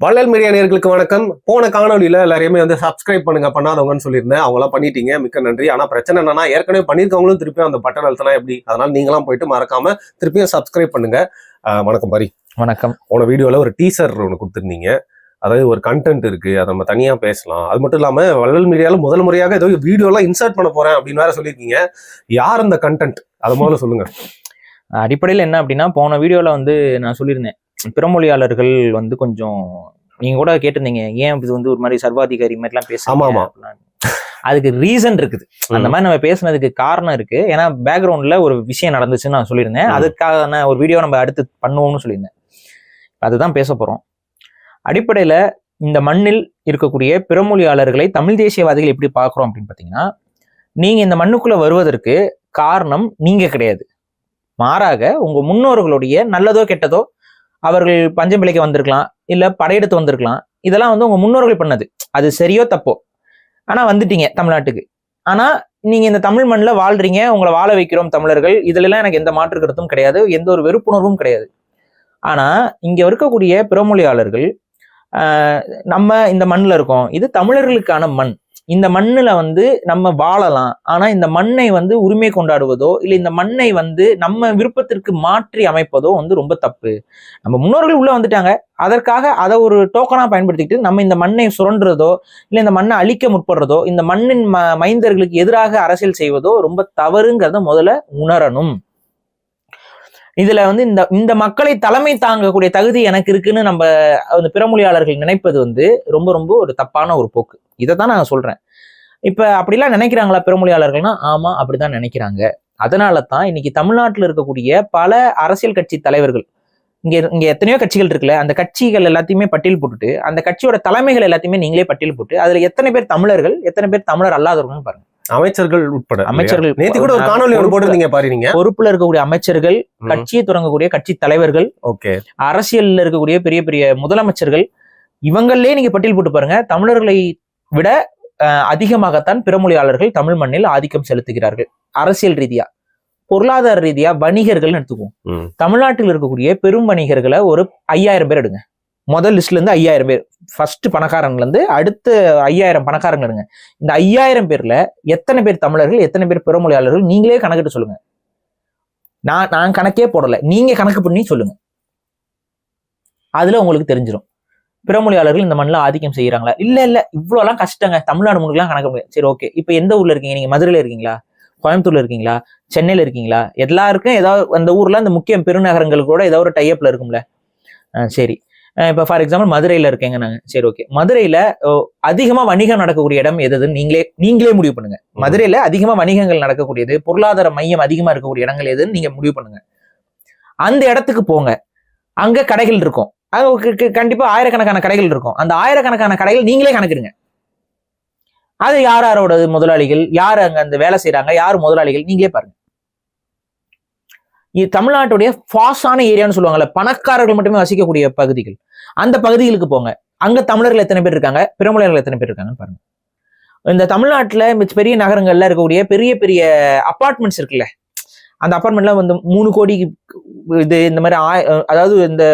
வள்ளல் மீடியா நேயர்களுக்கு வணக்கம். போன காணொலியில எல்லாரையுமே சப்ஸ்கிரைப் பண்ணுங்க பண்ணாதவங்கன்னு சொல்லியிருந்தேன். அவங்களாம் பண்ணிட்டீங்க, மிக்க நன்றி. ஆனா பிரச்சனை என்னன்னா, ஏற்கனவே பண்ணிருக்கவங்களும் திருப்பியும் அந்த பட்டன் அழுத்தினா எப்படி? அதனால நீங்களாம் போயிட்டு மறக்காம திருப்பியும் சப்ஸ்கிரைப் பண்ணுங்க. வணக்கம் பாரி. வணக்கம். போன வீடியோல ஒரு டீசர் ஒன்று கொடுத்துருந்தீங்க. அதாவது ஒரு கண்டென்ட் இருக்கு, அதை நம்ம தனியா பேசலாம். அது மட்டும் இல்லாம வள்ளல் மீடியால முதல் முறையாக ஏதோ வீடியோலாம் இன்சர்ட் பண்ண போறேன் அப்படின்னு வேற சொல்லியிருக்கீங்க. யார் அந்த கண்டென்ட், அதை முதல்ல சொல்லுங்க. அடிப்படையில் என்ன அப்படின்னா, போன வீடியோல நான் சொல்லியிருந்தேன், பிறமொழியாளர்கள் கொஞ்சம் நீங்க கூட கேட்டிருந்தீங்க, ஏன் இது ஒரு மாதிரி சர்வாதிகாரி மாதிரிலாம் பேசுறீங்க. அதுக்கு ரீசன் இருக்குது. அந்த மாதிரி நம்ம பேசுனதுக்கு காரணம் இருக்கு. ஏன்னா பேக்ரவுண்ட்ல ஒரு விஷயம் நடந்துச்சுன்னு நான் சொல்லியிருந்தேன். அதுக்கான ஒரு வீடியோ நம்ம அடுத்து பண்ணுவோம்னு சொல்லியிருந்தேன். அதுதான் பேச போறோம். அடிப்படையில இந்த மண்ணில் இருக்கக்கூடிய பிறமொழியாளர்களை தமிழ் தேசியவாதிகள் எப்படி பார்க்குறோம் அப்படின்னு பார்த்தீங்கன்னா, நீங்க இந்த மண்ணுக்குள்ள வருவதற்கு காரணம் நீங்க கிடையாது. மாறாக உங்க முன்னோர்களுடைய நல்லதோ கெட்டதோ, அவர்கள் பஞ்சம் பிழைக்க வந்திருக்கலாம், இல்ல படையெடுத்து வந்திருக்கலாம். இதெல்லாம் உங்க முன்னோர்கள் பண்ணது. அது சரியோ தப்போ, ஆனா வந்துட்டீங்க தமிழ்நாட்டுக்கு. ஆனா நீங்க இந்த தமிழ் மண்ணில் வாழ்றீங்க, உங்களை வாழ வைக்கிறோம் தமிழர்கள். இதுல எல்லாம் எனக்கு எந்த மாற்று கருத்தும் கிடையாது, எந்த ஒரு வெறுப்புணர்வும் கிடையாது. ஆனா இங்க இருக்கக்கூடிய பிறமொழியாளர்கள், நம்ம இந்த மண்ணில் இருக்கோம், இது தமிழர்களுக்கான மண், இந்த மண்ணுல நம்ம வாழலாம். ஆனா இந்த மண்ணை உரிமை கொண்டாடுவதோ இல்லை இந்த மண்ணை நம்ம விருப்பத்திற்கு மாற்றி அமைப்பதோ ரொம்ப தப்பு. நம்ம முன்னோர்கள் உள்ள வந்துட்டாங்க, அதற்காக அதை ஒரு டோக்கனா பயன்படுத்திக்கிட்டு நம்ம இந்த மண்ணை சுரண்டுறதோ இல்லை இந்த மண்ணை அழிக்க முற்படுறதோ, இந்த மண்ணின் மைந்தர்களுக்கு எதிராக அரசியல் செய்வதோ ரொம்ப தவறுங்கிறத முதல்ல உணரணும். இதுல இந்த மக்களை தலைமை தாங்கக்கூடிய தகுதி எனக்கு இருக்குன்னு நம்ம பிறமொழியாளர்கள் நினைப்பது ரொம்ப ரொம்ப ஒரு தப்பான ஒரு போக்கு. இதைத்தான் நான் சொல்றேன். இப்ப அப்படிலாம் நினைக்கிறாங்களா பிறமொழியாளர்கள்னா? ஆமா, அப்படிதான் நினைக்கிறாங்க. அதனால தான் இன்னைக்கு தமிழ்நாட்டில் இருக்கக்கூடிய பல அரசியல் கட்சி தலைவர்கள், இங்க எத்தனையோ கட்சிகள் இருக்குல்ல, அந்த கட்சிகள் எல்லாத்தையுமே பட்டியல் போட்டுட்டு, அந்த கட்சியோட தலைமைகள் எல்லாத்தையுமே நீங்களே பட்டியல் போட்டு, அதுல எத்தனை பேர் தமிழர்கள், எத்தனை பேர் தமிழர் அல்லாதவர்கள்னு பாருங்க. அமைச்சர்கள் உட்பட அமைச்சர்கள் நேத்து கூட ஒரு காணொலி போட்டிருந்தீங்க பாருங்க. பொறுப்புல இருக்கக்கூடிய அமைச்சர்கள், கட்சியை தொடங்கக்கூடிய கட்சி தலைவர்கள், அரசியல்ல இருக்கக்கூடிய பெரிய பெரிய முதலமைச்சர்கள், இவங்களே நீங்க பட்டியல் போட்டு பாருங்க. தமிழர்களை விட அதிகமாகத்தான் பிறமொழியாளர்கள் தமிழ் மண்ணில் ஆதிக்கம் செலுத்துகிறார்கள். அரசியல் ரீதியா, பொருளாதார ரீதியா, வணிகர்கள் எடுத்துக்குவோம். தமிழ்நாட்டில் இருக்கக்கூடிய பெரும் வணிகர்களை ஒரு 5000 பேர் எடுங்க. முதல் லிஸ்ட்ல இருந்து 5000 பேர், ஃபர்ஸ்ட் பணக்காரங்கள்ல இருந்து அடுத்த 5000 பணக்காரங்க எடுங்க. இந்த 5000 பேர்ல எத்தனை பேர் தமிழர்கள், எத்தனை பேர் பிறமொழியாளர்கள், நீங்களே கணக்கிட்டு சொல்லுங்க. நான் கணக்கே போடல, நீங்க கணக்கு பண்ணி சொல்லுங்க. அதுல உங்களுக்கு தெரிஞ்சிடும் பிறமொழியாளர்கள் இந்த மண்ணில் ஆதிக்கம் செய்யறாங்களா. இல்ல இவ்வளோலாம் கஷ்டங்க, தமிழ்நாடு முழுக்கெல்லாம் கணக்க முடியாது. சரி, ஓகே. இப்ப எந்த ஊர்ல இருக்கீங்க நீங்க? மதுரையில இருக்கீங்களா, கோயம்புத்தூர்ல இருக்கீங்களா, சென்னையில இருக்கீங்களா? எல்லாருக்கும் ஏதாவது அந்த ஊர்ல அந்த முக்கிய பெருநகரங்களுக்கு கூட ஏதாவது ஒரு டைப்ல இருக்கும்ல. சரி, இப்ப ஃபார் எக்ஸாம்பிள் மதுரையில இருக்கேங்க நாங்க. சரி, ஓகே. மதுரையில அதிகமா வணிகம் நடக்கக்கூடிய இடம் எதுன்னு நீங்களே முடிவு பண்ணுங்க. மதுரையில அதிகமா வணிகங்கள் நடக்கக்கூடியது, பொருளாதார மையம் அதிகமா இருக்கக்கூடிய இடங்கள் எதுன்னு நீங்க முடிவு பண்ணுங்க. அந்த இடத்துக்கு போங்க. அங்க கடைகள் இருக்கும், கண்டிப்பா ஆயிரக்கணக்கான கடைகள் இருக்கும். அந்த ஆயிரக்கணக்கான கடைகள் நீங்களே கணக்கிடுங்க. அது யாரோட முதலாளிகள், யார் அங்க அந்த வேலை செய்யறாங்க, யார் முதலாளிகள், நீங்களே பாருங்க. இது தமிழ்நாட்டுடைய ஃபாஸ்டான ஏரியான்னு சொல்லுவாங்கல்ல, பணக்காரர்கள் மட்டுமே வசிக்கக்கூடிய பகுதிகள். அந்த பகுதிகளுக்கு போங்க. அங்க தமிழர்கள் எத்தனை பேர் இருக்காங்க, பிறமொழியாளர்கள் எத்தனை பேர் இருக்காங்கன்னு பாருங்க. இந்த தமிழ்நாட்டுல பெரிய நகரங்கள்ல இருக்கக்கூடிய பெரிய பெரிய அபார்ட்மெண்ட்ஸ் இருக்குல்ல, அந்த அபார்ட்மெண்ட்ல 3 கோடி இது இந்த மாதிரி அதாவது இந்த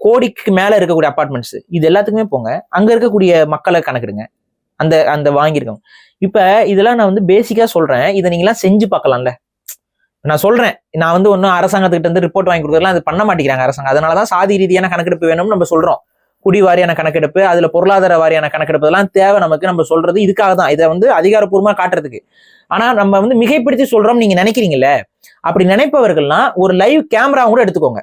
கோடிக்கு மேல இருக்கக்கூடிய அபார்ட்மெண்ட்ஸ், இது எல்லாத்துக்குமே போங்க. அங்க இருக்கக்கூடிய மக்களை கணக்கிடுங்க, அந்த அந்த வாங்கியிருக்கோம். இப்ப இதெல்லாம் நான் பேசிக்கா சொல்றேன். இதை நீங்களாம் செஞ்சு பார்க்கலாம்ல. நான் சொல்றேன், நான் ஒன்னும் அரசாங்கத்துக்கிட்ட ரிப்போர்ட் வாங்கி கொடுக்கறதுலாம் அது பண்ண மாட்டேங்கிறாங்க அரசாங்கம். அதனாலதான் சாதி ரீதியான கணக்கெடுப்பு வேணும்னு நம்ம சொல்றோம். குடி வாரியான கணக்கெடுப்பு, அதுல பொருளாதார வாரியான கணக்கெடுப்பு எல்லாம் தேவை நமக்கு. நம்ம சொல்றது இதுக்காக தான், இதை அதிகாரப்பூர்வமா காட்டுறதுக்கு. ஆனா நம்ம மிகைப்படுத்தி சொல்றோம் நீங்க நினைக்கிறீங்கல்ல. அப்படி நினைப்பவர்கள்லாம் ஒரு லைவ் கேமரா கூட எடுத்துக்கோங்க.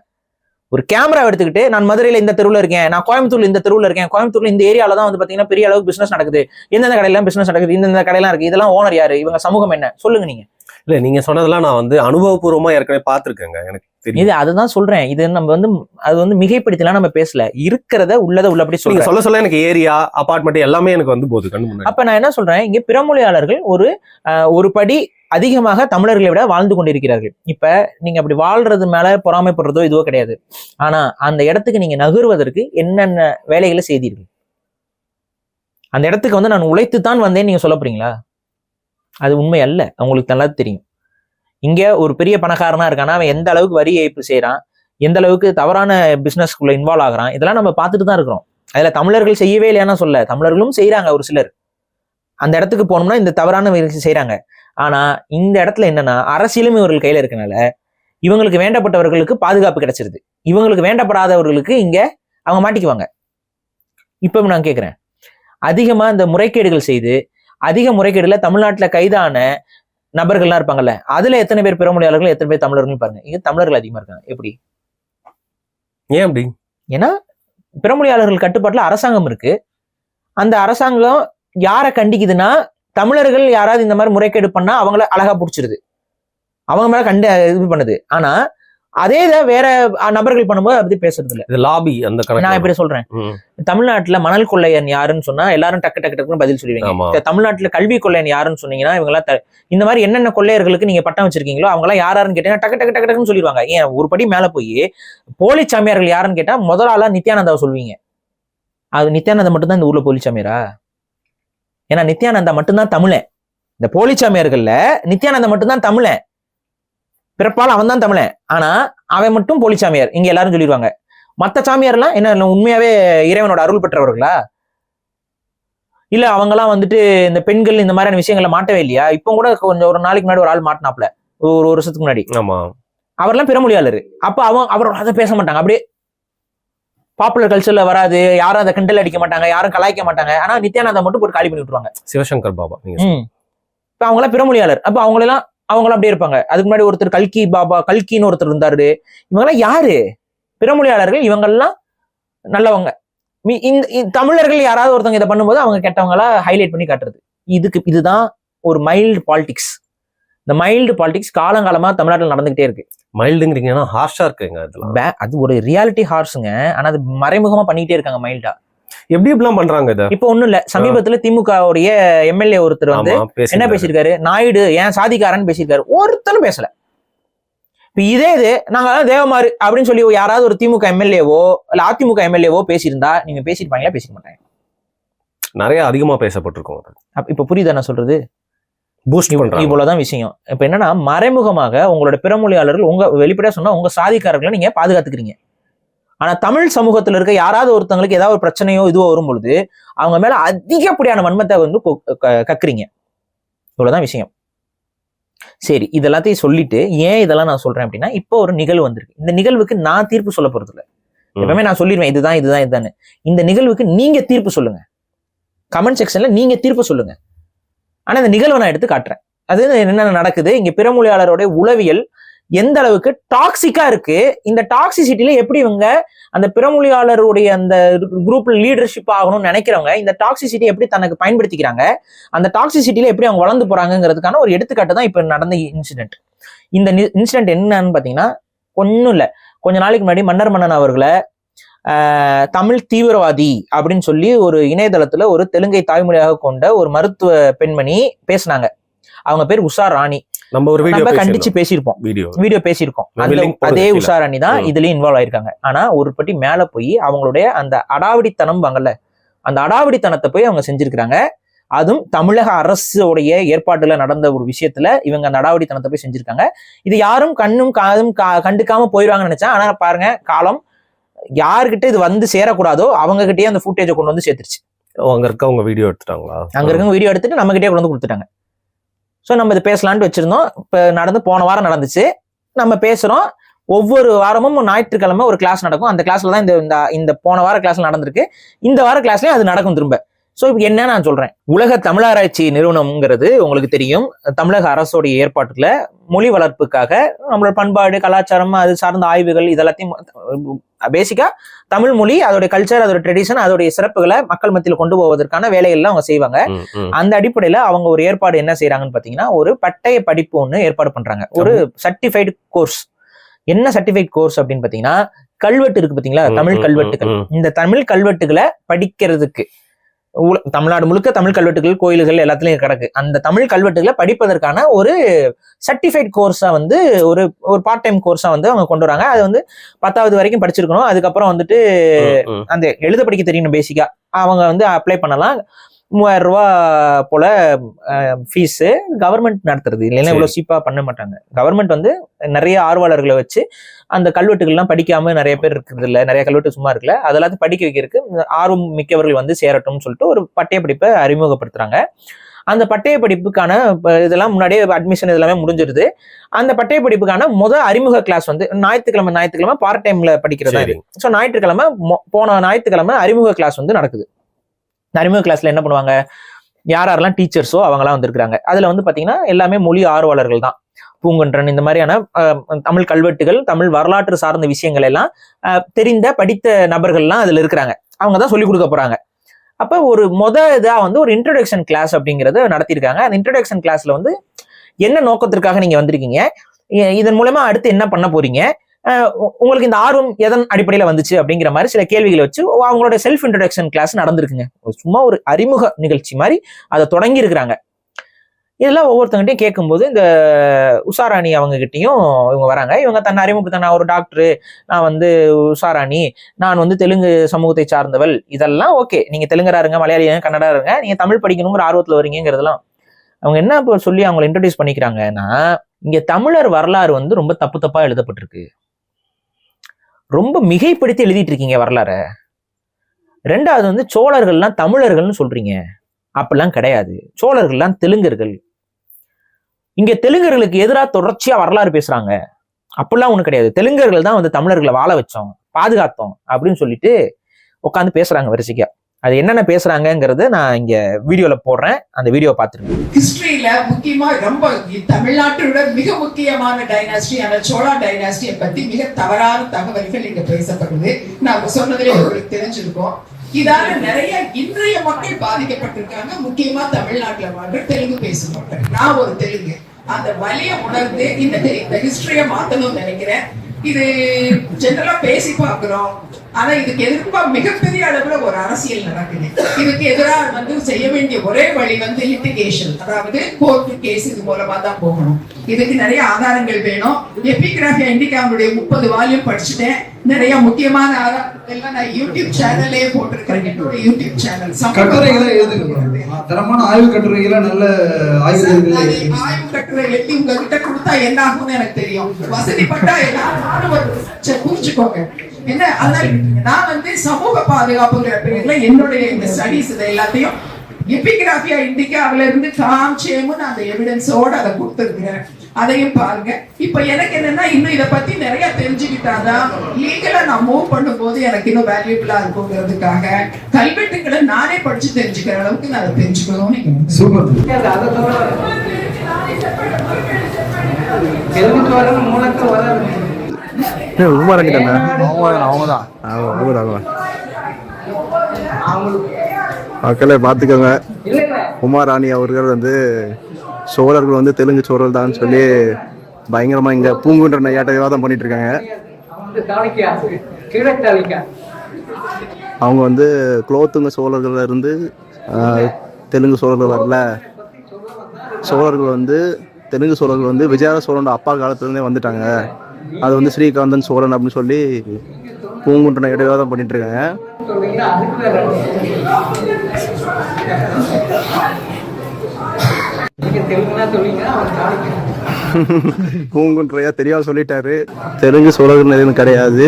ஒரு கேமரா எடுத்துக்கிட்டு, நான் மதுரையில இந்த தெருவில் இருக்கேன், நான் கோயம்புத்தூர்ல இந்த தெருவில் இருக்கேன், கோயம்புத்தூர்ல இந்த ஏரியால தான் பாத்தீங்கன்னா பெரிய அளவுக்கு பிசினஸ் நடக்குது, எந்தெந்த கடையெல்லாம் பிசினஸ் நடக்குது, இந்த கடையெல்லாம் இருக்கு, இதெல்லாம் ஓனர் யாரு, இவங்க சமூகம் என்ன, சொல்லுங்க நீங்க. இல்ல, நீங்க சொன்னதெல்லாம் நான் அனுபவபூர்வமா ஏற்கனவே பார்த்திருக்கேங்க, எனக்கு தெரியும். இது அதுதான் சொல்றேன். இது நம்ம அது மிகைப்படுத்தலாம் நம்ம பேசல, இருக்கிறத உள்ளபடி சொல்ல எனக்கு ஏரியா, அபார்ட்மெண்ட் எல்லாமே எனக்கு போகுது கண்ணு முன்னாடி. அப்ப நான் என்ன சொல்றேன், இங்க பிறமொழியாளர்கள் ஒரு படி அதிகமாக தமிழர்களை விட வாழ்ந்து கொண்டிருக்கிறார்கள். இப்ப நீங்க அப்படி வாழ்றது மேல பொறாமைப்படுறதோ இதுவோ கிடையாது. ஆனா அந்த இடத்துக்கு நீங்க நகர்வதற்கு என்னென்ன வேலைகளை செய்தீர்கள்? அந்த இடத்துக்கு நான் உழைத்துத்தான் வந்தேன்னு நீங்க சொல்ல போறீங்களா? அது உண்மை அல்ல, உங்களுக்கு நல்லா தெரியும். இங்க ஒரு பெரிய பணக்காரனா இருக்கானா, அவன் எந்த அளவுக்கு வரி ஏய்ப்பு செய்யறான், எந்த அளவுக்கு தவறான பிசினஸ்க்குள்ள இன்வால்வ் ஆகுறான், இதெல்லாம் நம்ம பார்த்துட்டு தான் இருக்கிறோம். அதுல தமிழர்கள் செய்யவே இல்லையானா சொல்ல, தமிழர்களும் செய்யறாங்க ஒரு சிலர். அந்த இடத்துக்கு போனோம்னா இந்த தவறான விஷயம் செய்யறாங்க. ஆனா இந்த இடத்துல என்னன்னா அரசியலும் இவர்கள் கையில இருக்கனால இவங்களுக்கு வேண்டப்பட்டவர்களுக்கு பாதுகாப்பு கிடைச்சிருது, இவங்களுக்கு வேண்டப்படாதவர்களுக்கு இங்க அவங்க மாட்டிக்குவாங்க. இப்ப நான் கேட்கிறேன், அதிகமா இந்த முறைகேடுகள் செய்து அதிக முறைகேடுல தமிழ்நாட்டுல கைதான நபர்கள்லாம் இருப்பாங்கல்ல, அதுல எத்தனை பேர் பிறமொழியாளர்கள், எத்தனை பேர் தமிழர்கள் பாருங்க. இங்க தமிழர்கள் அதிகமா இருக்காங்க. எப்படி? ஏன் அப்படி? ஏன்னா பிறமொழியாளர்கள் கட்டுப்பாட்டுல அரசாங்கம் இருக்கு. அந்த அரசாங்கம் யாரை கண்டிக்குதுன்னா, தமிழர்கள் யாராவது இந்த மாதிரி முறைகேடு பண்ணா அவங்கள அழகா பிடிச்சிருது, அவங்க மேல இது பண்ணுது. ஆனா அதே இதை வேற நபர்கள் பண்ணும்போது அப்படி பேசுறது இல்ல. லாபி அந்த நான் இப்படி சொல்றேன், தமிழ்நாட்டுல மணல் கொள்ளையன் யாருன்னு சொன்னா எல்லாரும் டக்கு டக்கு டக்குன்னு பதில் சொல்லுவீங்க. தமிழ்நாட்டுல கல்வி கொள்ளையன் யாருன்னு சொன்னீங்கன்னா இவங்க எல்லாம் இந்த மாதிரி என்னென்ன கொள்ளையர்களுக்கு நீங்க பட்டம் வச்சிருக்கீங்களோ அவங்க எல்லாம் யாருன்னு கேட்டீங்கன்னா டக்கு டக்கு டக்கு டக்குன்னு சொல்லிடுவாங்க. ஏன் ஒரு படி மேல போய் போலி சாமியார்கள் யாருன்னு கேட்டா முதல் ஆளா நித்யானந்தாவை சொல்லுவீங்க. அது நித்யானந்தா மட்டும்தான் இந்த ஊர்ல போலி சாமியாரா? ஏன்னா நித்யானந்தா மட்டும்தான் தமிழன். இந்த போலி சாமியார்கள்ல நித்யானந்தா மட்டும்தான் தமிழன், பிறப்பால் அவன் தான் தமிழன். ஆனா அவன் மட்டும் போலி சாமியார் இங்க எல்லாரும் சொல்லிடுவாங்க. மத்த சாமியார்லாம் என்ன உண்மையாவே இறைவனோட அருள் பெற்றவர்களா? இல்ல அவங்கெல்லாம் வந்துட்டு இந்த பெண்கள் இந்த மாதிரியான விஷயங்கள மாட்டவே இல்லையா? இப்போ கூட கொஞ்சம் ஒரு நாளைக்கு முன்னாடி ஒரு ஆள் மாட்டினாப்ல, ஒரு வருஷத்துக்கு முன்னாடி. அவர்லாம் பிறமொழியாளர். அப்ப அவர் அதை பேச மாட்டாங்க, அப்படியே பாப்புலர் கல்ச்சர்ல வராது, யாரும் அதை கிண்டல் அடிக்க மாட்டாங்க, யாரும் கலாய்க்க மாட்டாங்க. ஆனா நித்யானந்தா மட்டும் போட்டு காலி பண்ணி விட்டுருவாங்க. சிவசங்கர் பாபா. இப்ப அவங்களாம் பிறமொழியாளர். அப்ப அவங்களெல்லாம் அப்படியே இருப்பாங்க. அதுக்கு முன்னாடி ஒருத்தர் கல்கி பாபா, கல்கின்னு ஒருத்தர் இருந்தாரு. இவங்கெல்லாம் யாரு? பிறமொழியாளர்கள். இவங்கெல்லாம் நல்லவங்க. தமிழர்கள் யாராவது ஒருத்தவங்க இதை பண்ணும்போது அவங்க கெட்டவங்களா ஹைலைட் பண்ணி காட்டுறது. இதுதான் ஒரு மைல்டு பாலிடிக்ஸ். இந்த மைல்டு பாலிடிக்ஸ் காலங்காலமா தமிழ்நாட்டில் நடந்துகிட்டே இருக்கு. மைல்டுங்கிறீங்கன்னா ஹார்ஷா இருக்குங்க. அது ஒரு ரியாலிட்டி ஹார்ஸுங்க. ஆனா அது மறைமுகமா பண்ணிக்கிட்டே இருக்காங்க மைல்டா. எப்படி இப்படிலாம் பண்றாங்க இத? இப்ப ஒண்ணும் இல்ல, சமீபத்துல திமுக உடைய எம்எல்ஏ ஒருத்தர் வந்து என்ன பேசியிருக்காரு, நாயுடு ஏன் சாதிக்காரன்னு பேசியிருக்காரு. ஒருத்தனும் பேசல. இப்ப இதே இது நாங்க தேவமாறு அப்படின்னு சொல்லி யாராவது ஒரு திமுக எம்எல்ஏவோ இல்ல அதிமுக எம்எல்ஏவோ பேசியிருந்தா நீங்க பேசியிருப்பாங்களா? பேசிக்க மாட்டாங்க. நிறைய அதிகமா பேசப்பட்டிருக்கோம். இப்ப புரியுதா நான் சொல்றது? பூஸ்ட் பண்றாங்க. இவ்வளவுதான் விஷயம். இப்ப என்னன்னா மறைமுகமாக உங்களோட பிறமொழியாளர்கள் உங்க வெளிப்படையா சொன்னா உங்க சாதிக்காரர்களை நீங்க பாதுகாத்துக்கிறீங்க. ஆனா தமிழ் சமூகத்துல இருக்க யாராவது ஒருத்தவங்களுக்கு ஏதாவது ஒரு பிரச்சனையோ இதுவோ வரும் பொழுது அவங்க மேல அதிகப்படியான வன்மத்தை வந்து கக்குறீங்க. இவ்வளவுதான் விஷயம். சரி, இதெல்லாத்தையும் சொல்லிட்டு ஏன் இதெல்லாம் நான் சொல்றேன் அப்படின்னா, இப்போ ஒரு நிகழ்வு வந்திருக்கு. இந்த நிகழ்வுக்கு நான் தீர்ப்பு சொல்ல போறது இல்லை. எப்பவுமே நான் சொல்லிடுவேன் இதுதான் இதுதான் இதுதான். இந்த நிகழ்வுக்கு நீங்க தீர்ப்பு சொல்லுங்க, கமெண்ட் செக்ஷன்ல நீங்க தீர்ப்பு சொல்லுங்க. ஆனா இந்த நிகழ்வை நான் எடுத்து காட்டுறேன். அது என்ன நடக்குது, இங்க பிறமொழியாளருடைய உளவியல் எந்த அளவுக்கு டாக்ஸிக்கா இருக்கு, இந்த டாக்ஸிசிட்டில எப்படி இவங்க அந்த பிறமொழியாளருடைய அந்த குரூப்ல லீடர்ஷிப் ஆகணும்னு நினைக்கிறவங்க இந்த டாக்ஸிசிட்டி எப்படி தனக்கு பயன்படுத்திக்கிறாங்க, அந்த டாக்ஸிசிட்டில எப்படி அவங்க வளர்ந்து போறாங்கிறதுக்கான ஒரு எடுத்துக்காட்டு தான் இப்ப நடந்த இன்சிடென்ட். இந்த இன்சிடென்ட் என்னன்னு பாத்தீங்கன்னா ஒன்னும் இல்ல, கொஞ்ச நாளைக்கு முன்னாடி மன்னர் மன்னன் அவர்களை தமிழ் தீவிரவாதி அப்படின்னு சொல்லி ஒரு இணையதளத்துல ஒரு தெலுங்கை தாய்மொழியாக கொண்ட ஒரு மருத்துவ பெண்மணி பேசினாங்க. அவங்க பேர் உஷா ராணி. நம்ம கண்டிச்சு பேசியிருப்போம், வீடியோ பேசியிருக்கோம். அதே உஷா ராணி தான் இதுலயும் இன்வால்வ் ஆயிருக்காங்க. ஆனா ஒரு பட்டி மேல போய் அவங்களுடைய அந்த அடாவடித்தனம் வாங்கல, அந்த அடாவடித்தனத்தை போய் அவங்க செஞ்சிருக்கிறாங்க. அதுவும் தமிழக அரசுடைய ஏற்பாட்டுல நடந்த ஒரு விஷயத்துல இவங்க அந்த அடாவடித்தனத்தை போய் செஞ்சிருக்காங்க. இது யாரும் கண்ணும் காதும் கண்டுக்காம போயிடுவாங்கன்னு நினைச்சேன். ஆனா பாருங்க, காலம் யாருக்கிட்ட இது வந்து சேரக்கூடாதோ அவங்க கிட்டே அந்த ஃபுட்டேஜை கொண்டு வந்து சேர்த்துருச்சு. அங்க இருக்கவங்க வீடியோ எடுத்துட்டாங்களா? அங்க இருக்கவங்க வீடியோ எடுத்துட்டு நம்ம கிட்டே கொண்டு வந்து கொடுத்துட்டாங்க. ஸோ நம்ம இது பேசலான்ட்டு வச்சிருந்தோம். இப்போ போன வாரம் நடந்துச்சு, நம்ம பேசுறோம். ஒவ்வொரு வாரமும் ஞாயிற்றுக்கிழமை ஒரு கிளாஸ் நடக்கும். அந்த கிளாஸ்ல தான் இந்த போன வார கிளாஸ்ல நடந்திருக்கு. இந்த வார கிளாஸ்லயும் அது நடக்கும் திரும்ப. ஸோ இப்போ என்ன நான் சொல்றேன், உலக தமிழாராய்ச்சி நிறுவனம்ங்கிறது உங்களுக்கு தெரியும், தமிழக அரசோடைய ஏற்பாட்டுல மொழி வளர்ப்புக்காக நம்மளோட பண்பாடு கலாச்சாரம் அது சார்ந்த ஆய்வுகள் இதெல்லாத்தையும் பேசிக்கா தமிழ் மொழி அதோட கல்ச்சர் அதோட ட்ரெடிஷன் அதோடைய சிறப்புகளை மக்கள் மத்தியில் கொண்டு போவதற்கான வேலைகள்லாம் அவங்க செய்வாங்க. அந்த அடிப்படையில அவங்க ஒரு ஏற்பாடு என்ன செய்யறாங்கன்னு பாத்தீங்கன்னா, ஒரு பட்டய படிப்பு ஒண்ணு ஏற்பாடு பண்றாங்க, ஒரு சர்டிஃபைடு கோர்ஸ். என்ன சர்டிஃபைட் கோர்ஸ் அப்படின்னு பாத்தீங்கன்னா, கல்வெட்டு இருக்கு பாத்தீங்களா, தமிழ் கல்வெட்டுகள். இந்த தமிழ் கல்வெட்டுகளை படிக்கிறதுக்கு தமிழ்நாடு முழுக்க தமிழ் கல்வெட்டுகள் கோயில்கள் எல்லாத்துலயும் கிடக்கு. அந்த தமிழ் கல்வெட்டுகளை படிப்பதற்கான ஒரு சர்டிஃபைட் கோர்ஸா வந்து ஒரு பார்ட் டைம் கோர்ஸா வந்து அவங்க கொண்டு வராங்க. அது வந்து 10வது வரைக்கும் படிச்சிருக்கணும். அதுக்கப்புறம் வந்துட்டு அந்த எழுத படிக்க தெரியணும் பேசிக்கா, அவங்க வந்து அப்ளை பண்ணலாம். 3000 ரூபா போல ஃபீஸு கவர்மெண்ட் நடத்துறது, இல்லைன்னா இவ்வளவு சீப்பா பண்ண மாட்டாங்க. கவர்மெண்ட் வந்து நிறைய ஆர்வலர்களை வச்சு அந்த கல்வெட்டுகள்லாம் படிக்காம நிறைய பேர் இருக்கிறது இல்லை, நிறைய கல்வெட்டு சும்மா இருக்குல்ல, அதெல்லாம் படிக்க வைக்கிறதுக்கு ஆர்வம் மிக்கவர்கள் வந்து சேரட்டும்னு சொல்லிட்டு ஒரு பட்டய படிப்பை அறிமுகப்படுத்துறாங்க. அந்த பட்டய படிப்புக்கான இதெல்லாம் முன்னாடியே அட்மிஷன் இதெல்லாமே முடிஞ்சிருது. அந்த பட்டய படிப்புக்கான அறிமுக கிளாஸ் வந்து ஞாயிற்றுக்கிழமை பார்ட் டைம்ல படிக்கிறதா. ஸோ ஞாயிற்றுக்கிழமை போன ஞாயிற்றுக்கிழமை அறிமுக கிளாஸ் வந்து நடக்குது. அறிமுக கிளாஸ்ல என்ன பண்ணுவாங்க, யாரெல்லாம் டீச்சர்ஸோ அவங்கலாம் வந்திருக்காங்க. அதுல வந்து பாத்தீங்கன்னா எல்லாமே மொழி ஆர்வலர்கள் தான். பூங்குன்றன் இந்த மாதிரியான தமிழ் கல்வெட்டுகள், தமிழ் வரலாற்று சார்ந்த விஷயங்கள் எல்லாம் தெரிந்த படித்த நபர்கள்லாம் அதுல இருக்கிறாங்க. அவங்க தான் சொல்லிக் கொடுக்க போறாங்க. அப்ப ஒரு இதா வந்து ஒரு இன்ட்ரோடக்ஷன் கிளாஸ் அப்படிங்கறத நடத்திருக்காங்க. அந்த இன்ட்ரோடக்ஷன் கிளாஸ்ல வந்து என்ன நோக்கத்திற்காக நீங்க வந்திருக்கீங்க, இதன் மூலமா அடுத்து என்ன பண்ண போறீங்க, உங்களுக்கு இந்த ஆர்வம் எதன் அடிப்படையில வந்துச்சு அப்படிங்கிற மாதிரி சில கேள்விகளை வச்சு அவங்களோட செல்ஃப் இன்ட்ரோடக்ஷன் கிளாஸ் நடந்திருக்குங்க. சும்மா ஒரு அறிமுக நிகழ்ச்சி மாதிரி அதை தொடங்கி இருக்கிறாங்க. இதெல்லாம் ஒவ்வொருத்தங்கிட்டையும் கேட்கும்போது இந்த உஷாராணி அவங்க கிட்டையும் இவங்க வராங்க. இவங்க தன்னை அறிமுகப்படுத்த, நான் ஒரு டாக்டரு, நான் வந்து உஷாராணி, நான் வந்து தெலுங்கு சமூகத்தை சார்ந்தவள், இதெல்லாம் ஓகே. நீங்க தெலுங்கரா இருங்க, மலையாளிங்க, கன்னடா இருங்க, நீங்க தமிழ் படிக்கணுங்கிற ஆர்வத்துல வரீங்கிறதெல்லாம் அவங்க என்ன இப்போ சொல்லி அவங்களை இன்ட்ரடியூஸ் பண்ணிக்கிறாங்கன்னா, இங்க தமிழர் வரலாறு வந்து ரொம்ப தப்பா எழுதப்பட்டிருக்கு, ரொம்ப மிகைப்படுத்தி எழுதிட்டு இருக்கீங்க வரலாற. ரெண்டாவது வந்து சோழர்கள்லாம் தமிழர்கள்னு சொல்றீங்க, அப்படிலாம் கிடையாது. சோழர்கள்லாம் தெலுங்கர்கள். இங்க தெலுங்கர்களுக்கு எதிராக தொடர்ச்சியா வரலாறு பேசுறாங்க, அப்படிலாம் ஒண்ணு கிடையாது. தெலுங்கர்கள் தான் வந்து தமிழர்களை வாழ வச்சோம், பாதுகாத்தோம் அப்படின்னு சொல்லிட்டு உட்காந்து பேசுறாங்க வரிசைக்கா. அது என்னென்ன பேசுறாங்கிறத நான் இங்க வீடியோல போடுறேன், அந்த வீடியோ பார்த்துருங்க. ஹிஸ்டரியில முக்கியமா ரொம்ப தமிழ்நாட்டோட மிக முக்கியமான டைனாஸ்டியான சோழா டைனாஸ்டியை பத்தி மிக தவறான தகவல்கள் இங்க பேசப்படுது. நான் சொன்னதுல உங்களுக்கு தெரிஞ்சிருக்கோம். இதால நிறைய இன்றைய மக்கள் பாதிக்கப்பட்டிருக்காங்க. முக்கியமா தமிழ்நாட்டுல வாழ்ற தெலுங்கு பேசும் மக்கள். நான் ஒரு தெலுங்கு. அந்த வலிய உணர்ந்து இந்த ஹிஸ்டரிய மாத்தணும்னு நினைக்கிறேன். இது ஜெனரலா பேசி பாக்குறோம், ஆனா இதுக்கு எதிர்ப்பா மிகப்பெரிய அளவுல ஒரு அரசியல் நடக்குது. இதுக்கு எதிராக வந்து செய்ய வேண்டிய ஒரே வழி வந்து லிட்டிகேஷன், அதாவது கோர்ட்டு கேஸ், இது மூலமா தான் போகணும். இதுக்கு நிறைய ஆதாரங்கள் வேணும். எபிகிராஃபியா இண்டிகாவுடைய 30 வால்யூம் படிச்சுட்டேன். நிறைய முக்கியமான ஆதாரங்கள் நான் யூடியூப் சேனல்லே போட்டிருக்கேன். என்னோட யூடியூப் சேனல் கட்டுரைகளை எழுதுங்க, தரமான ஆய்வு கட்டுரைகளை, நல்ல ஆய்வு கட்டுரை எழுதி உங்ககிட்ட கொடுத்தா என்ன ஆகும்னு எனக்கு தெரியும். வசதிப்பட்டா எல்லாரும் புரிஞ்சுக்கோங்க. என்ன அதனால நான் வந்து சமூக பாதுகாப்புங்கிற பேர்ல என்னுடைய இந்த ஸ்டடிஸ் இதை எல்லாத்தையும் எபிகிராஃபியா இண்டிகாவில இருந்து காமிச்சேமுன்னு அந்த எவிடன்ஸோட அதை கொடுத்துருக்கிறேன். அதையும் பாருங்க. இப்ப எனக்கு என்னன்னா, இன்னும் இதை பத்தி நிறைய தெரிஞ்சுக்கிட்டாதான் லீகலா நான் மூவ் பண்ணும்போது எனக்கு இன்னும் வேல்யூபிளா இருக்குங்கிறதுக்காக கல்வெட்டுகளை நானே படிச்சு தெரிஞ்சுக்கிற அளவுக்கு நான் அதை தெரிஞ்சுக்கணும்னு. மக்களை பார்த்துக்கோங்க. உமாராணி அவர்கள் வந்து சோழர்கள் வந்து தெலுங்கு சோழர்கள் தான் சொல்லி பயங்கரமா இங்க பூங்குன்ற நையாட்ட விவாதம் பண்ணிட்டு இருக்காங்க. அவங்க வந்து குலோத்துங்க சோழர்கள்ல இருந்து தெலுங்கு சோழர்கள் வரல, சோழர்கள் வந்து தெலுங்கு சோழர்கள் வந்து விஜயால சோழனோட அப்பா காலத்துல இருந்தே வந்துட்டாங்க, அது வந்து ஸ்ரீகாந்தன் சோழன் அப்படின்னு சொல்லி பூங்குன்ற நையாட்ட விவாதம் பண்ணிட்டு இருக்காங்க. பூங்குன்றையா தெரியாம சொல்லிட்டாரு, தெலுங்கு சோழர்கள் எதுவும் கிடையாது.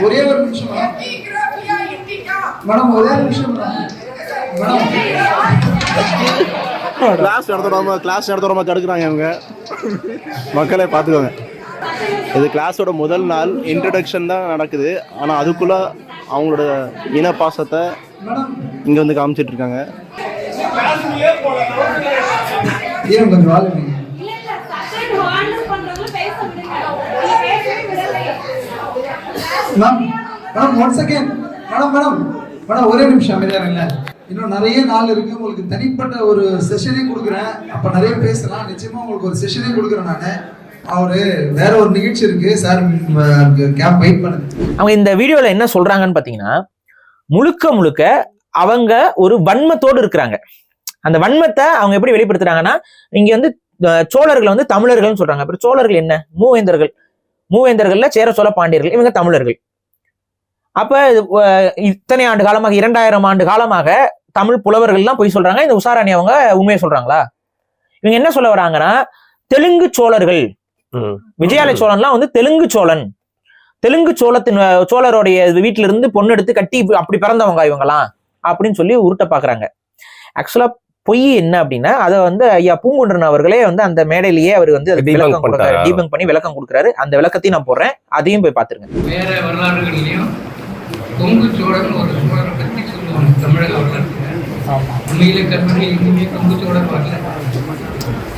ஒரே ஒரு நிமிஷம் மேடம், ஒரே நிமிஷம் மேடம். கிளாஸ் நடத்துறோமா தடுக்கிறாங்க இவங்க. மக்களை பார்த்துக்கோங்க. இது கிளாஸோட முதல் நாள் இன்ட்ரடக்ஷன் தான் நடக்குது. ஆனால் அதுக்குள்ள அவங்களோட இன பாசத்தை இங்க வந்து காமிச்சிட்டு இருக்காங்க. ஒரே நிமிஷம் அமைதியா இருங்க. இன்னும் நிறைய நாள் இருக்கு. உங்களுக்கு தனிப்பட்ட ஒரு செஷனே கொடுக்குறேன். அப்ப நிறைய பேசலாம். நிச்சயமா உங்களுக்கு ஒரு செஷனே கொடுக்குறேன் நானு. அவரு வேற ஒரு நிகழ்ச்சி இருக்கு சார், கேம்ப் வெயிட் பண்ணுங்க. அவங்க இந்த வீடியோல என்ன சொல்றாங்கன்னு பாத்தீங்கன்னா, முழுக்க முழுக்க அவங்க ஒரு வன்மத்தோடு இருக்கிறாங்க. அந்த வன்மத்தை அவங்க எப்படி வெளிப்படுத்துறாங்கன்னா, இங்க வந்து சோழர்கள் வந்து தமிழர்கள்னு சொல்றாங்க. அப்புறம் சோழர்கள் என்ன? மூவேந்தர்கள்ல சேர சோழ பாண்டியர்கள், இவங்க தமிழர்கள். அப்ப இத்தனை ஆண்டு காலமாக 2000 ஆண்டு காலமாக தமிழ் புலவர்கள்லாம் போய் சொல்றாங்க. இந்த உஷாராணி அவங்க உண்மையை சொல்றாங்களா? இவங்க என்ன சொல்ல வராங்கன்னா, தெலுங்கு சோழர்கள், விஜயாலய சோழன்லாம் வந்து தெலுங்கு சோழன், தெலுங்கு சோழருடைய வீட்டுல இருந்து பொண்ணு எடுத்து கட்டி அப்படி பிறந்தவங்க இவங்கலாம் அப்படின்னு சொல்லி உருட்ட பாக்குறாங்க. ஆக்சுவலா பொய் என்ன அப்படின்னா, அதை வந்து ஐயா பூங்குன்றன் அவர்களே வந்து அந்த மேடையிலேயே அவர் வந்து டீபங்க் பண்ணி விளக்கம் கொடுக்குறாரு. அந்த விளக்கத்தையும் நான் போடுறேன், அதையும் போய் பாத்துருங்க. வேற வரலாறுகளிலையும் கொங்கு சோழன் ஒரு சோழரை பற்றி சொல்லுவாங்க தமிழக வரலாற்றுல. உண்மையில கற்பனை எங்குமே கொங்கு சோழர் வரல.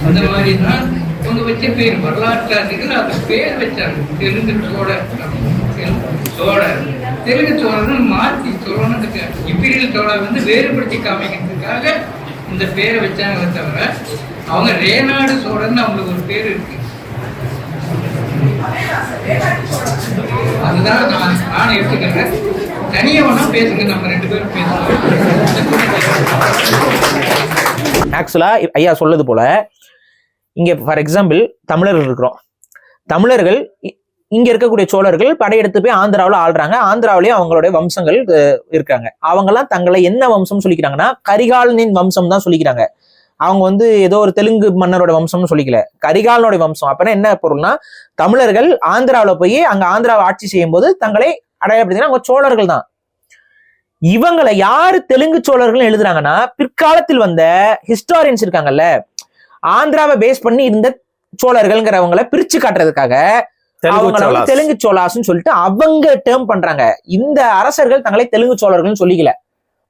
அந்த மாதிரி தான் அவங்க வச்ச பேர் வரலாற்றாசிகள் அந்த பேர் வச்சாங்க, தெலுங்கு சோழர். சோழர் தெலுங்கு சோழர்னு மாற்றி சொல்லணும்னு இம்பீரியல் சோழர் வந்து வேறுபடுத்தி காமிக்கிறதுக்காக இந்த பேரை வச்சாங்க. தவிர அவங்க ரேநாடு சோழர்னு அவங்களுக்கு ஒரு பேர் இருக்கு. அதுதான் நான் எடுத்துக்கிறேன். தனியா வேணா பேசுங்க, நம்ம 2 பேரும் பேசலாம். ஆக்சுவலா ஐயா சொல்லது போல இங்க ஃபார் எக்ஸாம்பிள் தமிழர்கள் இருக்கிறோம். தமிழர்கள் இங்க இருக்கக்கூடிய சோழர்கள் படையெடுத்து போய் ஆந்திராவில் ஆள்றாங்க. ஆந்திராவிலேயும் அவங்களுடைய வம்சங்கள் இருக்காங்க. அவங்கெல்லாம் தங்களை என்ன வம்சம் சொல்லிக்கிறாங்கன்னா, கரிகாலனின் வம்சம் தான் சொல்லிக்கிறாங்க. அவங்க வந்து ஏதோ ஒரு தெலுங்கு மன்னரோட வம்சம்னு சொல்லிக்கல, கரிகாலனுடைய வம்சம். அப்பனா என்ன பொருள்னா, தமிழர்கள் ஆந்திராவில் போய் அங்க ஆந்திராவை ஆட்சி செய்யும் போது தங்களை அடையாளப்படுத்தினா அவங்க சோழர்கள் தான். இவங்களை யாரு தெலுங்கு சோழர்கள் எழுதுறாங்கன்னா, பிற்காலத்தில் வந்த ஹிஸ்டாரியன்ஸ் இருக்காங்கல்ல, ஆந்திராவை பேஸ் பண்ணி இருந்த சோழர்கள்ங்கிறவங்களை பிரிச்சு காட்டுறதுக்காக அவங்க தெலுங்கு சோழாஸ்ன்னு சொல்லிட்டு அவங்க டேர்ம் பண்றாங்க. இந்த அரசர்கள் தங்களை தெலுங்கு சோழர்கள் சொல்லிக்கல,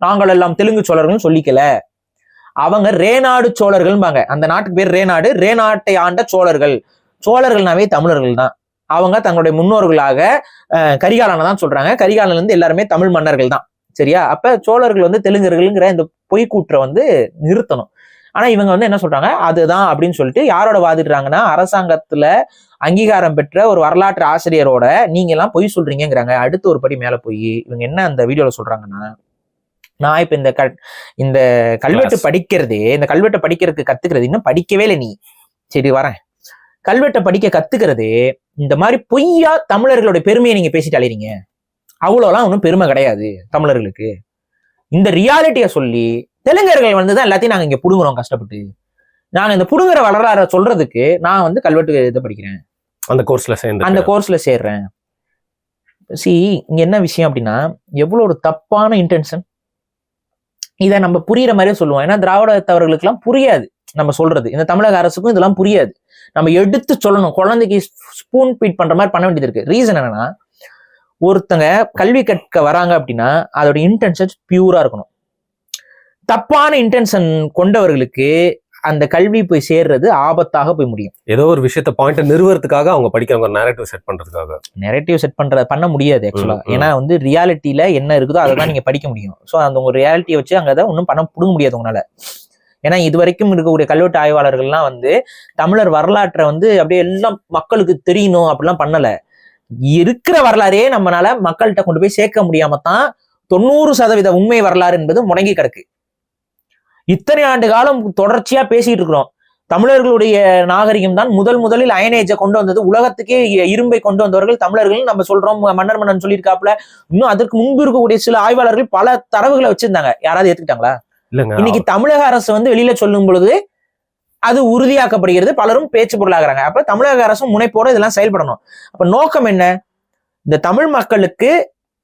நாங்கள் எல்லாம் தெலுங்கு சோழர்கள் சொல்லிக்கல. அவங்க ரேநாடு சோழர்கள்பாங்க. அந்த நாட்டுக்கு பேர் ரேநாடு. ரேநாட்டை ஆண்ட சோழர்கள். சோழர்கள்னாவே தமிழர்கள் தான். அவங்க தங்களுடைய முன்னோர்களாக கரிகாலனை தான் சொல்றாங்க. கரிகாலன்ல இருந்து எல்லாருமே தமிழ் மன்னர்கள் தான். சரியா? அப்ப சோழர்கள் வந்து தெலுங்கர்கள்ங்கிற இந்த பொய்க்கூற்றை வந்து நிறுத்தணும். ஆனா இவங்க வந்து என்ன சொல்றாங்க, அதுதான் அப்படின்னு சொல்லிட்டு யாரோட வாதிடுறாங்கன்னா, அரசாங்கத்துல அங்கீகாரம் பெற்ற ஒரு வரலாற்று ஆசிரியரோட நீங்க எல்லாம் பொய் சொல்றீங்கிறாங்க. அடுத்து ஒரு படி மேல போய் இவங்க என்ன அந்த வீடியோல சொல்றாங்கன்னா, நான் இப்ப இந்த கல்வெட்டு படிக்கிறதே, இந்த கல்வெட்டை படிக்கிறதுக்கு கத்துக்கிறது, இன்னும் படிக்கவே இல்லை நீ, சரி வரேன், கல்வெட்டை படிக்க கத்துக்கிறது இந்த மாதிரி பொய்யா தமிழர்களுடைய பெருமையை நீங்க பேசிட்டு அலைறீங்க. அவ்வளோலாம் ஒன்றும் பெருமை கிடையாது தமிழர்களுக்கு. இந்த ரியாலிட்டியை சொல்லி தெலுங்கர்கள் வந்துதான் எல்லாத்தையும் நாங்க இங்க புடுங்குறோம் கஷ்டப்பட்டு. நாங்க இந்த புடுங்குற வரலாற சொல்றதுக்கு நான் வந்து கல்வெட்டு இதை படிக்கிறேன், அந்த கோர்ஸ்ல சேர்றேன். இங்க என்ன விஷயம் அப்படின்னா, எவ்வளவு ஒரு தப்பான இன்டென்ஷன். இதை நம்ம புரியுற மாதிரியே சொல்லுவோம். ஏன்னா திராவிடத்தவர்களுக்கு எல்லாம் புரியாது நம்ம சொல்றது. இந்த தமிழக அரசுக்கும் இதெல்லாம் புரியாது. நம்ம எடுத்து சொல்லணும். குழந்தைக்கு ஸ்பூன் ஃபீட் பண்ற மாதிரி பண்ண வேண்டியது இருக்கு. ரீசன் என்னன்னா, ஒருத்தங்க கல்வி கற்க வராங்க அப்படின்னா அதோட இன்டென்ஷன் பியூரா இருக்கணும். தப்பான இன்டென்ஷன் கொண்டவர்களுக்கு அந்த கல்வி போய் சேர்றது ஆபத்தாக போய் முடியும். ஏதோ ஒரு விஷயத்த பாயிண்ட் நிறுவறதுக்காக அவங்க படிக்கிறவங்க நேரேட்டிவ் செட் பண்ண முடியாது ஆக்சுவலா. ஏன்னா வந்து ரியாலிட்டியில என்ன இருக்குதோ அதை தான் நீங்க படிக்க முடியும். ஸோ அந்த உங்க ரியாலிட்டியை வச்சு அங்கே தான் ஒன்றும் பண்ண புடுங்க முடியாது உங்களால. ஏன்னா இது வரைக்கும் இருக்கக்கூடிய கல்வெட்டு ஆய்வாளர்கள்லாம் வந்து தமிழர் வரலாற்றை வந்து அப்படியே எல்லாம் மக்களுக்கு தெரியணும் அப்படிலாம் பண்ணல. இருக்கிற வரலாறே நம்மளால மக்கள்கிட்ட கொண்டு போய் சேர்க்க முடியாம தான் 90% உண்மை வரலாறு என்பது முடங்கி கிடக்கு. இத்தனை ஆண்டு காலம் தொடர்ச்சியா பேசிட்டு இருக்கிறோம். தமிழர்களுடைய நாகரிகம் தான் முதலில் அயனேஜை கொண்டு வந்தது. உலகத்துக்கே இரும்பை கொண்டு வந்தவர்கள் தமிழர்கள் நம்ம சொல்றோம். மன்னன் சொல்லியிருக்காப்புல. இன்னும் அதற்கு முன்பு இருக்கக்கூடிய சில ஆய்வாளர்கள் பல தரவுகளை வச்சிருந்தாங்க. யாராவது ஏத்துக்கிட்டாங்களா? இன்னைக்கு தமிழக அரசு வந்து வெளியில சொல்லும் பொழுது அது உறுதியாக்கப்படுகிறது. பலரும் பேச்சு பொருளாகிறாங்க. அப்ப தமிழக அரசும் முனைப்போட இதெல்லாம் செயல்படணும். அப்ப நோக்கம் என்ன? இந்த தமிழ் மக்களுக்கு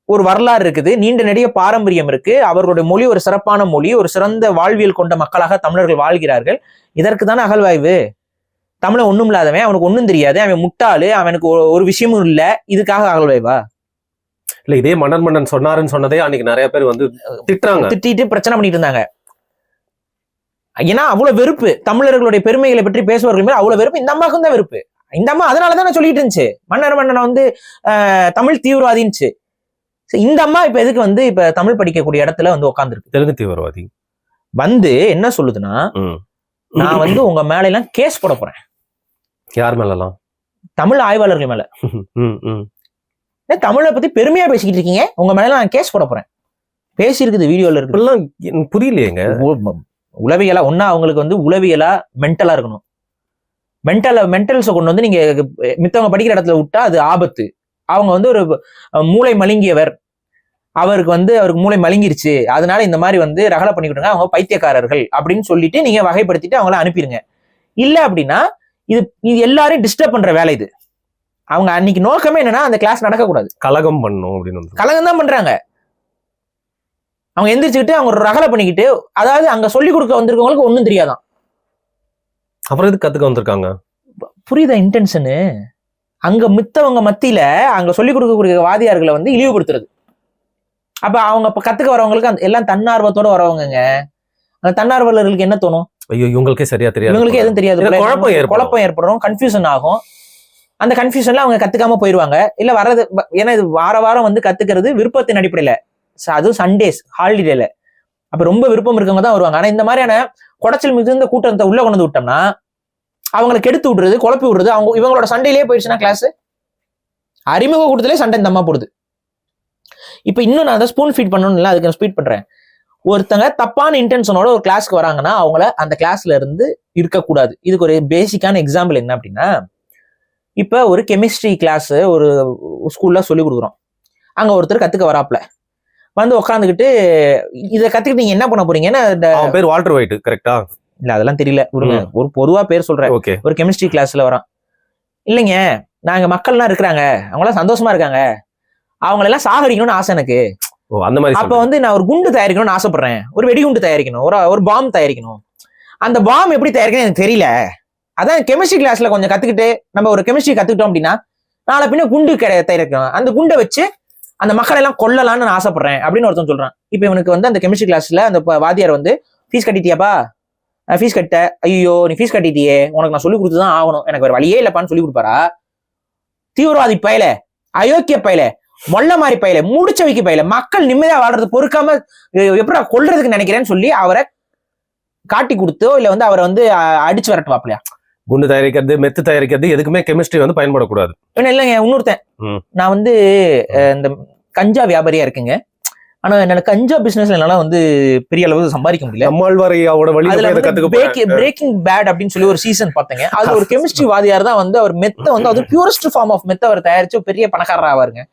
ஒரு வரலாறு இருக்குது, நீண்ட நெடிய பாரம்பரியம் இருக்கு, அவர்களுடைய மொழி ஒரு சிறப்பான மொழி, ஒரு சிறந்த வாழ்வியல் கொண்ட மக்களாக தமிழர்கள் வாழ்கிறார்கள். இதற்கு தானே அகழ்வாய்வு. தமிழை ஒண்ணும் இல்லாதவன், அவனுக்கு ஒண்ணும் தெரியாது, அவன் முட்டாளு, அவனுக்கு ஒரு விஷயமும் இல்லை, இதுக்காக அகழ்வாய்வா? இல்ல இதே மன்னன் சொன்னாருன்னு சொன்னதே அன்னைக்கு நிறைய பேர் வந்து திட்டிட்டு பிரச்சனை பண்ணிட்டு இருந்தாங்க. ஏன்னா அவ்வளவு வெறுப்பு, தமிழர்களுடைய பெருமைகளை பற்றி பேசுவார்கள் மேல அவ்வளவு வெறுப்பு. இந்த அம்மாவுக்கும் தான் வெறுப்பு. இந்த அம்மா அதனாலதான் சொல்லிட்டு இருந்துச்சு, மன்னனை வந்து தமிழ் தீவிரவாதின்னுச்சு. இந்த அம்மா இப்ப எதுக்கு வந்து இப்ப தமிழ் படிக்கக்கூடிய இடத்துல வந்து உட்காந்துருக்கு? தெலுங்கு தீவிரவாதி வந்து என்ன சொல்லுதுன்னா, நான் வந்து உங்க மேல எல்லாம் கேஸ் போட போறேன். யார் மேலாம்? தமிழ் ஆய்வாளர்கள் மேல. தமிழை பத்தி பெருமையா பேசிக்கிட்டு இருக்கீங்க, உங்க மேல நான் கேஸ் போட போறேன். பேசி இருக்குது, வீடியோல இருக்கு. புரியலையேங்க. உளவியலா ஒன்னா அவங்களுக்கு வந்து உளவியலா மென்டலா இருக்கணும். மென்டல்ஸை கொண்டு வந்து நீங்க மித்தவங்க படிக்கிற இடத்துல விட்டா அது ஆபத்து. அவங்க வந்து ஒரு மூளை மழுங்கியவர், அவருக்கு மூளை மழுங்கிருச்சு, அதனால இந்த மாதிரி வந்து ரகலை பண்ணிக்கிட்டுங்க, அவங்க பைத்தியக்காரர்கள் அப்படின்னு சொல்லிட்டு நீங்க வகைப்படுத்திட்டு அவங்கள அனுப்பிடுங்க. இல்ல அப்படின்னா இது எல்லாரையும் டிஸ்டர்ப் பண்ற வேலை இது. அவங்க அன்னைக்கு நோக்கமே என்னன்னா அந்த கிளாஸ் நடக்கக்கூடாது, கலகம் பண்ணும் அப்படின்னு. கலகம் தான் பண்றாங்க. அவங்க எந்திரிச்சுக்கிட்டு அவங்க ரகலை பண்ணிக்கிட்டு, அதாவது அங்க சொல்லி கொடுக்க வந்திருக்கவங்களுக்கு ஒன்னும் தெரியாதான், அப்புறம் எதுக்கு கத்துக்க வந்திருக்காங்க? புரியுதா இன்டென்ஷனு? அங்க மித்தவங்க மத்தியில அங்க சொல்லிக் கொடுக்கக்கூடிய வாதியார்களை வந்து இழிவுபடுத்துறது. அப்ப அவங்க இப்ப கத்துக்க வரவங்களுக்கு எல்லாம் தன்னார்வத்தோட வரவங்க. அந்த தன்னார்வலர்களுக்கு என்ன தோணும்? ஐயோ இவங்களுக்கே சரியா தெரியாது, இவங்களுக்கே எதுவும் தெரியாது, குழப்பம் ஏற்படும், கன்ஃபியூஷன் ஆகும். அந்த கன்ஃபியூஷன்ல அவங்க கத்துக்காம போயிருவாங்க. இல்ல வர்றது, ஏன்னா இது வாரம் வந்து கத்துக்கிறது விருப்பத்தின் அடிப்படையில, அதுவும் சண்டேஸ் ஹாலிடேல. அப்ப ரொம்ப விருப்பம் இருக்கவங்க தான் வருவாங்க. ஆனா இந்த மாதிரியான குடைச்சல் மிகுந்த கூட்டத்தை உள்ள கொண்டு விட்டோம்னா அவங்களை கெடுத்து விடுறது, குழப்பி விடுறது. அவங்க இவங்களோட சண்டையிலேயே போயிடுச்சுன்னா கிளாஸ் அறிமுக கூட்டத்திலே சண்டை இந்த அம்மா போடுது. இப்ப இன்னும் நான் அதை ஸ்பூன் ஃபீட் பண்ணணும்ல, அதுக்கு நான் ஸ்பீட் பண்றேன். ஒருத்தங்க தப்பான இன்டென்ஷனோட ஒரு கிளாஸ்க்கு வராங்கன்னா அவங்கள அந்த கிளாஸ்ல இருந்து இருக்கக்கூடாது. இதுக்கு ஒரு பேசிக்கான எக்ஸாம்பிள் என்ன அப்படின்னா, இப்ப ஒரு கெமிஸ்ட்ரி கிளாஸ் ஒரு ஸ்கூல்ல சொல்லி கொடுக்குறோம். அங்க ஒருத்தர் கத்துக்க வராப்ல வந்து உட்காந்துக்கிட்டு இதை கத்துக்கிட்டு நீங்க என்ன பண்ண போறீங்கன்னா, பேர் வால்டர் ஒயிட் கரெக்டா? இல்ல அதெல்லாம் தெரியல, விடுங்க. ஒரு பொதுவா பேர் சொல்றேன். ஒரு கெமிஸ்ட்ரி கிளாஸ்ல வரான். இல்லைங்க, நாங்க மக்கள்லாம் இருக்கிறாங்க, அவங்களாம் சந்தோஷமா இருக்காங்க, அவங்களெல்லாம் சாகடிக்கணும்னு ஆசை எனக்கு. அந்த மாதிரி அப்ப வந்து நான் ஒரு குண்டு தயாரிக்கணும்னு ஆசைப்படுறேன், ஒரு வெடிகுண்டு தயாரிக்கணும், ஒரு பாம் தயாரிக்கணும். அந்த பாம் எப்படி தயாரிக்கணும் எனக்கு தெரியல. அதான் கெமிஸ்ட்ரி கிளாஸ்ல கொஞ்சம் கத்துக்கிட்டு நம்ம ஒரு கெமிஸ்ட்ரி கத்துக்கிட்டோம் அப்படின்னா நாளை பின்ன குண்டு தயாரிக்கணும், அந்த குண்டை வச்சு அந்த மக்களை எல்லாம் கொல்லலாம்னு நான் ஆசைப்படுறேன் அப்படின்னு ஒருத்தன் சொல்றான். இப்ப இவனுக்கு வந்து அந்த கெமிஸ்ட்ரி கிளாஸ்ல அந்த வாத்தியார் வந்து ஃபீஸ் கட்டிட்டியாப்பா, ஃபீஸ் கட்ட, ஐயோ நீ ஃபீஸ் கட்டிட்டியே, உனக்கு நான் சொல்லி கொடுத்துதான் ஆகணும், எனக்கு வேற வழியே இல்லப்பான்னு சொல்லி கொடுப்பாரா? தீவிரவாதி பயில, அயோக்கிய பயில, மொல்ல மாதிரி பயில, முடிச்ச வைக்க பயில, மக்கள் நிம்மதியா வாழ்றது பொறுக்காம எப்படி கொல்றதுக்கு நினைக்கிறேன்னு சொல்லி அவரை காட்டி கொடுத்தோ இல்ல வந்து அவரை வந்து அடிச்சு விரட்டுவாப்லையா? குண்டு தயாரிக்கிறது, மெத்து தயாரிக்கிறது எதுக்குமே கெமிஸ்ட்ரி வந்து பயன்படக்கூடாது. இல்லைங்க, இன்னொருத்தன், நான் வந்து இந்த கஞ்சா வியாபாரியா இருக்குங்க, ஆனா என்னால கஞ்சா பிசினஸ்ல என்னால வந்து பெரிய அளவு சம்பாதிக்க முடியல. பிரேக்கிங் பேட் அப்படின்னு சொல்லி ஒரு சீசன் பார்த்தேங்க. அது ஒரு கெமிஸ்ட்ரி வாதியார் தான் வந்து அவர் மெத்த வந்து அது பியூரஸ்ட் ஃபார்ம் ஆஃப் மெத்த அவர் தயாரிச்சு பெரிய பணக்காரர் ஆவாருங்க.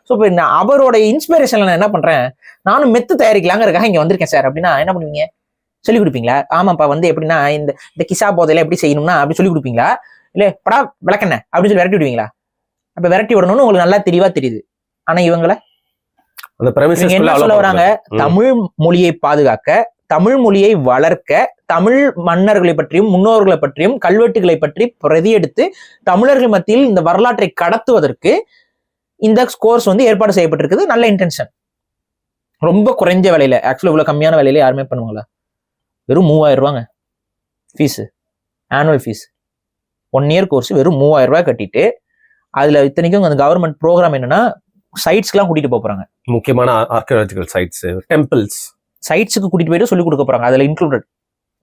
ஸோ இப்போ நான் அவரோட இன்ஸ்பிரேஷன்ல நான் என்ன பண்றேன், நானும் மெத்து தயாரிக்கலாங்கிறதுக்காக இங்க வந்திருக்கேன் சார் அப்படின்னா என்ன பண்ணுவீங்க? சொல்லிக் கொடுப்பீங்களா? ஆமாப்பா வந்து எப்படின்னா இந்த கிசா போதையில எப்படி செய்யணும்னா அப்படி சொல்லி கொடுப்பீங்களா? இல்ல படா விளக்கண்ண அப்படின்னு சொல்லி விரட்டி விடுவீங்களா? அப்ப விரட்டி விடணும்னு உங்களுக்கு நல்லா தெளிவா தெரியுது. ஆனா இவங்களை என்ன சொல்ல வராங்க? தமிழ் மொழியை பாதுகாக்க, தமிழ் மொழியை வளர்க்க, தமிழ் மன்னர்களை பற்றியும் முன்னோர்களை பற்றியும் கல்வெட்டுகளை பற்றி பிரதி எடுத்து தமிழர்கள் மத்தியில் இந்த வரலாற்றை கடத்துவதற்கு இந்த கோர்ஸ் வந்து ஏற்பாடு செய்யப்பட்டிருக்குது. நல்ல இன்டென்ஷன், ரொம்ப குறைஞ்ச விலையில. ஆக்சுவலி இவ்வளவு கம்மியான விலையில யாருமே பண்ணுவாங்களா? வெறும் 3000 ரூபாங்க fees, annual fees. 1 year course வெறும் 3000 ரூபாய் கட்டிட்டு, அதுல இத்தனைக்கும் அந்த கவர்மெண்ட் ப்ரோக்ராம் என்னன்னா சைட்ஸ்க்குலாம் கூட்டிட்டு போறாங்க. முக்கியமான ஆர்கியாலஜிக்கல் சைட்ஸ், டெம்பிள்ஸ், சைட்ஸுக்கு கூட்டிட்டு போயிட்டு சொல்லி கொடுக்க போறாங்க. அதுல இன்க்ளூடட்.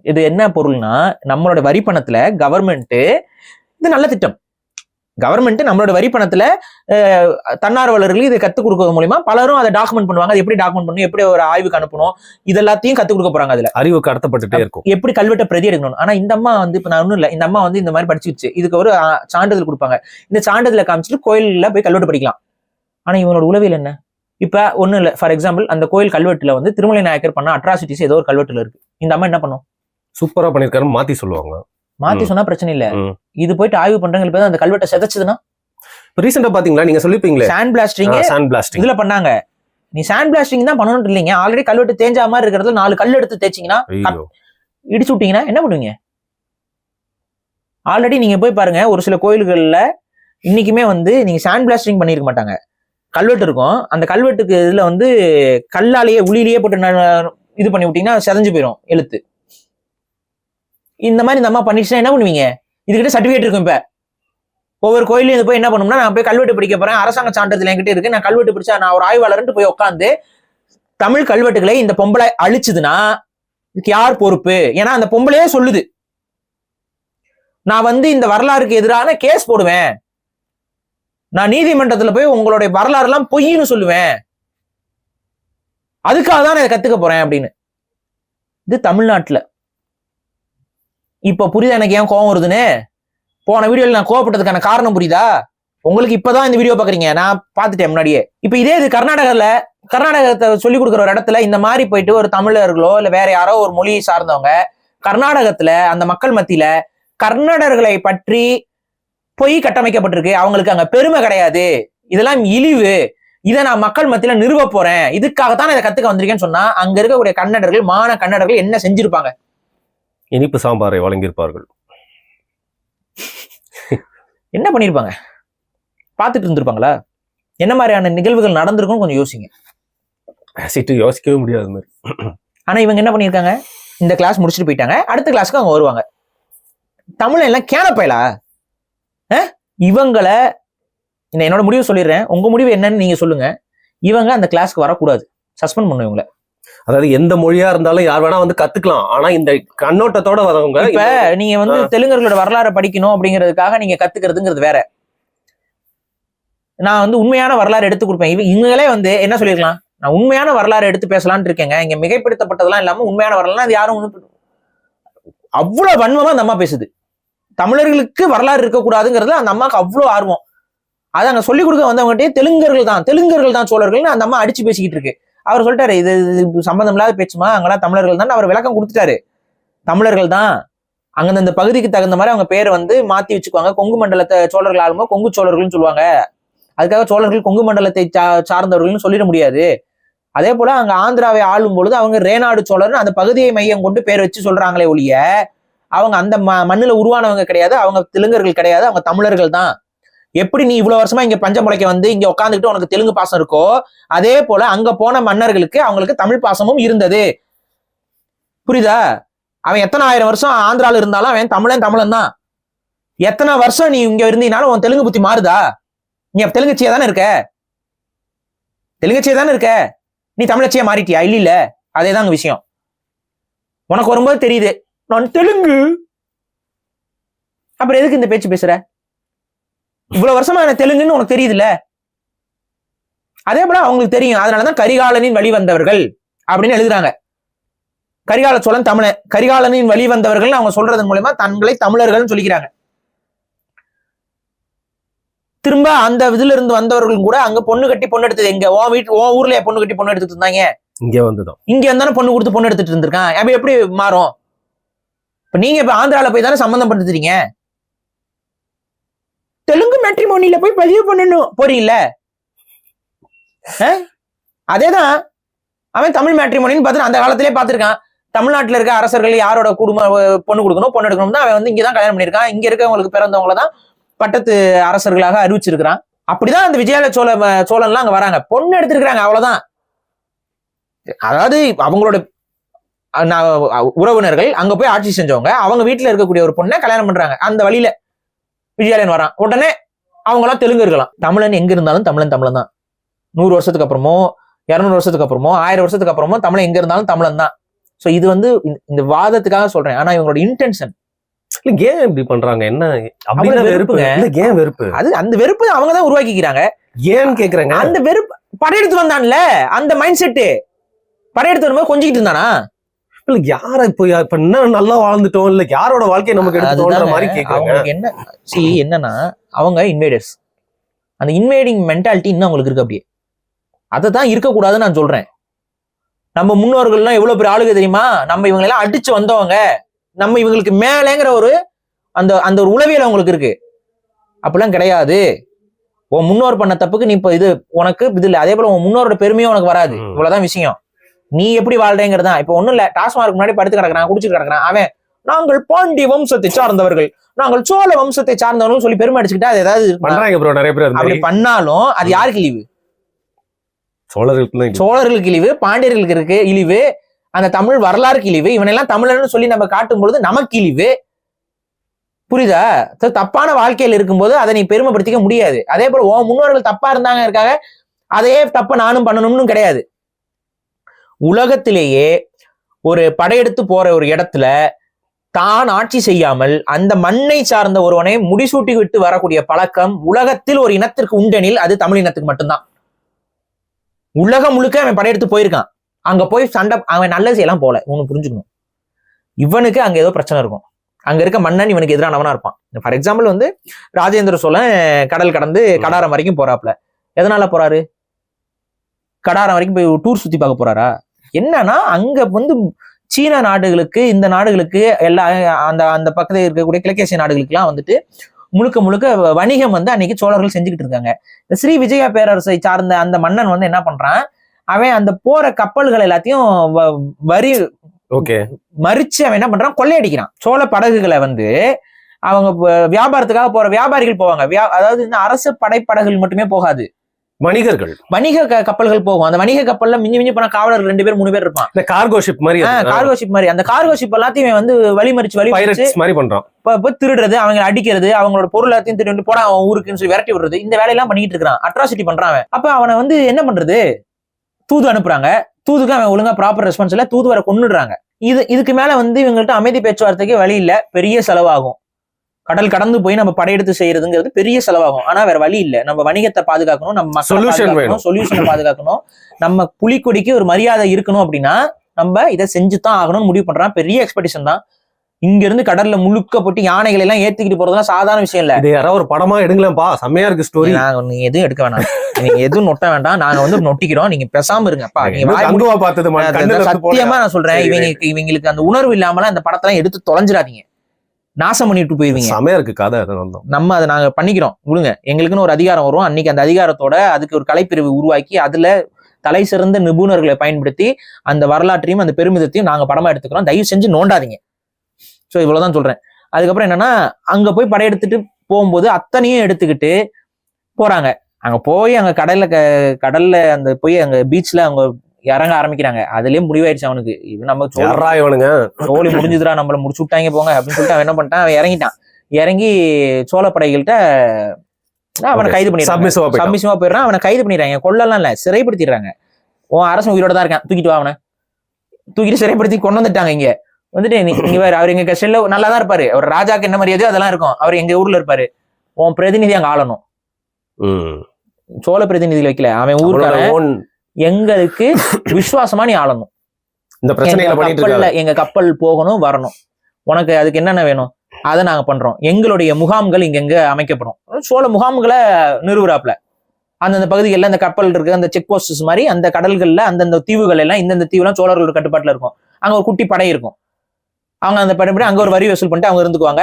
இது என்ன பொருள்னா, நம்மளோட வரி பணத்துல கவர்மெண்ட், இது நல்ல திட்டம், கவர்மெண்ட் நம்மளோட வரி பணத்துல தன்னார்வலர்களுக்கு இதை கத்துக் கொடுக்கறது மூலியமா பலரும் அதை டாக்குமெண்ட் பண்ணுவாங்க. அது எப்படி டாக்குமெண்ட் பண்ணணும், எப்படி ஒரு ஆய்வுக்கு அனுப்பணும், இதெல்லாத்தையும் கத்துக் கொடுக்க போறாங்க. அதுல அறிவு கடத்தப்பட்டுட்டே இருக்கும், எப்படி கல்வெட்டை பிரதி எடுக்கணும். ஆனா இந்த அம்மா வந்து இப்ப நான் ஒன்னும் இல்லை, இந்த அம்மா வந்து இந்த மாதிரி படிச்சுச்சு, இதுக்கு ஒரு சான்றிதழ் கொடுப்பாங்க. இந்த சான்றிதழை காமிச்சிட்டு கோயில்ல போய் கல்வெட்டு படிக்கலாம். ஆனா இவங்களோட உளவியல் என்ன? இப்ப ஒண்ணும் இல்லை, ஃபார் எக்ஸாம்பிள் அந்த கோயில் கல்வெட்டுல வந்து திருமலை நாயக்கர் பண்ண அட்ராசிட்டிஸ் ஏதோ ஒரு கல்வெட்டுல இருக்கு. இந்த அம்மா என்ன பண்ணும்? சூப்பரா பண்ணிருக்காரு மாத்தி சொல்லுவாங்க. மாத்தி சொன்னா பிரச்சனை இல்ல, இது போயிட்டு ஆய்வு பண்றவங்க அந்த கல்வெட்டை செதைச்சதுன்னா ரீசெண்டா பாத்தீங்களா, நீங்க சொல்லிருப்பீங்களே சாண்ட் பிளாஸ்டிங் இதுல பண்ணாங்க. நீ சாண்ட் பிளாஸ்டிங் தான் பண்ணணும் இல்லைங்க, ஆல்ரெடி கல்வெட்டு தேஞ்சா மாதிரி இருக்கிறதுல 4 கல் எடுத்து தேய்ச்சிங்கன்னா இடிச்சு விட்டீங்கன்னா என்ன பண்ணுவீங்க? ஆல்ரெடி நீங்க போய் பாருங்க, ஒரு சில கோயில்கள்ல இன்னைக்குமே வந்து நீங்க சாண்ட் பிளாஸ்டிங் பண்ணிருக்க மாட்டாங்க, கல்வெட்டு இருக்கும். அந்த கல்வெட்டுக்கு இதுல வந்து கல்லாலேயே உளியிலேயே போட்டு இது பண்ணி விட்டீங்கன்னா செதஞ்சு போயிடும் எழுத்து. இந்த மாதிரி இந்த அம்மா பண்ணிடுச்சுன்னா என்ன பண்ணுவீங்க? இதுகிட்ட சர்டிபிகேட் இருக்கும். இப்ப ஒவ்வொரு கோயிலையும் இது போய் என்ன பண்ணும்னா, நான் போய் கல்வெட்டு பிடிக்க போறேன், அரசாங்க சான்றிதழ் என்கிட்ட இருக்கு, நான் கல்வெட்டு பிடிச்சா நான் ஒரு ஆய்வாளர்ன்ட்டு போய் உட்காந்து தமிழ் கல்வெட்டுகளை இந்த பொம்பளை அழிச்சுதுன்னா இதுக்கு யார் பொறுப்பு? ஏன்னா அந்த பொம்பளையே சொல்லுது, நான் வந்து இந்த வரலாறுக்கு எதிரான கேஸ் போடுவேன், நான் நீதிமன்றத்துல போய் உங்களுடைய வரலாறு எல்லாம் பொய்ன்னு சொல்லுவேன், அதுக்காக தான் நான் கத்துக்க போறேன் அப்படின்னு. இது தமிழ்நாட்டுல. இப்ப புரியுதா எனக்கு ஏன் கோவம் வருதுன்னு? போன வீடியோல நான் கோவப்பட்டதுக்கான காரணம் புரியுதா? உங்களுக்கு இப்பதான் இந்த வீடியோ பாக்குறீங்க, நான் பார்த்துட்டேன் முன்னாடியே. இப்ப இதே இது கர்நாடகத்தை சொல்லிக் கொடுக்குற ஒரு இடத்துல இந்த மாதிரி போயிட்டு ஒரு தமிழர்களோ இல்ல வேற யாரோ ஒரு மொழியை சார்ந்தவங்க கர்நாடகத்துல அந்த மக்கள் மத்தியில கர்நாடகர்களை பற்றி பொய் கட்டமைக்கப்பட்டிருக்கு, அவங்களுக்கு அங்க பெருமை கிடையாது, இதெல்லாம் இழிவு, இதை நான் மக்கள் மத்தியில நிறுவ போறேன், இதுக்காகத்தான் இதை கத்துக்க வந்திருக்கேன்னு சொன்னா அங்க இருக்கக்கூடிய கன்னடர்கள், கன்னடர்கள் என்ன செஞ்சிருப்பாங்க? இனிப்பு சாம்பாரை வழங்கியிருப்பார்கள். என்ன பண்ணிருப்பாங்க? பார்த்துட்டு இருந்திருப்பாங்களா? என்ன மாதிரியான நிகழ்வுகள் நடந்திருக்கும் கொஞ்சம் யோசிங்க. யோசிக்கவே முடியாது மாதிரி. ஆனா இவங்க என்ன பண்ணிருக்காங்க? இந்த கிளாஸ் முடிச்சுட்டு போயிட்டாங்க, அடுத்த கிளாஸ்க்கு அவங்க வருவாங்க. தமிழ் எல்லாம் கேனப்பயலா? இவங்களை என்னோட முடிவு சொல்லிடுறேன், உங்க முடிவு என்னன்னு நீங்க சொல்லுங்க. இவங்க அந்த கிளாஸ்க்கு வரக்கூடாது, சஸ்பெண்ட் பண்ணும் இவங்களை. அதாவது எந்த மொழியா இருந்தாலும் யார் வேணா வந்து கத்துக்கலாம், ஆனா இந்த கண்ணோட்டத்தோட வரவங்க. இப்ப நீங்க வந்து தெலுங்கர்களோட வரலாறை படிக்கணும் அப்படிங்கிறதுக்காக நீங்க கத்துக்கிறதுங்கிறது வேற. நான் வந்து உண்மையான வரலாறு எடுத்து கொடுப்பேன். இவங்களே வந்து என்ன சொல்லிருக்கலாம், நான் உண்மையான வரலாறு எடுத்து பேசலான்னு இருக்கேங்க, இங்க மிகைப்படுத்தப்பட்டதெல்லாம் இல்லாம உண்மையான வரலாறு அது யாரும் அவ்வளவு வன்மமா அந்த அம்மா பேசுது. தமிழர்களுக்கு வரலாறு இருக்கக்கூடாதுங்கிறது அந்த அம்மாவுக்கு அவ்வளவு ஆர்வம். அதை அங்க சொல்லிக் கொடுக்க வந்தவங்ககிட்டயே தெலுங்கர்கள் தான் சோழர்கள்னு அந்த அம்மா அடிச்சு பேசிக்கிட்டு இருக்கு. அவர் சொல்லிட்டாரு, இது சம்பந்தம் இல்லாத பேச்சுமா, அங்கெல்லாம் தமிழர்கள் தான் அவர் விளக்கம் கொடுத்துட்டாரு. தமிழர்கள் தான் அங்க அந்த பகுதிக்கு தகுந்த மாதிரி அவங்க பேரை வந்து மாத்தி வச்சுக்குவாங்க. கொங்கு மண்டலத்தை சோழர்கள் ஆளுமோ கொங்கு சோழர்கள்னு சொல்லுவாங்க, அதுக்காக சோழர்கள் கொங்கு மண்டலத்தை சார்ந்தவர்கள்னு சொல்லிட முடியாது. அதே போல அங்க ஆந்திராவை ஆளும் பொழுது அவங்க ரேநாடு சோழர்னு அந்த பகுதியை மையம் கொண்டு பேர் வச்சு சொல்றாங்களே ஒழிய அவங்க அந்த மண்ணுல உருவானவங்க கிடையாது, அவங்க தெலுங்கர்கள் கிடையாது, அவங்க தமிழர்கள் தான். எப்படி நீ இவ்வளவு வருஷமா இங்க பஞ்சமுளைக்க வந்து இங்க உட்காந்துக்கிட்டு உனக்கு தெலுங்கு பாசம் இருக்கோ, அதே போல அங்க போன மன்னர்களுக்கு அவங்களுக்கு தமிழ் பாசமும் இருந்தது. புரியுதா? அவன் எத்தனை ஆயிரம் வருஷம் ஆந்திரால இருந்தாலும் அவன் தமிழன் தான். எத்தனை வருஷம் நீ இங்க இருந்தீனாலும் உன் தெலுங்கு புத்தி மாறுதா? நீ தெலுங்கச்சியா தானே இருக்க, நீ தமிழச்சியா மாறிட்டியா? இல்ல, அதேதாங்க விஷயம். உனக்கு வரும்போது தெரியுது நான் தெலுங்கு, அப்புறம் எதுக்கு இந்த பேச்சு பேசுற? இவ்வளவு வருஷமா எனக்கு தெலுங்குன்னு உனக்கு தெரியுதுல்ல. அதே போல அவங்களுக்கு தெரியும், அதனாலதான் கரிகாலனின் வழி வந்தவர்கள் அப்படின்னு எழுதுறாங்க. கரிகால சோழன் தமிழன், கரிகாலனின் வழி வந்தவர்கள் அவங்க சொல்றதன் மூலமா தங்களை தமிழர்கள் சொல்லிக்கிறாங்க. திரும்ப அந்த இதுல இருந்து வந்தவர்களும் கூட அங்க பொண்ணு கட்டி பொண்ணு எடுத்தது எங்க? உன் ஊர்லயே பொண்ணு கட்டி பொண்ணு எடுத்துட்டு இருந்தாங்க. இங்க இருந்தானே பொண்ணு கொடுத்து பொண்ணு எடுத்துட்டு இருந்திருக்கான். அப்ப எப்படி மாறும்? இப்ப நீங்க இப்ப ஆந்திரால போய் தானே சம்பந்தம் படுத்துறீங்க. தெலுங்கு மேட்ரிமோனியில போய் பதிவு பண்ணணும் போறீங்கல்ல, அதேதான் அவன் தமிழ் மேட்ரிமோனின்னு பார்த்து அந்த காலத்திலே பார்த்திருக்கான். தமிழ்நாட்டுல இருக்க அரசர்கள் யாரோட குடும்பம் பொண்ணு கொடுக்கணும் பொண்ணு எடுக்கணும் அவன் வந்து இங்கதான் கல்யாணம் பண்ணிருக்கான். இங்க இருக்கவங்களுக்கு பிறந்தவங்களதான் பட்டத்து அரசர்களாக அறிவிச்சிருக்கிறான். அப்படிதான் அந்த விஜயாலய சோழன்லாம் அங்க வராங்க, பொண்ணு எடுத்திருக்கிறாங்க, அவ்வளவுதான். அதாவது அவங்களோட உறவினர்கள் அங்க போய் ஆட்சி செஞ்சவங்க அவங்க வீட்டுல இருக்கக்கூடிய ஒரு பொண்ணை கல்யாணம் பண்றாங்க. அந்த வழியில விஜயாலயன் வரான், உடனே அவங்களாம் தெலுங்கு இருக்கலாம். தமிழன் எங்க இருந்தாலும் தமிழன் தான். 100 வருஷத்துக்கு அப்புறமோ 200 வருஷத்துக்கு அப்புறமோ 1000 வருஷத்துக்கு அப்புறமோ தமிழன் எங்க இருந்தாலும் தமிழன் தான். சோ இது வந்து இந்த வாதத்துக்காக சொல்றேன். ஆனா இவங்களோட இன்டென்ஷன் ஏன் இப்படி பண்றாங்க? என்ன வெறுப்பு? அது அந்த வெறுப்பு அவங்கதான் உருவாக்கிக்கிறாங்க. ஏன்னு கேக்குறாங்க. அந்த வெறுப்பு படையெடுத்து வந்தான்ல, அந்த மைண்ட் செட்டு படையெடுத்து வரும்போது கொஞ்சிக்கிட்டு இருந்தானா? இல்ல யார இப்ப என்ன நல்லா வாழ்ந்துட்டோம், இல்ல யாரோட வாழ்க்கையை நமக்கு எடுத்துட்டோம்ன்ற மாதிரி கேக்குறாங்க. என்ன என்னன்னா அவங்க இன்வேடர்ஸ், அந்த இன்வேடிங் மென்டாலிட்டி இன்னும் அவங்களுக்கு இருக்கு. அப்படியே அதை தான் இருக்கக்கூடாதுன்னு நான் சொல்றேன். நம்ம முன்னோர்கள்லாம் எவ்வளவு பெரிய ஆளுக தெரியுமா? நம்ம இவங்க எல்லாம் அடிச்சு வந்தவங்க, நம்ம இவங்களுக்கு மேலேங்கிற ஒரு அந்த ஒரு உளவியல் அவங்களுக்கு இருக்கு. அப்படிலாம் கிடையாது. உன் முன்னோர் பண்ண தப்புக்கு நீ இப்ப இது உனக்கு இது இல்லை. அதே போல உன் முன்னோரோட பெருமையும் உனக்கு வராது. இவ்வளவுதான் விஷயம். நீ எப்படி வாழ்றேங்கிறதா. இப்ப ஒண்ணும் இல்ல, டாஸ்மார்க் முன்னாடி படுத்து கிடக்குறான், குடிச்சிட்டு கிடக்குறான். அவன் நாங்கள் பாண்டிய வம்சத்தை சார்ந்தவர்கள், நாங்கள் சோழ வம்சத்தை சார்ந்தவர்கள் சொல்லி பெருமை அடிச்சுக்கிட்டா அது ஏதாவது நிறைய பேர் அப்படி பண்ணாலும் அது யாருக்கு இழிவு? சோழர்களுக்கு இழிவு, பாண்டியர்களுக்கு இருக்கு இழிவு, அந்த தமிழ் வரலாறுக்கு இழிவு. இவனெல்லாம் தமிழர்னு சொல்லி நம்ம காட்டும் பொழுது நமக்கு இழிவு. புரியுதா? தப்பான வாழ்க்கையில் இருக்கும்போது அதை நீ பெருமைப்படுத்திக்க முடியாது. அதே போல உன் முன்னோர்கள் தப்பா இருந்தாங்க இருக்காங்க, அதையே தப்ப நானும் பண்ணணும்னு கிடையாது. உலகத்திலேயே ஒரு படையெடுத்து போற ஒரு இடத்துல தான் ஆட்சி செய்யாமல் அந்த மண்ணை சார்ந்த ஒருவனை முடிசூட்டி விட்டு வரக்கூடிய பழக்கம் உலகத்தில் ஒரு இனத்திற்கு உண்டெனில் அது தமிழ் இனத்துக்கு மட்டும்தான். உலகம் முழுக்க அவன் படையெடுத்து போயிருக்கான். அங்க போய் சண்டை, அவன் நல்லது செய்யலாம் போல. உனக்கு புரிஞ்சுக்கணும், இவனுக்கு அங்க ஏதோ பிரச்சனை இருக்கும். அங்க இருக்க மன்னன் இவனுக்கு எதிரானவனா இருப்பான். ஃபார் எக்ஸாம்பிள் வந்து ராஜேந்திர சோழன் கடல் கடந்து கடாரம் வரைக்கும் போறாப்ல. எதனால போறாரு? கடாரம் வரைக்கும் போய் டூர் சுத்தி பார்க்க போறாரா? என்னன்னா அங்க வந்து சீன நாடுகளுக்கு, இந்த நாடுகளுக்கு எல்லா அந்த அந்த பக்கத்தில் இருக்கக்கூடிய கிழக்கேசிய நாடுகளுக்குலாம் வந்துட்டு முழுக்க முழுக்க வணிகம் வந்து அன்னைக்கு சோழர்கள் செஞ்சுக்கிட்டு இருக்காங்க. இந்த ஸ்ரீ விஜயா பேரரசை சார்ந்த அந்த மன்னன் வந்து என்ன பண்றான், அவன் அந்த போற கப்பல்கள் எல்லாத்தையும் வரி மறிச்சு அவன் என்ன பண்றான், கொள்ளையடிக்கிறான். சோழ படகுகளை வந்து அவங்க வியாபாரத்துக்காக போற வியாபாரிகள் போவாங்க. அதாவது இந்த அரசு படைப்படகுகள் மட்டுமே போகாது, வணிக கப்பல்கள் போகும். அந்த வணிக கப்பல்ல மிஞ்சி மிஞ்சி போன காவலர்கள் 2 பேர் 3 பேர் இருப்பான். கார்கோ ஷிப் மாதிரி. அந்த கார்கோ ஷிப் எல்லாத்தையும் வந்து வழிமறிச்சு பண்றான். திருடுறது, அவங்க அடிக்கிறது, அவங்களோட பொருள் எல்லாத்தையும் திருட்டு போட அவன் ஊருக்குன்னு சொல்லி விரட்டி விடுறது, இந்த வேலையெல்லாம் பண்ணிட்டு இருக்கான். அட்ராசிட்டி பண்றான். அப்ப அவனை வந்து என்ன பண்றது, தூது அனுப்புறாங்க. தூதுக்கு அவன் ஒழுங்கா ப்ராப்பர் ரெஸ்பான்ஸ் இல்ல, தூது வர கொன்னுடுறாங்க. இதுக்கு மேல வந்து இவங்கள்ட்ட அமைதி பேச்சுவார்த்தைக்கு வழி இல்ல, பெரிய செலவாகும். கடல் கடந்து போய் நம்ம படையெடுத்து செய்யறதுங்கிறது பெரிய செலவாகும். ஆனா வேற வழி இல்ல. நம்ம வணிகத்தை பாதுகாக்கணும், நம்ம சொல்யூஷனை பாதுகாக்கணும், நம்ம புலிக்கொடிக்கு ஒரு மரியாதை இருக்கணும். அப்படின்னா நம்ம இதை செஞ்சுதான் ஆகணும்னு முடிவு பண்றான். பெரிய எக்ஸ்பெடிஷன் தான். இங்க இருந்து கடல்ல முழுக்க போட்டு யானைகள் எல்லாம் ஏத்திக்கிட்டு போறதுலாம் சாதாரண விஷயம் இல்ல. யாராவது ஒரு படமா எடுங்களேன்பா, செம்மையா இருக்கு ஸ்டோரி. நீங்க எதுவும் எடுக்க வேணாம், நீங்க எதுவும் நொட்ட வேண்டாம், நாங்க வந்து நொட்டிக்கிறோம், நீங்க பேசாம இருங்கப்பா. சத்தியமா நான் சொல்றேன், இவங்களுக்கு அந்த உணர்வு இல்லாமலாம் அந்த படத்தெல்லாம் எடுத்து தொலைஞ்சிடாதீங்க, நாசம் பண்ணிட்டு போயிருவீங்க. செமையா இருக்கு கதை. நம்ம அதை நாங்க பண்ணிக்கிறோம், விடுங்க. எங்களுக்குன்னு ஒரு அதிகாரம் வரும். அன்னைக்கு அந்த அதிகாரத்தோட அதுக்கு ஒரு கலைப்பிரிவு உருவாக்கி அதுல தலை சிறந்த நிபுணர்களை பயன்படுத்தி அந்த வரலாற்றையும் அந்த பெருமிதத்தையும் நாங்க படமா எடுத்துக்கிறோம். தயவு செஞ்சு நோண்டாதீங்க. சோ இவ்வளவுதான் சொல்றேன். அதுக்கப்புறம் என்னன்னா, அங்க போய் படையெடுத்துட்டு போகும்போது அத்தனையும் எடுத்துக்கிட்டு போறாங்க. அங்க போய் அங்க கடல்ல அந்த போய் அங்க பீச்ல அவங்க இறங்க ஆரம்பிக்கிறாங்க. அதுலயே முடிவாயிடுச்சு அவனுக்கு, இது நம்ம சோழி முடிஞ்சுதுரா, நம்மள முடிச்சு விட்டாங்க போங்க அப்படின்னு சொல்லிட்டு அவன் என்ன பண்ணிட்டான், அவன் இறங்கிட்டான். இறங்கி சோழ படைகள்கிட்ட அவனை கைது பண்ணிடுறாங்க. சப்மிசிவா போயிடுறான். அவனை கைது பண்ணிடுறாங்க. கொல்லலாம் இல்ல, சிறைப்படுத்திடுறாங்க. உன் அரசன் உயிரோட தான் இருக்கான், தூக்கிட்டு வா. அவனை தூக்கிட்டு சிறைப்படுத்தி கொண்டு வந்துட்டாங்க. இங்க வந்துட்டு நீங்க வேற, அவர் எங்க செல்ல நல்லா தான் இருப்பாரு, அவர் ராஜாக்கு என்ன மரியாதையோ அதெல்லாம் இருக்கும், அவர் எங்க ஊர்ல இருப்பாரு. உன் பிரதிநிதி அங்க ஆளணும். சோழ பிரதிநிதிகள் வைக்கல, அவன் ஊருக்காரன். எங்களுக்கு விசுவாசமா நீ ஆளணும். இந்த பிரச்சனை எங்க கப்பல் போகணும் வரணும், உனக்கு அதுக்கு என்னென்ன வேணும் அதை நாங்க பண்றோம். எங்களுடைய முகாம்கள் இங்க அமைக்கப்படும். சோழ முகாம்களை நிறுவுறாப்ல. அந்தந்த பகுதிகளில் அந்த கப்பல் இருக்கு, அந்த செக் போஸ்ட் மாதிரி அந்த கடல்கள்ல அந்தந்த தீவுகள் எல்லாம், இந்தந்த தீவுலாம் சோழர்களோட கட்டுப்பாட்டுல இருக்கும். அங்க ஒரு குட்டி படை இருக்கும். அவங்க அந்த படைப்படி அங்க ஒரு வரி வசூல் பண்ணிட்டு அவங்க இருந்துக்குவாங்க.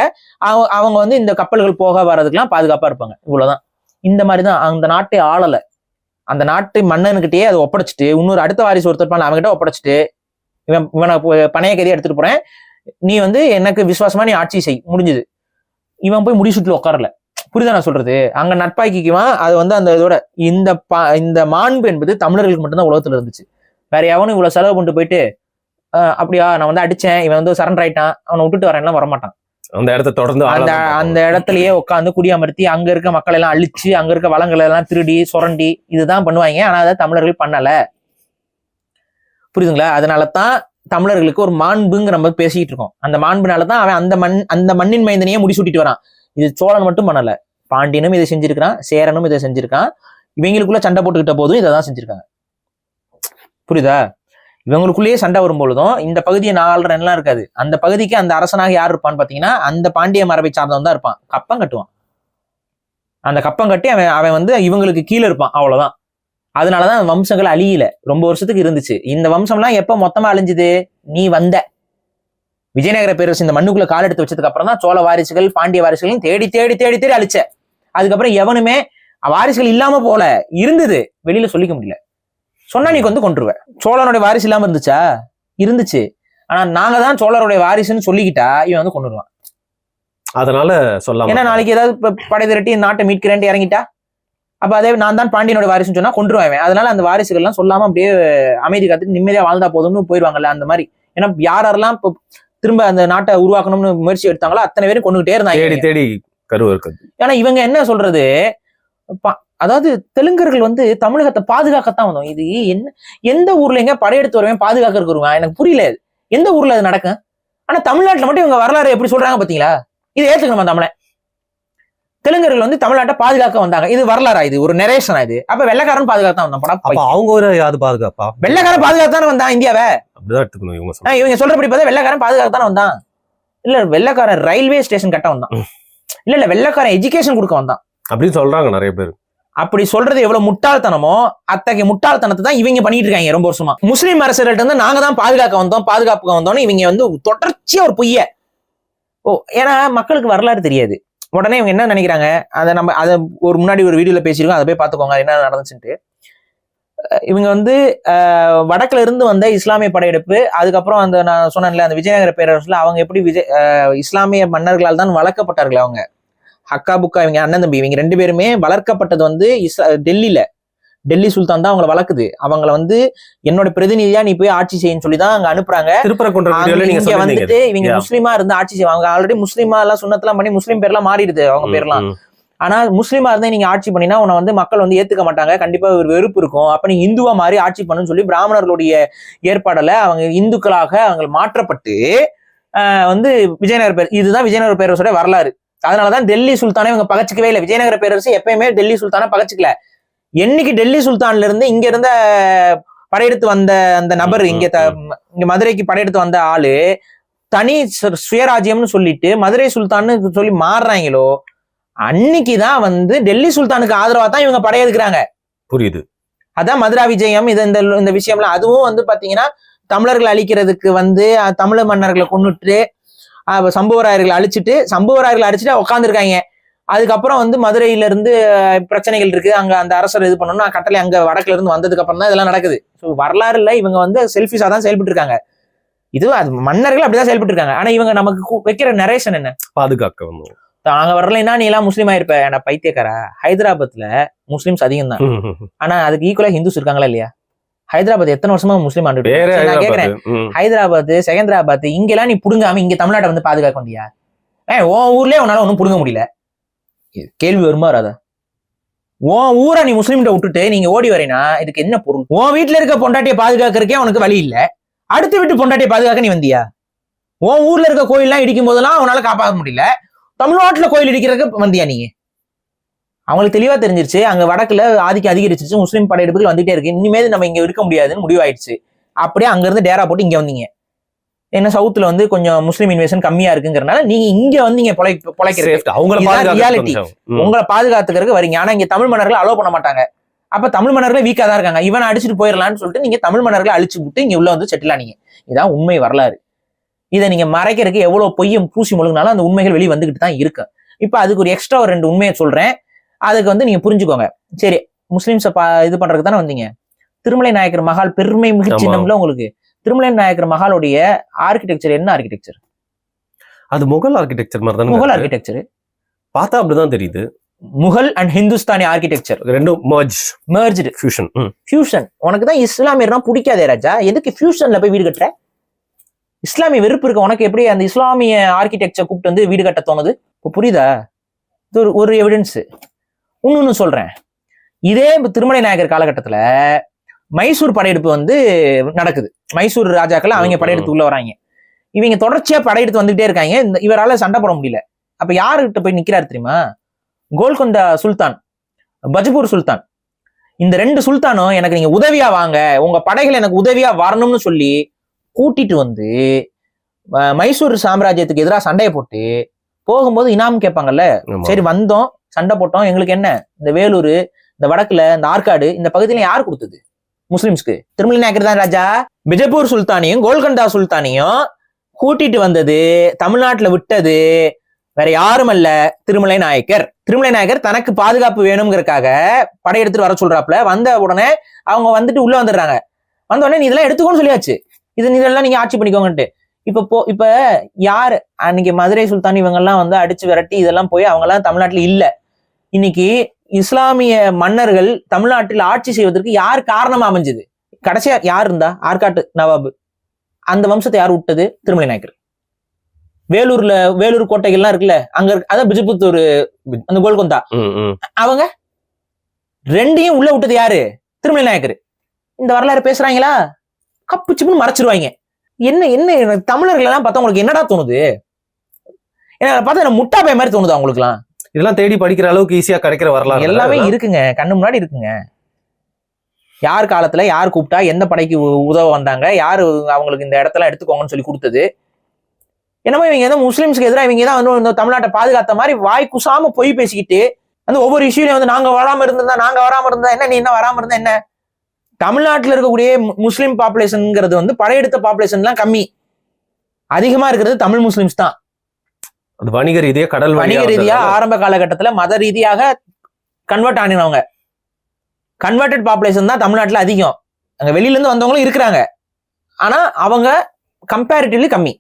அவங்க வந்து இந்த கப்பல்கள் போக வர்றதுக்கெல்லாம் பாதுகாப்பா இருப்பாங்க. இவ்வளவுதான். இந்த மாதிரிதான் அந்த நாட்டை ஆளலை. அந்த நாட்டு மன்னனுக்கிட்டே அதை ஒப்படைச்சிட்டு, இன்னொரு அடுத்த வாரிசு ஒருத்தர் அவங்ககிட்ட ஒப்படைச்சிட்டு, இவனை பணைய கைதியா எடுத்துட்டு போறேன், நீ வந்து எனக்கு விசுவாசமா நீ ஆட்சி செய், முடிஞ்சுது. இவன் போய் முடிச்சுட்டு உட்காரல. புரியுதா நான் சொல்றது? அங்க நட்பாக்கிக்குவான். அது வந்து அந்த இதோட இந்த மாண்பு என்பது தமிழர்களுக்கு மட்டும்தான் உலகத்துல இருந்துச்சு. வேற எவனும் இவ்வளவு செலவு பண்ணிட்டு போயிட்டு அப்படியா நான் வந்து அடிச்சேன், இவன் வந்து சரண்டர் ஆயிட்டான், அவனை விட்டுட்டு வரேன்லாம் வரமாட்டான். அந்த இடத்த தொடர்ந்து அந்த இடத்துலயே உட்காந்து குடியமர்த்தி அங்க இருக்க மக்கள் எல்லாம் அழிச்சு அங்க இருக்க வளங்களை எல்லாம் திருடி சுரண்டி இதுதான் பண்ணுவாங்க. ஆனா அதை தமிழர்கள் பண்ணல. புரியுதுங்களா? அதனாலதான் தமிழர்களுக்கு ஒரு மாண்புங்கிற நம்ம பேசிட்டு இருக்கோம். அந்த மாண்புனாலதான் அவன் அந்த மண்ணின் மைந்தனையே முடிசூட்டிட்டு வரான். இது சோழன் மட்டும் பண்ணல, பாண்டியனும் இதை செஞ்சிருக்கான், சேரனும் இதை செஞ்சிருக்கான். இவங்களுக்குள்ள சண்டை போட்டுக்கிட்ட போதும் இதை தான் செஞ்சிருக்காங்க. புரியுதா? இவங்களுக்குள்ளேயே சண்டை வரும்பொழுதும் இந்த பகுதியை நாள்லாம் இருக்காது. அந்த பகுதிக்கு அந்த அரசனாக யார் இருப்பான்னு பாத்தீங்கன்னா அந்த பாண்டிய மரபை சார்ந்தவன் தான் இருப்பான். கப்பம் கட்டுவான். அந்த கப்பம் கட்டி அவன் வந்து இவங்களுக்கு கீழே இருப்பான். அவ்வளவுதான். அதனாலதான் வம்சங்கள் அழியல, ரொம்ப வருஷத்துக்கு இருந்துச்சு. இந்த வம்சம்லாம் எப்ப மொத்தமா அழிஞ்சுது? நீ வந்த விஜயநகர பேரரசு இந்த மண்ணுக்குள்ள கால் எடுத்து வச்சதுக்கு அப்புறம் தான் சோழ வாரிசுகள் பாண்டிய வாரிசுகளையும் தேடி தேடி தேடி தேடி அழிச்ச. அதுக்கப்புறம் எவனுமே வாரிசுகள் இல்லாம போல இருந்தது, வெளியில சொல்லிக்க முடியல. சொன்னா நீ வந்து கொண்டுருவ. சோழனுடைய வாரிசு இல்லாம இருந்துச்சா? இருந்துச்சு. ஆனா நாங்க தான் சோழருடைய வாரிசுன்னு சொல்லிக்கிட்டா இவன் வந்து கொண்டுருவான். அதனால சொல்லலாம். ஏன்னா நாளைக்கு ஏதாவது படை திரட்டி நாட்டை மீட்கிறேன்ட்டு இறங்கிட்டா அப்ப அதே நான் தான் பாண்டியனோட வாரிசுன்னு சொன்னா கொண்டுருவான். அதனால அந்த வாரிசுகள் எல்லாம் சொல்லாம அப்படியே அமைதி காத்துட்டு நிம்மதியா வாழ்ந்தா போதும்னு போயிடுவாங்கல்ல, அந்த மாதிரி. ஏன்னா யாரெல்லாம் இப்போ திரும்ப அந்த நாட்டை உருவாக்கணும்னு முயற்சி எடுத்தாங்களோ அத்தனை பேரும் கொண்டுகிட்டே தேடி இருந்தாங்க. தேடி கருவ இருக்குது. ஏன்னா இவங்க என்ன சொல்றது, அதாவது தெலுங்கர்கள் வந்து தமிழகத்தை பாதுகாக்கத்தான் வந்தோம். இது என்ன, எந்த ஊர்ல எங்க படையெடுத்து வருவேன் பாதுகாக்க இருக்குருவாங்க, எனக்கு புரியல. எந்த ஊர்ல அது நடக்கும்? ஆனா தமிழ்நாட்டுல மட்டும் இவங்க வரலாறு எப்படி சொல்றாங்க பாத்தீங்களா? இதை ஏத்துக்கணுமா தமிழன்? தெலுங்கர்கள் வந்து தமிழ்நாட்டை பாதுகாக்க வந்தாங்க, இது வரலாறா? இது ஒரு நரேஷனா? இது அப்ப வெள்ளைக்காரன் பாதுகாத்தான் வந்தான் படம். அப்ப அவங்க ஒரு யாரு பாதுகாப்பா? வெள்ளைக்காரன் பாதுகாத்தானே வந்தான் இந்தியாவை. அப்படிதான் எடுத்துக்கணும் இவங்க சொல்றாங்க. இவங்க சொல்றபடி பார்த்தா வெள்ளைக்காரன் பாதுகாத்தானே வந்தான். இல்ல வெள்ளைக்காரன் ரயில்வே ஸ்டேஷன் கட்ட வந்தான். இல்ல வெள்ளைக்காரன் எஜுகேஷன் கொடுக்க வந்தான் அப்படின்னு சொல்றாங்க நிறைய பேர். அப்படி சொல்றது எவ்வளவு முட்டாள்தனமோ அத்தகைய முட்டாள்தனத்தை தான் இவங்க பண்ணிட்டு இருக்காங்க ரொம்ப வருஷமா. முஸ்லீம் அரசர்கள்ட்ட வந்து நாங்க தான் பாதுகாப்புக்கு வந்தோம்னு இவங்க வந்து தொடர்ச்சியா ஒரு பொய்ய. ஏன்னா மக்களுக்கு வரலாறு தெரியாது. உடனே இவங்க என்ன நினைக்கிறாங்க, அதை ஒரு முன்னாடி ஒரு வீடியோல பேசியிருக்கோம், அதை போய் பார்த்துக்கோங்க என்ன நடந்துச்சுட்டு. இவங்க வந்து வடக்குல இருந்து வந்த இஸ்லாமிய படையெடுப்பு, அதுக்கப்புறம் அந்த நான் சொன்னேன்ல அந்த விஜயநகர பேரரசுல அவங்க எப்படி இஸ்லாமிய மன்னர்களால் தான் வளர்க்கப்பட்டார்கள். அவங்க ஹக்கா புக்கா இவங்க அண்ணன் தம்பி இவங்க 2 பேருமே வளர்க்கப்பட்டது வந்து டெல்லி சுல்தான் தான் அவங்களை வளர்க்குது. அவங்கள வந்து என்னோட பிரதிநிதியா நீ போய் ஆட்சி செய்யன்னு சொல்லி தான் அங்க அனுப்புறாங்க. இங்க வந்துட்டு இவங்க முஸ்லீமா இருந்து ஆட்சி செய்வாங்க. ஆல்ரெடி முஸ்லீமா எல்லாம் சுண்ணத்தெல்லாம் பண்ணி முஸ்லீம் பேர்லாம் மாறிடுது அவங்க பேர்லாம். ஆனா முஸ்லீமா இருந்தா நீங்க ஆட்சி பண்ணினா உன்னை வந்து மக்கள் வந்து ஏத்துக்க மாட்டாங்க, கண்டிப்பா ஒரு வெறுப்பு இருக்கும். அப்ப நீ இந்துவா மாறி ஆட்சி பண்ணுன்னு சொல்லி பிராமணர்களுடைய ஏற்பாடுல அவங்க இந்துக்களாக அவங்க மாற்றப்பட்டு வந்து விஜயநகர பேர், இதுதான் விஜயநகர பேரரசோட வரலாறு. அதனாலதான் டெல்லி சுல்தானை இவங்க பகச்சிக்கவே இல்லை. விஜயநகர பேரரசு எப்பயுமே டெல்லி சுல்தானை பகச்சிக்கல. என்னைக்கு டெல்லி சுல்தான்ல இருந்து இங்க இருந்த படையெடுத்து வந்த அந்த நபர் இங்க மதுரைக்கு படையெடுத்து வந்த ஆளு தனி சுயராஜ்யம்னு சொல்லிட்டு மதுரை சுல்தான்னு சொல்லி மாறுறாங்களோ அன்னைக்குதான் வந்து டெல்லி சுல்தானுக்கு ஆதரவா தான் இவங்க படையெடுக்கிறாங்க. புரியுது. அதான் மதுரா விஜயம். இந்த விஷயம்லாம் அதுவும் வந்து பாத்தீங்கன்னா தமிழர்களை அழிக்கிறதுக்கு வந்து தமிழ் மன்னர்களை கொண்டுட்டு சம்புவராயர்களை அழிச்சிட்டு உட்காந்துருக்காங்க. அதுக்கப்புறம் வந்து மதுரையில இருந்து பிரச்சனைகள் இருக்கு, அங்க அந்த அரசர் இது பண்ணணும்னா கட்டளை அங்க வடக்குல இருந்து வந்ததுக்கு அப்புறம் தான் இதெல்லாம் நடக்குது. ஸோ வரலாறு இல்ல, இவங்க வந்து செல்ஃபிஷா தான் செயல்பட்டு இருக்காங்க. இது மன்னர்கள் அப்படிதான் செயல்பட்டு இருக்காங்க. ஆனா இவங்க நமக்கு வைக்கிற நரேஷன் என்ன, பாதுகாக்க வந்து நாங்க வரலைன்னா நீ எல்லாம் முஸ்லீம் ஆயிருப்ப. ஏன்னா பைத்தியக்காரா, ஹைதராபாத்ல முஸ்லிம்ஸ் அதிகம் தான், ஆனா அதுக்கு ஈக்குவலா ஹிந்துஸ் இருக்காங்களா இல்லையா? ஹைதராபாத் எத்தனை வருஷமா முஸ்லீம் ஆண்டு. நான் கேக்குறேன், ஹைதராபாத் செகந்திராபாத் இங்கெல்லாம் நீ புடுங்காம இங்க தமிழ்நாட்டை வந்து பாதுகாக்க வந்தியா? உன் ஊர்லயே உன்னால ஒன்னும் புடுங்க முடியல. கேள்வி வருமா வராதா? உன் ஊரை நீ முஸ்லீம்கிட்ட விட்டுட்டு நீங்க ஓடி வரீனா இதுக்கு என்ன பொருள்? உன் வீட்டுல இருக்க பொண்டாட்டியை பாதுகாக்கிறதுக்கே உனக்கு வழி இல்ல, அடுத்த வீட்டு பொண்டாட்டியை பாதுகாக்க நீ வந்தியா? உன் ஊர்ல இருக்க கோயில்லாம் இடிக்கும் போதெல்லாம் உன்னால காப்பாற்ற முடியல, தமிழ்நாட்டுல கோயில் இடிக்கிறதுக்கு வந்தியா நீங்க? அவங்களுக்கு தெளிவா தெரிஞ்சிருச்சு அங்க வடக்குல ஆதிக்கம் அதிகரிச்சிருச்சு, முஸ்லீம் படையெடுப்புகள் வந்துட்டே இருக்கு, இனிமேல் நம்ம இங்க இருக்க முடியாதுன்னு முடிவாயிடுச்சு. அப்படியே அங்க இருந்து டேரா போட்டு இங்க வந்தீங்க. என்ன சவுத்துல வந்து கொஞ்சம் முஸ்லீம் இன்வேஷன் கம்மியா இருக்குங்கிறனால நீங்க இங்க வந்து இங்க ரியாலிட்டி உங்களை பாதுகாத்துக்கிறதுக்கு வரீங்க. ஆனா இங்க தமிழ் மன்னர்களை அலோவ் பண்ண மாட்டாங்க. அப்ப தமிழ் மன்னர்களே வீக்கா தான் இருக்காங்க, இவனை அடிச்சுட்டு போயிடலாம்னு சொல்லிட்டு நீங்க தமிழ் மன்னர்களை அழிச்சு விட்டு இங்க உள்ள வந்து செட்டில் ஆனீங்க. இதான் உண்மை வரலாறு. இதை நீங்க மறைக்கிறதுக்கு எவ்வளவு பொய்யும் பூசி முழுங்கினாலும் அந்த உண்மைகள் வெளியே வந்துகிட்டு தான் இருக்கு. இப்ப அதுக்கு ஒரு எக்ஸ்ட்ரா ஒரு 2 உண்மையை சொல்றேன், அதுக்கு வந்து நீங்க புரிஞ்சுக்கோங்க. சரி, முஸ்லிம்ஸை இது பண்றதுக்கு தானே வந்தீங்க. திருமலை நாயக்கர் மஹால் பெருமை மிக சின்னம்ல உங்களுக்கு. திருமலை நாயக்கர் மஹாலுடைய ஆர்கிடெக்சர் என்ன ஆர்கிடெக்சர்? அது முகல் ஆர்கிடெக்சர் மாதிரி தான். முகல் ஆர்கிடெக்சர் பார்த்தா அப்படிதான் தெரியுது. முகல் அண்ட் ஹிந்துஸ்தானி ஆர்கிடெக்சர் ரெண்டும் மெர்ஜ்டு ஃபியூஷன். உனக்கு தான் இஸ்லாமியர்னா பிடிக்காதே ராஜா, எதுக்கு ஃபியூஷன்ல போய் வீடு கட்டுற? இஸ்லாமிய வெறுப்பு இருக்க உனக்கு எப்படி அந்த இஸ்லாமிய ஆர்கிடெக்சர் கூப்பிட்டு வந்து வீடு கட்ட தோணுது? இப்போ புரியுதா? இது ஒரு எவிடன்ஸ். இன்னொன்னு சொல்றேன், இதே திருமலை நாயக்கர் காலகட்டத்துல மைசூர் படையெடுப்பு வந்து நடக்குது. மைசூர் ராஜாக்கள் அவங்க படையெடுத்து உள்ள வராங்க. இவங்க தொடர்ச்சியா படையெடுத்து வந்துகிட்டே இருக்காங்க. இவரால சண்டை போட முடியல. அப்ப யாருகிட்ட போய் நிக்கிறாரு தெரியுமா? கோல்கொண்டா சுல்தான், பஜ்பூர் சுல்தான். இந்த 2 சுல்தானும் எனக்கு நீங்க உதவியா வாங்க, உங்க படைகள் எனக்கு உதவியா வரணும்னு சொல்லி கூட்டிட்டு வந்து மைசூர் சாம்ராஜ்யத்துக்கு எதிராக சண்டையை போட்டு போகும்போது இனாம் கேட்பாங்கல்ல. சரி வந்தோம், சண்டை போட்டோம், எங்களுக்கு என்ன? இந்த வேலூர், இந்த வடக்குல இந்த ஆற்காடு, இந்த பகுதியில யார் கொடுத்தது? முஸ்லிம்ஸ்க்கு. திருமலை நாயக்கர் தான் ராஜா. பிஜப்பூர் சுல்தானையும் கோல்கொண்டா சுல்தானையும் கூட்டிட்டு வந்தது, தமிழ்நாட்டுல விட்டது வேற யாரும் அல்ல, திருமலை நாயக்கர். திருமலை நாயக்கர் தனக்கு பாதுகாப்பு வேணுங்கிறதுக்காக படையெடுத்துட்டு வர சொல்றாப்புல. வந்த உடனே அவங்க வந்துட்டு உள்ள வந்துடுறாங்க. வந்த உடனே நீ இதெல்லாம் எடுத்துக்கோன்னு சொல்லியாச்சு, இதெல்லாம் நீங்க ஆட்சி பண்ணிக்கோங்கன்ட்டு. இப்ப யாரு அன்னைக்கு மதுரை சுல்தான் இவங்கெல்லாம் வந்து அடிச்சு விரட்டி இதெல்லாம் போய் அவங்க எல்லாம் தமிழ்நாட்டுல இல்ல. இன்னைக்கு இஸ்லாமிய மன்னர்கள் தமிழ்நாட்டில் ஆட்சி செய்வதற்கு யார் காரணமா அமைஞ்சது? கடைசியா யார் இருந்தா? ஆற்காட்டு நவாபு. அந்த வம்சத்தை யார் விட்டது? திருமலை நாயக்கர். வேலூர் கோட்டைகள்லாம் இருக்குல்ல, அங்க அதான் பிஜுபுத்தூர், அந்த கோல்கொந்தா, அவங்க ரெண்டையும் உள்ள விட்டது யாரு? திருமலை நாயக்கர். இந்த வரலாறு பேசுறாங்களா, கப்பு சிப்புன்னு மறைச்சிருவாங்க. என்ன தமிழர்கள் எல்லாம் பார்த்தா உங்களுக்கு என்னடா தோணுது? என்ன பார்த்தா முட்டா பைய மாதிரி தோணுது அவங்களுக்கு எல்லாம். இதெல்லாம் தேடி படிக்கிற அளவுக்கு ஈஸியா கிடைக்கிற வரலாறு எல்லாமே இருக்குங்க, கண்ணு முன்னாடி இருக்குங்க. யார் காலத்துல யார் கூப்பிட்டா, எந்த படைக்கு உதவ வந்தாங்க, யாரு அவங்களுக்கு இந்த இடத்துல எடுத்துக்கோங்கன்னு சொல்லி கொடுத்தது. என்னமோ இவங்க ஏதோ முஸ்லிம்ஸ்க்கு எதிராக இவங்க தான் வந்து தமிழ்நாட்டை பாதுகாத்த மாதிரி வாய் குசாம பொய் பேசிக்கிட்டு அந்த ஒவ்வொரு இஷ்யூலையும் வந்து நாங்க வராம இருந்தா என்ன, நீ என்ன வராம இருந்தா என்ன? தமிழ்நாட்டில் இருக்கக்கூடிய முஸ்லிம் பாப்புலேஷன்ங்கிறது வந்து படையெடுத்த பாப்புலேஷன்லாம் கம்மி, அதிகமா இருக்கிறது தமிழ் முஸ்லிம்ஸ் தான். வணிக ரீதியா வணிக ரீதியா ஆரம்ப காலகட்டத்துல மத ரீதியாக கன்வெர்ட் ஆனினவங்க, கன்வெர்டட் பாப்புலேஷன் தான் தமிழ்நாட்டுல அதிகம். அங்க வெளியில இருந்து வந்தவங்களும் இருக்கிறாங்க, ஆனா அவங்க கம்பேரிட்டிவ்லி கம்மி.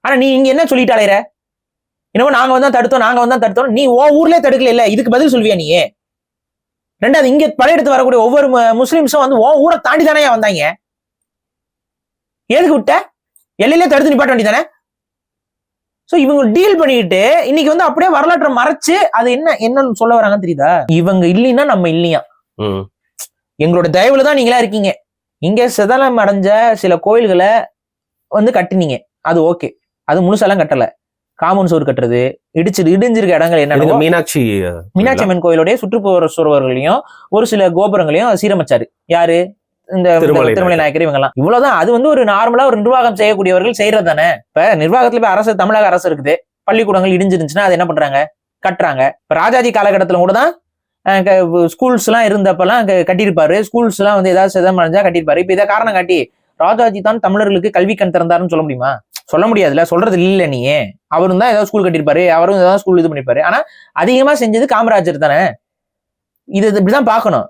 ஆனா நீ இங்க என்ன சொல்லிட்டு அலையிற? இன்னமும் நாங்க வந்து தடுத்தோம், நீ ஓ ஊர்லயே தடுக்கல இல்ல, இதுக்கு பதில் சொல்வியா நீ? ரெண்டாவது, இங்க படையெடுத்து வரக்கூடிய ஒவ்வொரு முஸ்லிம்ஸும் வந்து ஓ ஊரை தாண்டி தானே வந்தாங்க, எதுக்கு விட்ட? எல்லையிலே தடுத்து நிப்பாட்ட வேண்டியதானே? சோ இவங்க டீல் பண்ணிட்டு இன்னைக்கு வந்து அப்படியே வரலாற்றை மறைச்சு அது என்னன்னு சொல்ல வராங்கன்னு தெரியுதா? இவங்க இல்லைன்னா நம்ம இல்லையா, எங்களோட தயவுல தான் நீங்களா இருக்கீங்க. இங்க சிதலம் அடைஞ்ச சில கோயில்களை வந்து கட்டினீங்க, அது ஓகே, அது முழுசெல்லாம் கட்டல. காமன் சோறு கட்டுறது, இடிஞ்சிருக்க இடங்கள் என்ன, மீனாட்சி அம்மன் கோயிலுடைய சுற்றுப்புறவர்களையும் ஒரு சில கோபுரங்களையும் சீரமைச்சாரு யாரு? இந்த திருமலை நாயக்கர் இவங்க எல்லாம். இவ்வளவுதான். அது வந்து ஒரு நார்மலா ஒரு நிர்வாகம் செய்யக்கூடியவர்கள் செய்யறது தானே. இப்ப நிர்வாகத்துல இப்ப அரசு, தமிழக அரசு இருக்குது, பள்ளிக்கூடங்கள் இடிஞ்சிருந்துச்சுன்னா அது என்ன பண்றாங்க? கட்டுறாங்க. இப்ப ராஜாஜி காலகட்டத்துல கூட தான் ஸ்கூல்ஸ் எல்லாம் இருந்தப்பெல்லாம் கட்டியிருப்பாரு. ஸ்கூல்ஸ் எல்லாம் வந்து ஏதாவது சிதம் அடைஞ்சா கட்டியிருப்பாரு. இப்ப இதை காரணம் காட்டி ராஜாஜி தான் தமிழர்களுக்கு கல்வி கண் திறந்தாருன்னு சொல்ல முடியுமா? சொல்ல முடியாதுல்ல, சொல்றது இல்ல. நீ அவரும் தான் ஏதாவது ஸ்கூல் கட்டியிருப்பாரு, அவரும் ஏதாவது ஸ்கூல் இது பண்ணிருப்பாரு. ஆனா அதிகமா செஞ்சது காமராஜர் தானே. இது இப்படிதான் பார்க்கணும்.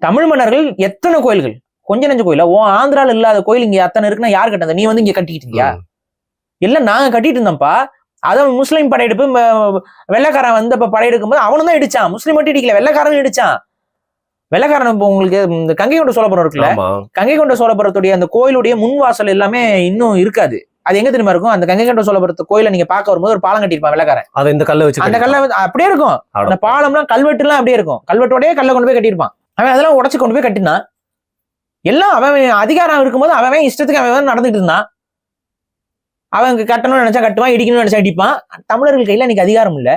தமிழ் மன்னர்கள் எத்தனை கோயில்கள், கொஞ்ச நெஞ்ச கோயில, ஆந்திரால இல்லாத கோயில் இங்க அத்தனை இருக்குன்னா யார் கட்டது? நீ வந்து இங்க கட்டிக்கிட்டீங்க? எல்லாம் நாங்க கட்டிட்டு இருந்தோம்ப்பா. அதான் முஸ்லீம் படையெடுப்பு, வெள்ளைக்காரன் வந்து இப்ப படையெடுக்கும் போது அவனும் தான் இடிச்சான், முஸ்லீம் மட்டும் இடிக்கல, வெள்ளைக்காரன் இடிச்சான். வெள்ளைக்காரன் இப்போ உங்களுக்கு இந்த கங்கை கொண்ட சோழபுரம் இருக்குல்ல, கங்கை கொண்ட சோழபுரத்துடைய அந்த கோயிலுடைய முன்வாசல் எல்லாமே இன்னும் இருக்காது. அது எங்க தெரியுமா இருக்கும்? அந்த கங்கை கொண்ட சோழபுரத்து கோயில நீங்க பார்க்க வரும்போது ஒரு பாலம் கட்டிருப்பான் வெள்ளைக்காரன். அது இந்த கல்லை வச்சு, அந்த கல்லை அப்படியே இருக்கும். அந்த பாலம்லாம் கல்வெட்டு எல்லாம் அப்படியே இருக்கும், கல்வெட்டோடய கல்லை கொண்டு போய் கட்டியிருப்பான். அவன் அதெல்லாம் உடச்சு கொண்டு போய் கட்டினான். எல்லாம் அவன் அதிகாரம் இருக்கும்போது அவன் இஷ்டத்துக்கு அவன் நடந்துட்டு இருந்தான். அவங்க கட்டணும்னு நினைச்சா கட்டுவான், இடிக்கணும்னு நினைச்சா இடிப்பான். தமிழர்கள் கையில இன்னைக்கு அதிகாரம் இல்ல.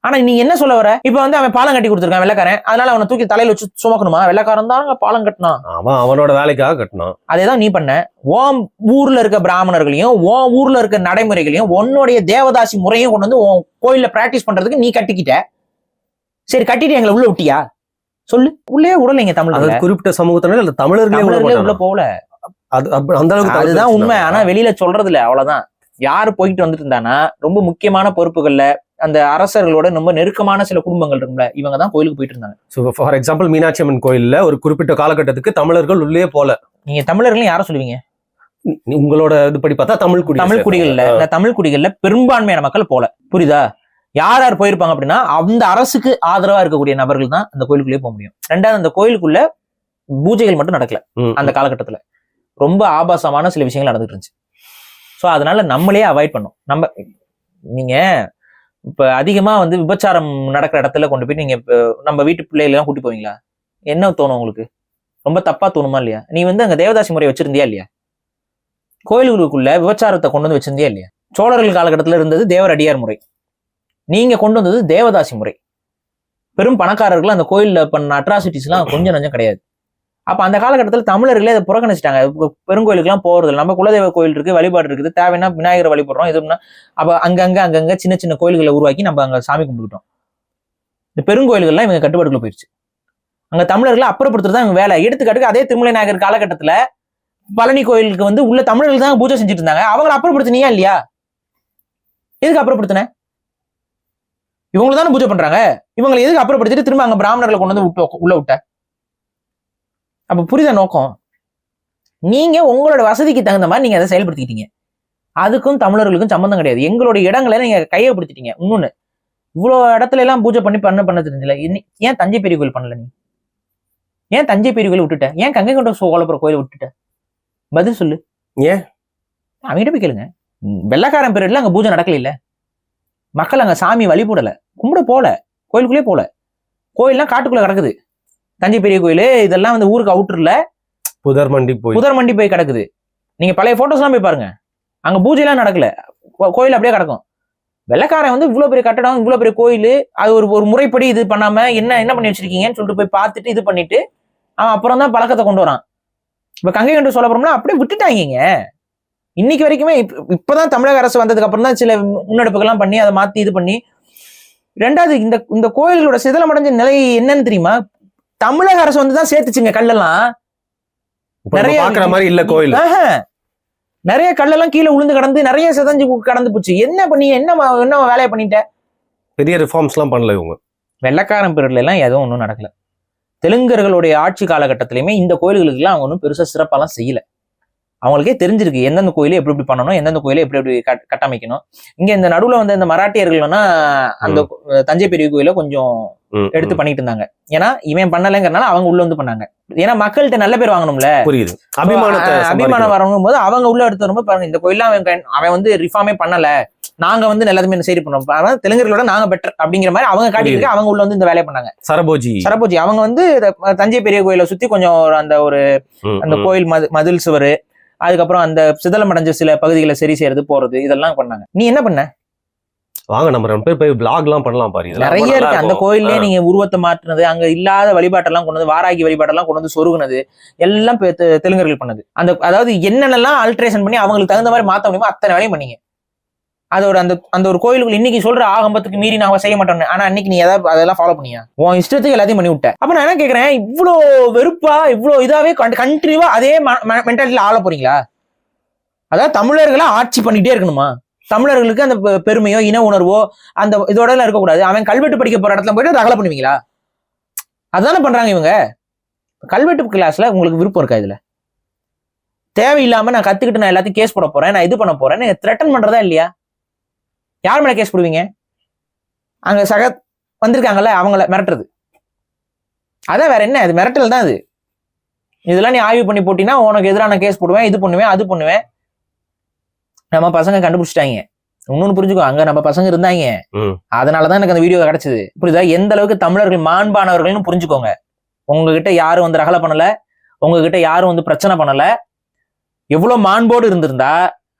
ஆனா நீ என்ன சொல்ல வர? இப்ப வந்து அவன் பாலம் கட்டி கொடுத்துருக்கான் வெள்ளைக்காரன், அதனால அவனை தூக்கி தலையில வச்சு சுமக்கணுமா? வெள்ளைக்காரன் தான் பாலம் கட்டினான், அவன் அவனோட வேலைக்காக கட்டினான். அதேதான் நீ பண்ண. உன் ஊர்ல இருக்க பிராமணர்களையும் உன் ஊர்ல இருக்க நடைமுறைகளையும் உன்னுடைய தேவதாசி முறையும் கொண்டு வந்து உன் கோயில்ல பிராக்டிஸ் பண்றதுக்கு நீ கட்டிக்கிட்ட. சரி, கட்டிட்டு எங்களை உள்ள விட்டியா? சொல்லு. உள்ளே விடலைங்க தமிழர்கள், குறிப்பிட்ட சமூகத்தினர் தமிழர்களே உள்ள போகல. அந்த அளவுக்கு அதுதான் உண்மை. ஆனா வெளியில சொல்றது இல்ல, அவ்வளவுதான். யாரு போயிட்டு வந்துட்டு இருந்தானா ரொம்ப முக்கியமான பொறுப்புகள்ல அந்த அரசர்களோட ரொம்ப நெருக்கமான சில குடும்பங்கள் இருக்கும்ல, இவங்க தான் கோயிலுக்கு போயிட்டு இருந்தாங்க. So for example Meenakshi Amman கோயில்ல ஒரு குறிப்பிட்ட காலகட்டத்துக்கு தமிழர்கள் உள்ளே போல. நீங்க தமிழர்கள் யார சொல்லுவீங்க? உங்களோட இதுபடி பார்த்தா தமிழ் குடிகள்ல, இந்த தமிழ் குடிகள்ல பெரும்பான்மையான மக்கள் போல. புரியுதா? யார் யார் போயிருப்பாங்க அப்படின்னா அந்த அரசுக்கு ஆதரவா இருக்கக்கூடிய நபர்கள் தான் அந்த கோயிலுக்குள்ளேயே போக முடியும். ரெண்டாவது, அந்த கோயிலுக்குள்ள பூஜைகள் மட்டும் நடக்கல அந்த காலகட்டத்துல, ரொம்ப ஆபாசமான சில விஷயங்கள் நடந்துட்டு இருந்துச்சு. ஸோ அதனால நம்மளே அவாய்ட் பண்ணோம். நீங்க இப்ப அதிகமா வந்து விபச்சாரம் நடக்கிற இடத்துல கொண்டு போய் நீங்க நம்ம வீட்டு பிள்ளைகள் கூட்டி போவீங்களா? என்ன தோணும் உங்களுக்கு? ரொம்ப தப்பா தோணுமா இல்லையா? நீ வந்து அங்க தேவதாசி முறை வச்சிருந்தியா இல்லையா? கோயில்களுக்குள்ள விபச்சாரத்தை கொண்டு வந்து வச்சிருந்தியா இல்லையா? சோழர்கள் காலகட்டத்துல இருந்தது தேவர் அடியார் முறை, நீங்க கொண்டு வந்தது தேவதாசி முறை. பெரும் பணக்காரர்கள் அந்த கோயில்ல பண்ண அட்ராசிட்டிஸ் எல்லாம் கொஞ்சம் நஞ்சம் கிடையாது. அப்ப அந்த காலகட்டத்தில் தமிழர்களே அதை புறக்கணிச்சிட்டாங்க. பெருங்கோயிலுக்கு எல்லாம் போறது இல்லை. நம்ம குலதெய்வ கோயில் இருக்கு, வழிபாடு இருக்குது, தேவைன்னா விநாயகரை வழிபடுறோம். எதுனா அப்ப அங்கங்க சின்ன சின்ன கோயில்களை உருவாக்கி நம்ம அங்க சாமி கும்பிட்டுக்கிட்டோம். இந்த பெருங்கோயில்கள்லாம் இவங்க கட்டுப்பாடுக்குள்ள போயிடுச்சு. அங்க தமிழர்களை அப்புறப்படுத்துறது தான் இவங்க வேலை. எடுத்துக்காட்டுக்கு அதே திருமலை நாயக்கர் காலகட்டத்துல பழனி கோயிலுக்கு வந்து உள்ள தமிழர்கள் தான் பூஜை செஞ்சுட்டு இருந்தாங்க. அவங்களை அப்புறப்படுத்தினியா இல்லையா? எதுக்கு அப்புறப்படுத்தின? இவங்களை தானே பூஜை பண்றாங்க. இவங்களை எதுக்கு அப்புறப்படுத்திட்டு திரும்ப அங்க பிராமணர்களை கொண்டு வந்து உள்ள விட்ட? அப்ப புரியுதா நோக்கம்? நீங்க உங்களோட வசதிக்கு தகுந்த மாதிரி நீங்க அதை செயல்படுத்திக்கிட்டீங்க. அதுக்கும் தமிழர்களுக்கும் சம்பந்தம் கிடையாது. எங்களுடைய இடங்களை நீங்க கையப்படுத்திட்டீங்க. இன்னொன்னு, இவ்வளவு இடத்துல எல்லாம் பூஜை பண்ண தெரிஞ்சல. ஏன் தஞ்சை பெரிய கோயில் பண்ணல? நீ ஏன் தஞ்சை பெரிய கோயில் விட்டுட்ட? ஏன் கங்கை கொண்ட சோழபுரம் கோயில் விட்டுட்ட? பதில் சொல்லு. ஏன்? அவங்ககிட்ட போய் கேளுங்க. வெள்ளைக்காரன் பீரியட்ல அங்க பூஜை நடக்கல இல்ல, மக்கள் அங்க சாமி வழிபடல, கும்பிட போல, கோயிலுக்குள்ளே போல. கோயில்லாம் காட்டுக்குள்ள கிடக்குது. தஞ்சை பெரிய கோயில் இதெல்லாம் வந்து ஊருக்கு அவுட்டர்ல புதர்மண்டி போய் கிடக்குது. நீங்க பழைய போட்டோஸ் எல்லாம் போய் பாருங்க, அங்க பூஜை எல்லாம் நடக்கல, கோயில் அப்படியே கிடக்கும். வெள்ளைக்காரன் வந்து இவ்வளவு பெரிய கட்டடம், இவ்வளவு பெரிய கோயில், அது ஒரு முறைப்படி இது பண்ணாம என்ன பண்ணி வச்சிருக்கீங்கன்னு சொல்லிட்டு போய் பார்த்துட்டு இது பண்ணிட்டு அவன் அப்புறம் தான் பழக்கத்தை கொண்டு வரான். இப்ப கங்கை கொண்டு சோழபுரம்னா அப்படியே விட்டுட்டாங்க. இன்னைக்கு வரைக்குமே இப்பதான் தமிழக அரசு வந்ததுக்கு அப்புறம் தான் சில முன்னெடுப்புகள்லாம் பண்ணி அதை மாத்தி இது பண்ணி. ரெண்டாவது, இந்த கோயில்களோட சிதலமடைஞ்ச நிலை என்னன்னு தெரியுமா? தமிழக அரசு வந்து தான் சேர்த்துச்சுங்க கல்லெல்லாம். நிறைய மாதிரி இல்ல கோயில், நிறைய கல்லெல்லாம் கீழே உளுந்து கடந்து நிறைய சிதஞ்சு கடந்து போச்சு. என்ன பண்ணி என்ன வேலையை பண்ணிட்ட? பெரிய ரிஃபார்ம்ஸ் எல்லாம் பண்ணல இவங்க. வெள்ளைக்காரன் பீரியட்ல எல்லாம் எதுவும் ஒன்றும் நடக்கல. தெலுங்கர்களுடைய ஆட்சி காலகட்டத்திலயுமே இந்த கோயில்களுக்கு எல்லாம் அவங்க ஒன்றும் பெருசா சிறப்பாலாம் செய்யல. அவங்களுக்கே தெரிஞ்சிருக்கு எந்தெந்த கோயிலை எப்படி பண்ணணும், எந்தெந்த கோயிலை எப்படி கட்டமைக்கணும். இங்க இந்த நடுவுல வந்து இந்த மராட்டியர்கள்னா அந்த தஞ்சை பெரிய கோயில கொஞ்சம் எடுத்து பண்ணிட்டு இருந்தாங்க. ஏன்னா இவன் பண்ணலைங்கிறனால அவங்க உள்ள வந்து பண்ணாங்க. ஏன்னா மக்கள்கிட்ட நல்ல பேர் வாங்கணும்ல, புரியுது, அபிமானம் வரணும் போது அவங்க உள்ள எடுத்து வரும்போது பாருங்க, இந்த கோயில அவன் வந்து ரிஃபார்மே பண்ணல, நாங்க வந்து எல்லாத்தையுமே சரி பண்ணோம், அதாவது தெலுங்கர்களோட நாங்க பெட்டர் அப்படிங்கிற மாதிரி அவங்க காட்டிட்டு அவங்க உள்ள வந்து இந்த வேலையை பண்ணாங்க. சரபோஜி அவங்க வந்து தஞ்சை பெரிய கோயிலை சுத்தி கொஞ்சம் அந்த கோயில் மதில் சுவர், அதுக்கப்புறம் அந்த சிதலமடைஞ்ச சில பகுதிகளை சரி செய்யறது போறது இதெல்லாம் பண்ணாங்க. நீ என்ன பண்ண? வாங்க நம்ம 2 பேர் போய் vlog எல்லாம் பண்ணலாம் பாரு. நிறைய இருக்கு அந்த கோயிலே. நீங்க உருவத்தை மாற்றினது, அங்க இல்லாத வழிபாட்டெல்லாம் கொண்டு வந்து, வாராகி வழிபாட்டெல்லாம் கொண்டு வந்து சொருகுனது எல்லாம் தெலுங்கர்கள் பண்ணது. அதாவது என்னென்னலாம் ஆல்ட்ரேஷன் பண்ணி அவங்களுக்கு தகுந்த மாதிரி மாத்த முடியுமோ அத்தனை வேலையும் பண்ணீங்க. அதோட அந்த ஒரு கோயிலுக்குள்ள இன்னைக்கு சொல்ற ஆகம்பத்துக்கு மீறி நான் செய்ய மாட்டேன், ஆனா அன்னைக்கு நீ ஏதாவது அதெல்லாம் ஃபாலோ பண்ணியா? உன் இஷ்டத்துக்கு எல்லாத்தையும் பண்ணி விட்ட. அப்ப நான் என்ன கேக்குறேன், இவ்வளோ வெறுப்பா இவ்வளோ இதாவே கண்டினியூவா அதே மென்டாலிட்டியில ஆள போறீங்களா? அதாவது தமிழர்களை ஆட்சி பண்ணிட்டே இருக்கணுமா? தமிழர்களுக்கு அந்த பெருமையோ இன உணர்வோ அந்த இதோட எல்லாம் இருக்கக்கூடாது. அவன் கல்வெட்டு படிக்க போற இடத்துல போயிட்டு ரகலை பண்ணுவீங்களா? அதுதானே பண்றாங்க இவங்க. கல்வெட்டு கிளாஸ்ல உங்களுக்கு விருப்பம் இருக்கா? இதுல தேவையில்லாம நான் கத்துக்கிட்டு நான் எல்லாத்தையும் கேஸ் போட போறேன், நான் இது பண்ண போறேன்னு த்ரெட்டன் பண்றதா இல்லையா? யார் மேல கேஸ் போடுவீங்க? அங்க வந்திருக்காங்கல்ல அவங்கள மிரட்டுறது. அதான் வேற என்ன, அது மிரட்டல் தான். அது இதெல்லாம் நீ ஆய்வு பண்ணி போட்டீங்கன்னா உனக்கு எதிரான கேஸ் போடுவேன், இது பண்ணுவேன், அது பண்ணுவேன். நம்ம பசங்க கண்டுபிடிச்சிட்டாங்க. இன்னொன்னு புரிஞ்சுக்கோ, அங்க நம்ம பசங்க இருந்தாங்க, அதனாலதான் எனக்கு அந்த வீடியோ கிடைச்சது. புரியுதா? எந்த அளவுக்கு தமிழர்கள் மாண்பானவர்கள்னு புரிஞ்சுக்கோங்க. உங்ககிட்ட யாரும் வந்து ரகலை பண்ணல, உங்ககிட்ட யாரும் வந்து பிரச்சனை பண்ணல. எவ்வளவு மாண்போடு இருந்திருந்தா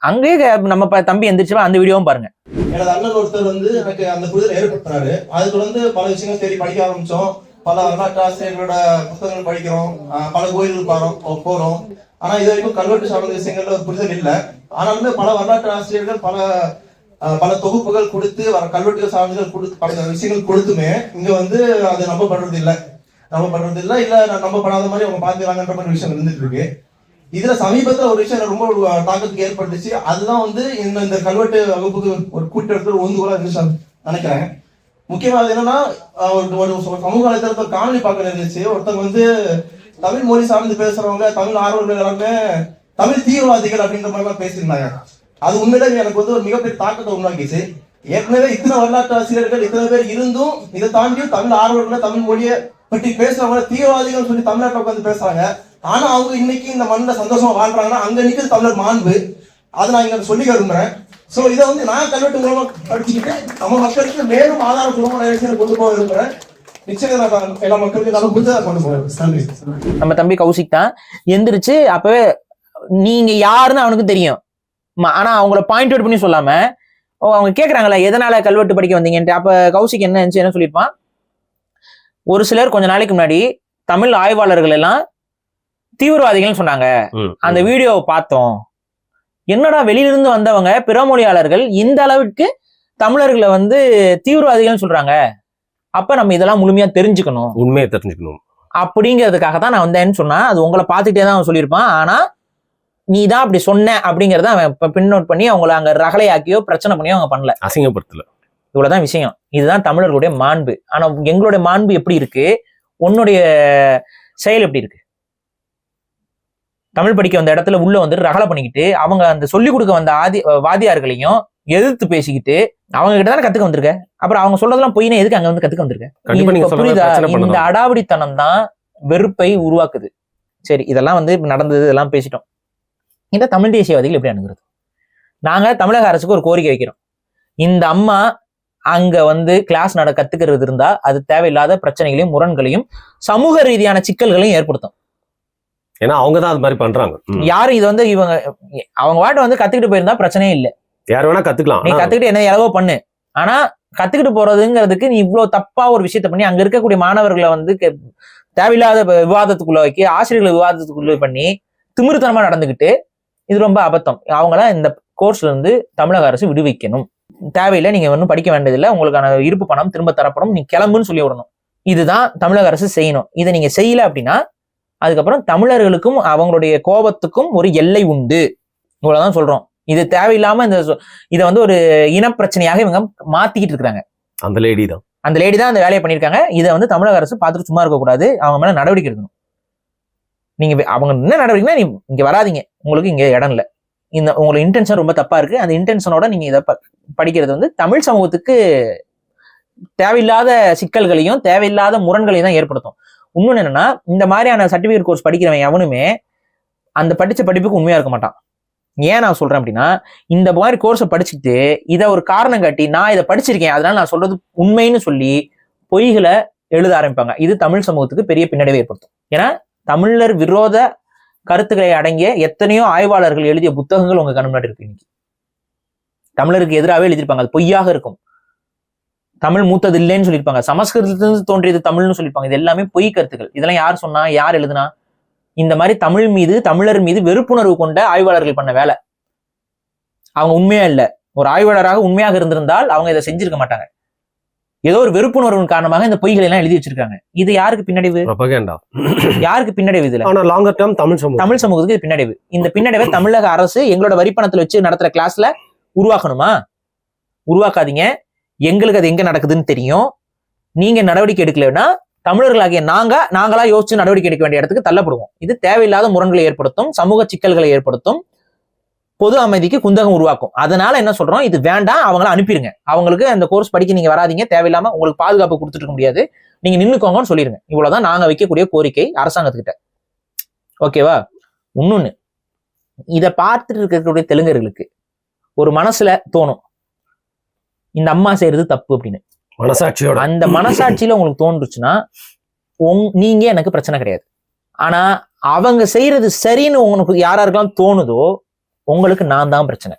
அங்கேயே நம்ம தம்பி எந்திரிச்சா அந்த வீடியோவும் பாருங்க. எனது அண்ணன் ஒருத்தர் வந்து எனக்கு அந்த புரிதல் ஏற்படுத்தினாரு. அது தொடர்ந்து பல விஷயங்கள் தேடி படிக்க ஆரம்பிச்சோம். பல வரலாற்று ஆசிரியர்களோட புத்தகங்கள் படிக்கிறோம், பல கோயில்களுக்கு போறோம். ஆனா இது வரைக்கும் கல்வெட்டு சார்ந்த விஷயங்கள்ல ஒரு புரிதல் இல்லை. ஆனாலுமே பல வரலாற்று ஆசிரியர்கள் பல தொகுப்புகள் கொடுத்து கல்வெட்டுகள் சார்ந்தர்கள் கொடுத்து பல விஷயங்கள் கொடுத்துமே இங்க வந்து அது நம்பப்படுறது இல்லை இல்ல நம்பப்படாத மாதிரி அவங்க பாத்துக்கிறாங்கன்ற மாதிரி விஷயம் இருந்துட்டு இருக்கு. இதுல சமீபத்துல ஒரு விஷயம் ரொம்ப தாக்கத்துக்கு ஏற்பட்டுச்சு. அதுதான் வந்து இந்த கல்வெட்டு வகுப்புக்கு ஒரு கூட்டத்தில் ஒன்று இருந்துச்சு நினைக்கிறேன். முக்கியமா அது என்னன்னா, ஒரு சமூக வலைத்தளத்துல காணொலி பார்க்க இருந்துச்சு. ஒருத்தவங்க வந்து தமிழ் மொழி சார்ந்து பேசுறவங்க, தமிழ் ஆர்வலர்கள் எல்லாருமே தமிழ் தீவிரவாதிகள் அப்படின்ற மாதிரி எல்லாம் பேசியிருந்தாங்க. அது உண்மையிலே எனக்கு வந்து ஒரு மிகப்பெரிய தாக்கத்தை உண்டாக்கிச்சு. ஏற்கனவே இத்தனை வரலாற்று ஆசிரியர்கள் இத்தனை பேர் இருந்தும் இதை தாண்டியும் தமிழ் ஆர்வலர்கள் தமிழ் மொழியை பற்றி பேசுறவங்க தீவிரவாதிகள் சொல்லி தமிழ்நாட்டில் உட்காந்து பேசுறாங்க. ஆனா அவங்க இன்னைக்கு இந்த மண்ணில் சந்தோஷமா வாழ்றாங்கன்னா அங்க நிற்கிறது தமிழர் மாண்பு. அதை நான் இங்க சொல்லி விரும்புறேன். சோ இதை வந்து நான் கல்வெட்டு மூலமா படிச்சுக்கிட்டு நம்ம மக்களுக்கு மேலும் ஆதாரப்பூர்வமான விஷயத்தை கொண்டு போக விரும்புறேன். நிச்சயம் எல்லா மக்களுக்கும் நல்லா புரிஞ்சதை கொண்டு போவேன். நம்ம தம்பி கௌசிக் தான் எந்திரிச்சு அப்பவே நீங்க யாருன்னு அவனுக்கு தெரியும். ஆனா அவங்கள பாயிண்ட் அவுட் பண்ணி சொல்லாம அவங்க கேக்குறாங்கல்ல எதனால கல்வெட்டு படிக்க வந்தீங்கன்ட்டு. அப்ப கௌசிக் என்ன சொல்லியிருப்பான், ஒரு சிலர் கொஞ்ச நாளைக்கு முன்னாடி தமிழ் ஆய்வாளர்கள் எல்லாம் தீவிரவாதிகள் சொன்னாங்க, அந்த வீடியோவை பார்த்தோம். என்னடா வெளியிலிருந்து வந்தவங்க பிறமொழியாளர்கள் இந்த அளவுக்கு தமிழர்களை வந்து தீவிரவாதிகள் சொல்றாங்க, அப்ப நம்ம இதெல்லாம் முழுமையா தெரிஞ்சுக்கணும், உண்மையை தெரிஞ்சுக்கணும் அப்படிங்கிறதுக்காக தான் நான் வந்தேன்னு சொன்னா. அது உங்களை பார்த்துட்டே தான் அவன் சொல்லியிருப்பான். ஆனா நீ தான் அப்படி சொன்ன அப்படிங்கறத அவன் பின் நோட் பண்ணி அவங்கள அங்க ரகலையாக்கியோ பிரச்சனை பண்ணியோ அவங்க பண்ணல, அசிங்கப்படுத்தல. இவ்வளவுதான் விஷயம். இதுதான் தமிழர்களுடைய மாண்பு. ஆனா எங்களுடைய மாண்பு எப்படி இருக்கு, உன்னுடைய செயல் எப்படி இருக்கு? தமிழ் படிக்க வந்த இடத்துல உள்ள வந்து ரகலை பண்ணிக்கிட்டு அவங்க அந்த சொல்லிக் கொடுக்க வந்த வாதியார்களையும் எதிர்த்து பேசிக்கிட்டு அவங்க கிட்ட தானே கத்துக்க வந்திருக்க. அப்புறம் அவங்க சொல்றதெல்லாம் பொய்னா எதுக்கு அங்க வந்து கத்துக்க வந்திருக்க? புரியுதா? இந்த அடாவடித்தனம் தான் வெறுப்பை உருவாக்குது. சரி, இதெல்லாம் வந்து நடந்தது, இதெல்லாம் பேசிட்டோம். இந்த தமிழ் தேசியவாதிகள் எப்படி அணுகிறது? நாங்க தமிழக அரசுக்கு ஒரு கோரிக்கை வைக்கிறோம். இந்த அம்மா அங்க வந்து கிளாஸ் கத்துக்கிறது இருந்தா அது தேவையில்லாத பிரச்சனைகளையும் முரண்களையும் சமூக ரீதியான சிக்கல்களையும் ஏற்படுத்தும். ஏன்னா அவங்க தான் அது மாதிரி பண்றாங்க. யாரும் இது வந்து அவங்க வாட்ட வந்து கத்துக்கிட்டு போயிருந்தா பிரச்சனையே இல்லை. யார் வேணா கத்துக்கலாம். நீ கத்துக்கிட்டு என்ன எளவோ பண்ணு. ஆனா கத்துக்கிட்டு போறதுங்கிறதுக்கு நீ இவ்வளவு தப்பா ஒரு விஷயத்த பண்ணி அங்க இருக்கக்கூடிய மாணவர்களை வந்து தேவையில்லாத விவாதத்துக்குள்ள வைக்க, ஆசிரியர்களை விவாதத்துக்குள்ள பண்ணி திமிருத்தனமா நடந்துகிட்டு, இது ரொம்ப அபத்தம். அவங்கள இந்த கோர்ஸ்ல இருந்து தமிழக அரசு விடுவிக்கணும். தேவையில்லை, நீங்க ஒன்றும் படிக்க வேண்டியதில்லை, உங்களுக்கான இருப்பு பணம் திரும்ப தரப்படும், நீ கிளம்புன்னு சொல்லி விடணும். இதுதான் தமிழக அரசு செய்யணும். இதை நீங்க செய்யல அப்படின்னா அதுக்கப்புறம் தமிழர்களுக்கும் அவங்களுடைய கோபத்துக்கும் ஒரு எல்லை உண்டு. இவ்வளவுதான் சொல்றோம். இது தேவையில்லாம இதை வந்து ஒரு இனப்பிரச்சனையாக இவங்க மாத்திக்கிட்டு இருக்காங்க. அந்த லேடி தான் அந்த வேலையை பண்ணியிருக்காங்க. இதை வந்து தமிழக அரசு பார்த்துட்டு சும்மா இருக்கக்கூடாது, அவங்க மேல நடவடிக்கை எடுக்கணும். நீங்க அவங்க என்ன நடவடிக்கைனா, நீ இங்க வராதிங்க, உங்களுக்கு இங்க இடம் இல்லை, உங்களுக்கு இன்டென்ஷன் ரொம்ப தப்பா இருக்கு, அந்த இன்டென்ஷனோட நீங்க இதை படிக்கிறது வந்து தமிழ் சமூகத்துக்கு தேவையில்லாத சிக்கல்களையும் தேவையில்லாத முரண்களையும் தான் ஏற்படுத்தும். இன்னொன்னு என்னன்னா, இந்த மாதிரியான சர்டிபிகேட் கோர்ஸ் படிக்கிறவன் எவனுமே அந்த படிச்ச படிப்புக்கு உண்மையா இருக்க மாட்டான். ஏன் நான் சொல்றேன் அப்படின்னா, இந்த மாதிரி கோர்ஸை படிச்சுட்டு இதை ஒரு காரணம் காட்டி நான் இதை படிச்சிருக்கேன் அதனால நான் சொல்றது உண்மைன்னு சொல்லி பொய்களை எழுத ஆரம்பிப்பாங்க. இது தமிழ் சமூகத்துக்கு பெரிய பின்னடைவை ஏற்படுத்தும். ஏன்னா தமிழர் விரோத கருத்துக்களை அடங்கிய எத்தனையோ ஆய்வாளர்கள் எழுதிய புத்தகங்கள் உங்க கண் முன்னாடி இருக்கு. இன்னைக்கு தமிழருக்கு எதிராகவே எழுதியிருப்பாங்க, அது பொய்யாக இருக்கும். தமிழ் மூத்தது இல்லைன்னு சொல்லியிருப்பாங்க, சமஸ்கிருதத்திலிருந்து தோன்றியது தமிழ்னு சொல்லியிருப்பாங்க. இது எல்லாமே பொய் கருத்துக்கள். இதெல்லாம் யார் சொன்னா, யார் எழுதுனா? இந்த மாதிரி தமிழர் மீது வெறுப்புணர்வு கொண்ட ஆய்வாளர்கள் பண்ண வேலை. அவங்க உண்மையா இல்ல, ஒரு ஆய்வாளராக உண்மையாக இருந்திருந்தால் அவங்க இதை செஞ்சிருக்க மாட்டாங்க. ஏதோ ஒரு வெறுப்புணர்வின் காரணமாக இந்த பொய்களை எல்லாம் எழுதி வச்சிருக்காங்க. இது யாருக்கு பின்னடைவு? யாருக்கு பின்னடைவு? இதுல லாங்கர் டேர்ம் தமிழ் சமூகத்துக்கு இது பின்னடைவு. இந்த பின்னடைவை தமிழக அரசு எங்களோட வரிப்பணத்துல வச்சு நடத்துற கிளாஸ்ல உருவாக்கணுமா? உருவாக்காதீங்க. எங்களுக்கு அது எங்க நடக்குதுன்னு தெரியும். நீங்க நடவடிக்கை எடுக்கலன்னா தமிழர்களாகிய நாங்களா யோசிச்சு நடவடிக்கை எடுக்க வேண்டிய இடத்துக்கு தள்ளப்படுவோம். இது தேவையில்லாத முரண்களை ஏற்படுத்தும், சமூக சிக்கல்களை ஏற்படுத்தும், பொது அமைதிக்கு குந்தகம் உருவாக்கும். அதனால என்ன சொல்றோம், இது வேண்டாம், அவங்கள அனுப்பிடுங்க. அவங்களுக்கு அந்த கோர்ஸ் படிக்க நீங்க வராதீங்க, தேவையில்லாம உங்களுக்கு பாதுகாப்பு கொடுத்துட்டு இருக்க முடியாது, நீங்க நின்னுக்கோங்கன்னு சொல்லிருங்க. இவ்வளவுதான் நாங்க வைக்கக்கூடிய கோரிக்கை அரசாங்கத்துக்கிட்ட. ஓகேவா? இன்னொன்னு, இதை பார்த்துட்டு இருக்கக்கூடிய தெலுங்கர்களுக்கு ஒரு மனசுல தோணும், இந்த அம்மா செய்யறது தப்பு அப்படின்னு. மனசாட்சியோட அந்த மனசாட்சியில உங்களுக்கு தோன்றுச்சுன்னா நீங்க எனக்கு பிரச்சனை கிடையாது. ஆனா அவங்க செய்யறது சரின்னு உங்களுக்கு யாராருக்கெல்லாம் தோணுதோ உங்களுக்கு நான் தான் பிரச்சனை.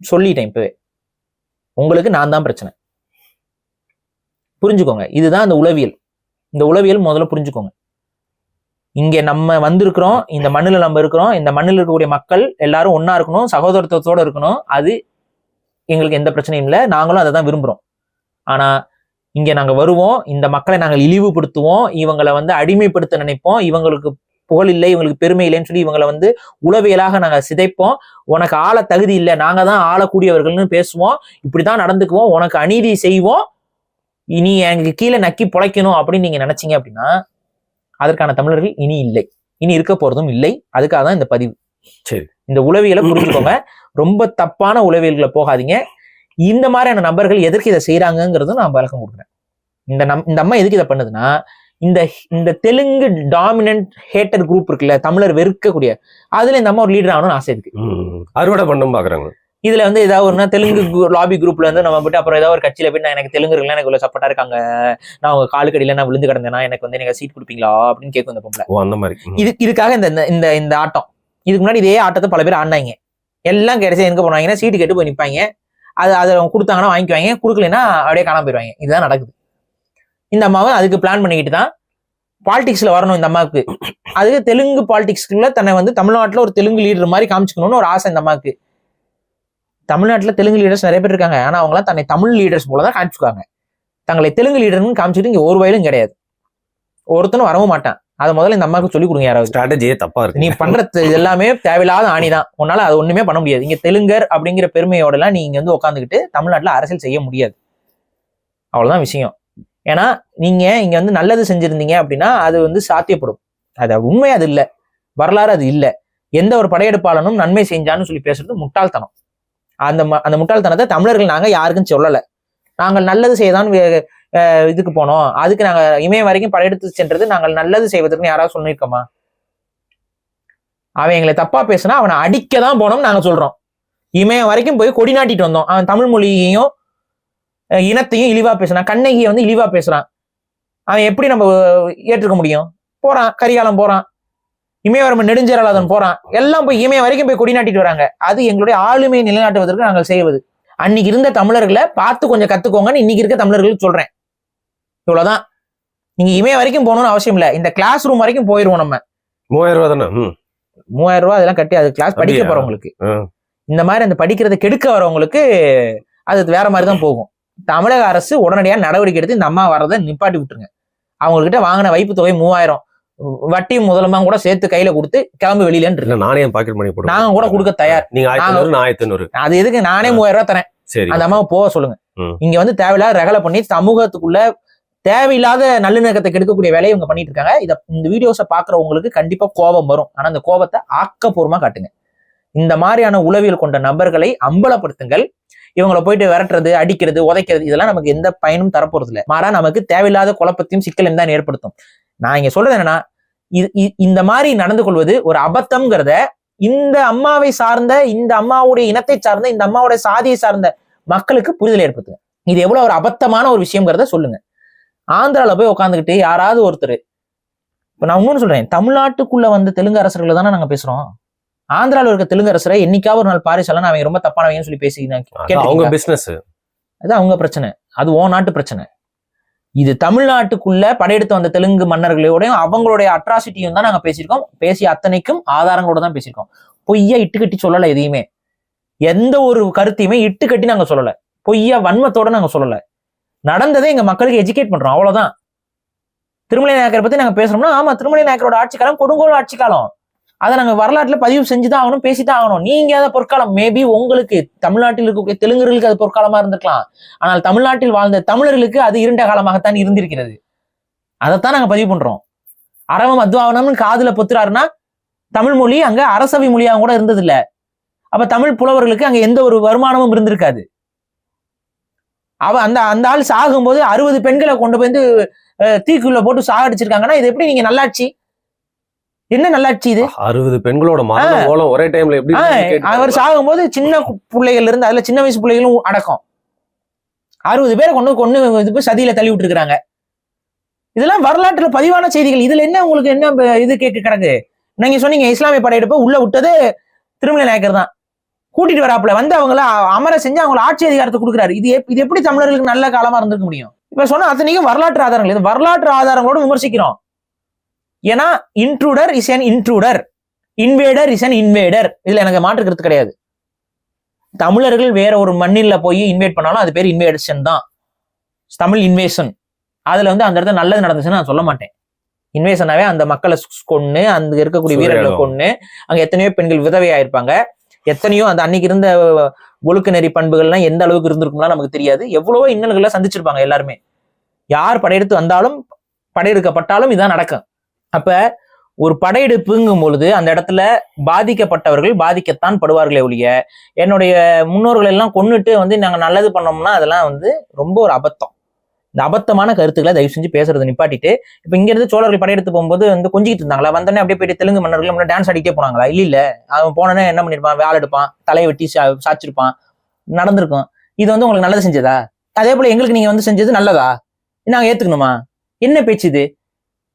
சொல்லிட்டேன் இப்பவே, உங்களுக்கு நான் தான் பிரச்சனை. புரிஞ்சுக்கோங்க. இதுதான் அந்த உளவியல். இந்த உளவியல் முதல்ல புரிஞ்சுக்கோங்க. இங்க நம்ம வந்திருக்கிறோம், இந்த மண்ணுல நம்ம இருக்கிறோம், இந்த மண்ணில் இருக்கக்கூடிய மக்கள் எல்லாரும் ஒன்னா இருக்கணும், சகோதரத்துவத்தோட இருக்கணும். அது எங்களுக்கு எந்த பிரச்சனையும் இல்லை, நாங்களும் அதை தான் விரும்புறோம். ஆனா இங்க நாங்க வருவோம், இந்த மக்களை நாங்கள் இழிவுபடுத்துவோம், இவங்களை வந்து அடிமைப்படுத்த நினைப்போம், இவங்களுக்கு புகழ் இல்லை, இவங்களுக்கு பெருமை இல்லைன்னு சொல்லி இவங்களை வந்து உளவியலாக நாங்க சிதைப்போம். உனக்கு ஆள தகுதி இல்லை, நாங்க தான் ஆளக்கூடியவர்கள்னு பேசுவோம், இப்படிதான் நடந்துக்குவோம், உனக்கு அநீதி செய்வோம், இனி எனக்கு கீழே நக்கி பொழைக்கணும் அப்படின்னு நீங்க நினைச்சீங்க அப்படின்னா அதற்கான தமிழர்கள் இனி இல்லை, இனி இருக்க போறதும் இல்லை. அதுக்காக தான் இந்த பதிவு. சரி, இந்த உளவியலை புரிஞ்சுக்கோங்க. ரொம்ப தப்பான உளவியல்களை போகாதீங்க. இந்த மாதிரியான நபர்கள் எதற்கு இதை செய்யறாங்கிறதும் நான் விளக்கம் கொடுக்குறேன். இந்த அம்மா எதுக்கு இதை பண்ணுதுன்னா, இந்த தெலுங்கு டாமினன்ட் ஹேட்டர் குரூப் இருக்குல்ல, தமிழர் வெறுக்கக்கூடிய, அதுல இந்த அம்மா ஒரு லீடர் ஆகணும்னு ஆசை இருக்கு. அறுவடை பண்ணும் பாக்குறாங்க. இதுல வந்து ஏதாவது ஒரு தெலுங்கு லாபி குரூப்ல இருந்து நம்ம போயிட்டு அப்புறம் ஏதாவது ஒரு கட்சியில போய் நான் எனக்கு தெலுங்குகள் எனக்கு இவ்வளவு சப்போர்ட்டா இருக்காங்க, நான் உங்க காலுக்கடியில நான் விழுந்து கிடந்தேன்னா எனக்கு வந்து எனக்கு சீட் கொடுப்பீங்களா அப்படின்னு கேட்கும் இந்த பொம்பளை. அந்த மாதிரி இதுக்காக இந்த ஆட்டம். இதுக்கு முன்னாடி இதே ஆட்டத்தை பல பேர் ஆடினாங்க. எல்லாம் கிடைச்சா எங்க போனாங்கன்னா சீட்டு கேட்டு போய் நிற்பாங்க. அதை அவங்க கொடுத்தாங்கன்னா வாங்கிக்குவாங்க, கொடுக்கலன்னா அப்படியே காணாம போயிடுவாங்க. இதுதான் நடக்குது. இந்த அம்மாவை அதுக்கு பிளான் பண்ணிக்கிட்டு தான் பாலிடிக்ஸ்ல வரணும் இந்த அம்மாவுக்கு. அதுக்கு தெலுங்கு பாலிடிக்ஸ்க்குள்ள தன்னை வந்து தமிழ்நாட்டுல ஒரு தெலுங்கு லீடர் மாதிரி காமிச்சுக்கணும்னு ஒரு ஆசை இந்த அம்மாவுக்கு. தமிழ்நாட்டுல தெலுங்கு லீடர்ஸ் நிறைய பேர் இருக்காங்க, ஆனா அவங்களாம் தன்னை தமிழ் லீடர்ஸ் போலதான் காமிச்சுக்குவாங்க. தங்களை தெலுங்கு லீடர்னு காமிச்சிட்டு இங்க ஒரு வயலும் கிடையாது, ஒருத்தனும் வரவும் மாட்டான். அதை முதல்ல இந்த அம்மாவுக்கு சொல்லி கொடுங்க. யாராவது ஸ்ட்ராட்டஜியே தப்பா இருக்கு, நீ பண்றது எல்லாமே தேவையில்லாத ஆணிதான், உன்னால அது ஒண்ணுமே பண்ண முடியாது. இங்க தெலுங்கர் அப்படிங்கிற பெருமையோட எல்லாம் நீங்க வந்து உட்காந்துக்கிட்டு தமிழ்நாட்டுல அரசியல் செய்ய முடியாது. அவ்வளவுதான் விஷயம். ஏன்னா நீங்க இங்க வந்து நல்லது செஞ்சிருந்தீங்க அப்படின்னா அது வந்து சாத்தியப்படும். அது உண்மை, அது இல்லை, வரலாறு அது இல்லை. எந்த ஒரு படையெடுப்பாளனும் நன்மை செஞ்சான்னு சொல்லி பேசுறது முட்டாள்தனம். அந்த முட்டாள்தனத்தை தமிழர்கள் நாங்க யாருக்கும் சொல்லலை. நாங்கள் நல்லது செய்யதான் இதுக்கு போனோம், அதுக்கு நாங்க இமயம் வரைக்கும் படையெடுத்து சென்றது நாங்கள் நல்லது செய்வதற்கு யாராவது சொல்லியிருக்கோமா? அவன் எங்களை தப்பா பேசினா அவனை அடிக்க தான் போனோம்னு நாங்க சொல்றோம். இமயம் வரைக்கும் போய் கொடி நாட்டிட்டு வந்தோம். அவன் தமிழ் மொழியையும் இனத்தையும் இழிவா பேசுறான், கண்ணகியை வந்து இழிவா பேசுறான். அவன் எப்படி நம்ம ஏற்றுக்க முடியும்? போறான், கரிகாலம் போறான், இமயவரம்பன் நெடுஞ்செயலாளன் போறான், எல்லாம் போய் இமயம் வரைக்கும் போய் கொடி நாட்டிட்டு வராங்க. அது எங்களுடைய ஆளுமையை நிலைநாட்டுவதற்கு நாங்கள் செய்வது. அன்னைக்கு இருந்த தமிழர்களை பார்த்து கொஞ்சம் கத்துக்கோங்கன்னு இன்னைக்கு இருக்க தமிழர்களுக்கு சொல்றேன். இவ்வளவுதான். நீங்க இமயம் வரைக்கும் போகணும்னு அவசியம் இல்லை. இந்த கிளாஸ் ரூம் வரைக்கும் போயிருவோம். நம்ம 3000 ரூபா தானே? 3000 ரூபாய் அதெல்லாம் கட்டி அது கிளாஸ் படிக்க போறவங்களுக்கு, இந்த மாதிரி அந்த படிக்கிறத கெடுக்க வரவங்களுக்கு அது வேற மாதிரி தான் போகும். தமிழக அரசு உடனடியாக நடவடிக்கை எடுத்து இந்த அம்மா வர்றதை நிப்பாட்டி விட்டுருங்க. அவங்ககிட்ட வாங்கின வைப்பு தொகை 3000, வட்டி முதலமா கூட சேர்த்து கையில கொடுத்து கிளம்பு வெளியில. நானே பாக்கெட் மணி போடுறேன், நாங்க கூட கொடுக்க தயார். நீங்க 1500 அது எதுக்கு? நானே 3000 ரூபாய் தரேன், அந்த அம்மாவை போக சொல்லுங்க. இங்க வந்து தேவையில்லாத ரகலை பண்ணி சமூகத்துக்குள்ள தேவையில்லாத நல்லிணக்கத்தை கெடுக்கக்கூடிய வேலையை இவங்க பண்ணிட்டு இருக்காங்க. இந்த வீடியோஸை பாக்குறவங்களுக்கு கண்டிப்பா கோபம் வரும். ஆனா அந்த கோபத்தை ஆக்கப்பூர்வமா காட்டுங்க. இந்த மாதிரியான உளவியல் கொண்ட நபர்களை அம்பலப்படுத்துங்கள். இவங்களை போயிட்டு விரட்டுறது, அடிக்கிறது, உதைக்கிறது இதெல்லாம் நமக்கு எந்த பயனும் தரப்போறது இல்லை. மாறா நமக்கு தேவையில்லாத குழப்பத்தையும் சிக்கலையும் தான் ஏற்படுத்தும். நான் இங்க சொல்றது என்னன்னா, இந்த மாதிரி நடந்து கொள்வது ஒரு அபத்தம்ங்கிறத இந்த அம்மாவை சார்ந்த, இந்த அம்மாவுடைய இனத்தை சார்ந்த, இந்த அம்மாவுடைய சாதியை சார்ந்த மக்களுக்கு புரிதல் ஏற்படுத்துங்க. இது எவ்வளவு ஒரு அபத்தமான ஒரு விஷயங்கிறத சொல்லுங்க. ஆந்திரால போய் உட்காந்துக்கிட்டு யாராவது ஒருத்தர், இப்ப நான் இன்னொன்னு சொல்றேன், தமிழ்நாட்டுக்குள்ள வந்து தெலுங்கு அரசர்களை தானே நாங்க பேசுறோம். ஆந்திராவில் இருக்க தெலுங்கு அரசரை என்னைக்காவது ஒரு நாள் பாரிசாலன்னு அவங்க ரொம்ப தப்பானவங்கன்னு சொல்லி பேசிக்கிறேன். அவங்க பிசினஸ், அது அவங்க பிரச்சனை, அது ஓ நாட்டு பிரச்சனை. இது தமிழ்நாட்டுக்குள்ள படையெடுத்து வந்த தெலுங்கு மன்னர்களோடையும் அவங்களுடைய அட்ராசிட்டியும் தான் நாங்க பேசியிருக்கோம். பேசிய அத்தனைக்கும் ஆதாரங்களோட தான் பேசியிருக்கோம். பொய்யா இட்டுக்கட்டி சொல்லலை. எதையுமே எந்த ஒரு கருத்தையுமே இட்டுக்கட்டி நாங்க சொல்லலை. பொய்யா வன்மத்தோட நாங்க சொல்லலை. நடந்ததை எங்க மக்களுக்கு எஜுகேட் பண்றோம், அவ்வளவுதான். திருமலை நாயக்கரை பத்தி நாங்க பேசுறோம்னா, ஆமா திருமலை நாயக்கரோட ஆட்சி காலம் கொடுங்கோல் ஆட்சி காலம், அதை நாங்க வரலாற்றுல பதிவு செஞ்சுதான் ஆகணும், பேசிதான் ஆகணும். நீங்க அதை பொற்காலம், மேபி உங்களுக்கு தமிழ்நாட்டில் இருக்கக்கூடிய தெலுங்கர்களுக்கு அது பொற்காலமா இருந்திருக்கலாம். ஆனால் தமிழ்நாட்டில் வாழ்ந்த தமிழர்களுக்கு அது இருண்ட காலமாகத்தான் இருந்திருக்கிறது. அதைத்தான் நாங்க பதிவு பண்றோம். அரவம் அத்வாவனம்னு காதுல பொத்துறாருன்னா தமிழ் மொழி அங்க அரசவை மொழியாக கூட இருந்தது இல்ல. அப்ப தமிழ் புலவர்களுக்கு அங்க எந்த ஒரு வருமானமும் இருந்திருக்காது. அந்த ஆள் சாகும்போது 60 பெண்களை கொண்டு போய் தீக்குள்ள போட்டு சாகடிச்சிருக்காங்கன்னா இது எப்படி நீங்க நல்லாட்சி? என்ன நல்லாட்சி இது? 60 பெண்களோட மரணம் ஒரே டைம்ல எப்படி? அவர் சாகும்போது சின்ன பிள்ளைகள் இருந்து, அதுல சின்ன வயசு பிள்ளைகளும் அடக்கம். 60 பேரை கொண்டு சதியில தள்ளி விட்டு இருக்காங்க. இதெல்லாம் வரலாற்றுல பதிவான செய்திகள். இதுல என்ன உங்களுக்கு என்ன இது கேட்க கிடக்கு? நீங்க சொன்னீங்க இஸ்லாமிய படையெடுப்பு உள்ள விட்டது திருமலை நாயக்கர் தான். கூட்டிட்டு வராப்புல வந்து அவங்கள அமர செஞ்சு அவங்களை ஆட்சி அதிகாரத்தை கொடுக்குறாரு. இது எப்படி தமிழர்களுக்கு நல்ல காலமா இருந்திருக்க முடியும்? இப்ப சொன்ன அத்தனைக்கும் வரலாற்று ஆதாரங்கள். இது வரலாற்று ஆதாரங்களோட விமர்சிக்கிறோம். ஏன்னா intruder is an intruder, invader is an invader. இதுல எனக்கு மாற்றுக்கிறது கிடையாது. தமிழர்கள் வேற ஒரு மண்ணில போய் இன்வைட் பண்ணாலும் அது பேர் இன்வேஷன் தான், தமிழ் இன்வேஷன். அதுல அந்த இடத்துல நல்லது நடந்துச்சுன்னு நான் சொல்ல மாட்டேன். இன்வேஷனாவே அந்த மக்களை கொன்னு, அந்த இருக்கக்கூடிய வீரர்களை கொன்னு, அங்க எத்தனையோ பெண்கள் விதவையாயிருப்பாங்க. எத்தனையோ அந்த அன்னைக்கு இருந்த ஒழுக்க நெறி பண்புகள்லாம் எந்த அளவுக்கு இருந்திருக்கும்லாம் நமக்கு தெரியாது. எவ்வளவோ இன்னல்களை சந்திச்சிருப்பாங்க எல்லாருமே. யார் படையெடுத்து வந்தாலும் படையெடுக்கப்பட்டாலும் இதான் நடக்கும். அப்ப ஒரு படையெடுப்புங்கும் பொழுது அந்த இடத்துல பாதிக்கப்பட்டவர்கள் பாதிக்கத்தான் படுவார்களே ஒழிய, என்னுடைய முன்னோர்கள் எல்லாம் கொன்னுட்டு நாங்க நல்லது பண்ணோம்னா அதெல்லாம் ரொம்ப ஒரு அபத்தம். இந்த அபத்தமான கருத்துக்களை தயவு செஞ்சு பேசுறது நிப்பாட்டிட்டு, இப்ப இங்க இருந்து சோழர்கள் படையெடுத்து போகும்போது கொஞ்சிக்கிட்டு இருந்தாங்களா? வந்தோடனே அப்படியே போயிட்டு தெலுங்கு மன்னர்கள் டான்ஸ் அடிக்கிட்டே போனாங்களா? இல்ல. அவன் போனோன்னே என்ன பண்ணிருப்பான்? வேலை எடுப்பான், தலையை வெட்டி சாச்சிருப்பான், நடந்திருக்கும். இது உங்களுக்கு நல்லது செஞ்சதா? அதே போல எங்களுக்கு நீங்க செஞ்சது நல்லதா? நாங்க ஏத்துக்கணுமா? என்ன பேச்சு இது?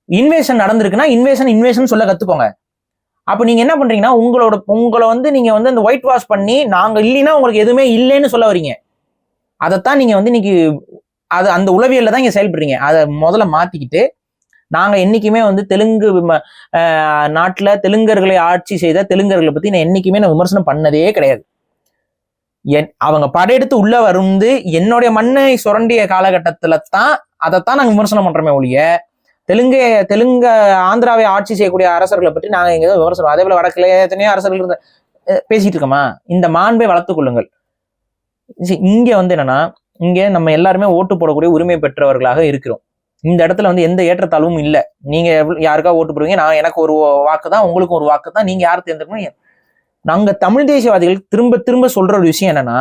இன்வேஷன் நடந்திருக்குன்னா இன்வேஷன் சொல்ல கத்துக்கோங்க. அப்ப நீங்க என்ன பண்றீங்கன்னா, உங்களை நீங்க அந்த ஒயிட் வாஷ் பண்ணி நாங்க இல்லைன்னா உங்களுக்கு எதுவுமே இல்லைன்னு சொல்ல வரீங்க. அதைத்தான் நீங்க இன்னைக்கு அது அந்த உளவியல்ல தான் இங்க செயல்படுறீங்க. அதை முதல்ல மாத்திக்கிட்டு, நாங்க என்னைக்குமே தெலுங்கு நாட்டுல தெலுங்கர்களை ஆட்சி செய்த தெலுங்கர்களை பத்தி நான் என்னைக்குமே விமர்சனம் பண்ணதே கிடையாது. அவங்க படையெடுத்து உள்ள என்னுடைய மண்ணை சுரண்டிய காலகட்டத்துல தான் அதைத்தான் நாங்க விமர்சனம் பண்றோமே ஒழிய, தெலுங்கு ஆந்திராவை ஆட்சி செய்யக்கூடிய அரசர்களை பற்றி நாங்க எங்க விமர்சனம். அதே போல வடக்குல எத்தனையோ அரசர்கள் இருந்த பேசிட்டு இருக்கோமா? இந்த மாண்பை வளர்த்துக் கொள்ளுங்கள். இங்க என்னன்னா, இங்க நம்ம எல்லாருமே ஓட்டு போடக்கூடிய உரிமை பெற்றவர்களாக இருக்கிறோம். இந்த இடத்துல எந்த ஏற்றத்தாழ்வும் இல்லை. நீங்க யாருக்கா ஓட்டு போடுவீங்க, நான் எனக்கு ஒரு வாக்கு தான், உங்களுக்கும் ஒரு வாக்கு தான். நீங்க யார் தேர்ந்தெடுக்கணும்? நாங்க தமிழ் தேசியவாதிகள் திரும்ப திரும்ப சொல்ற ஒரு விஷயம் என்னன்னா,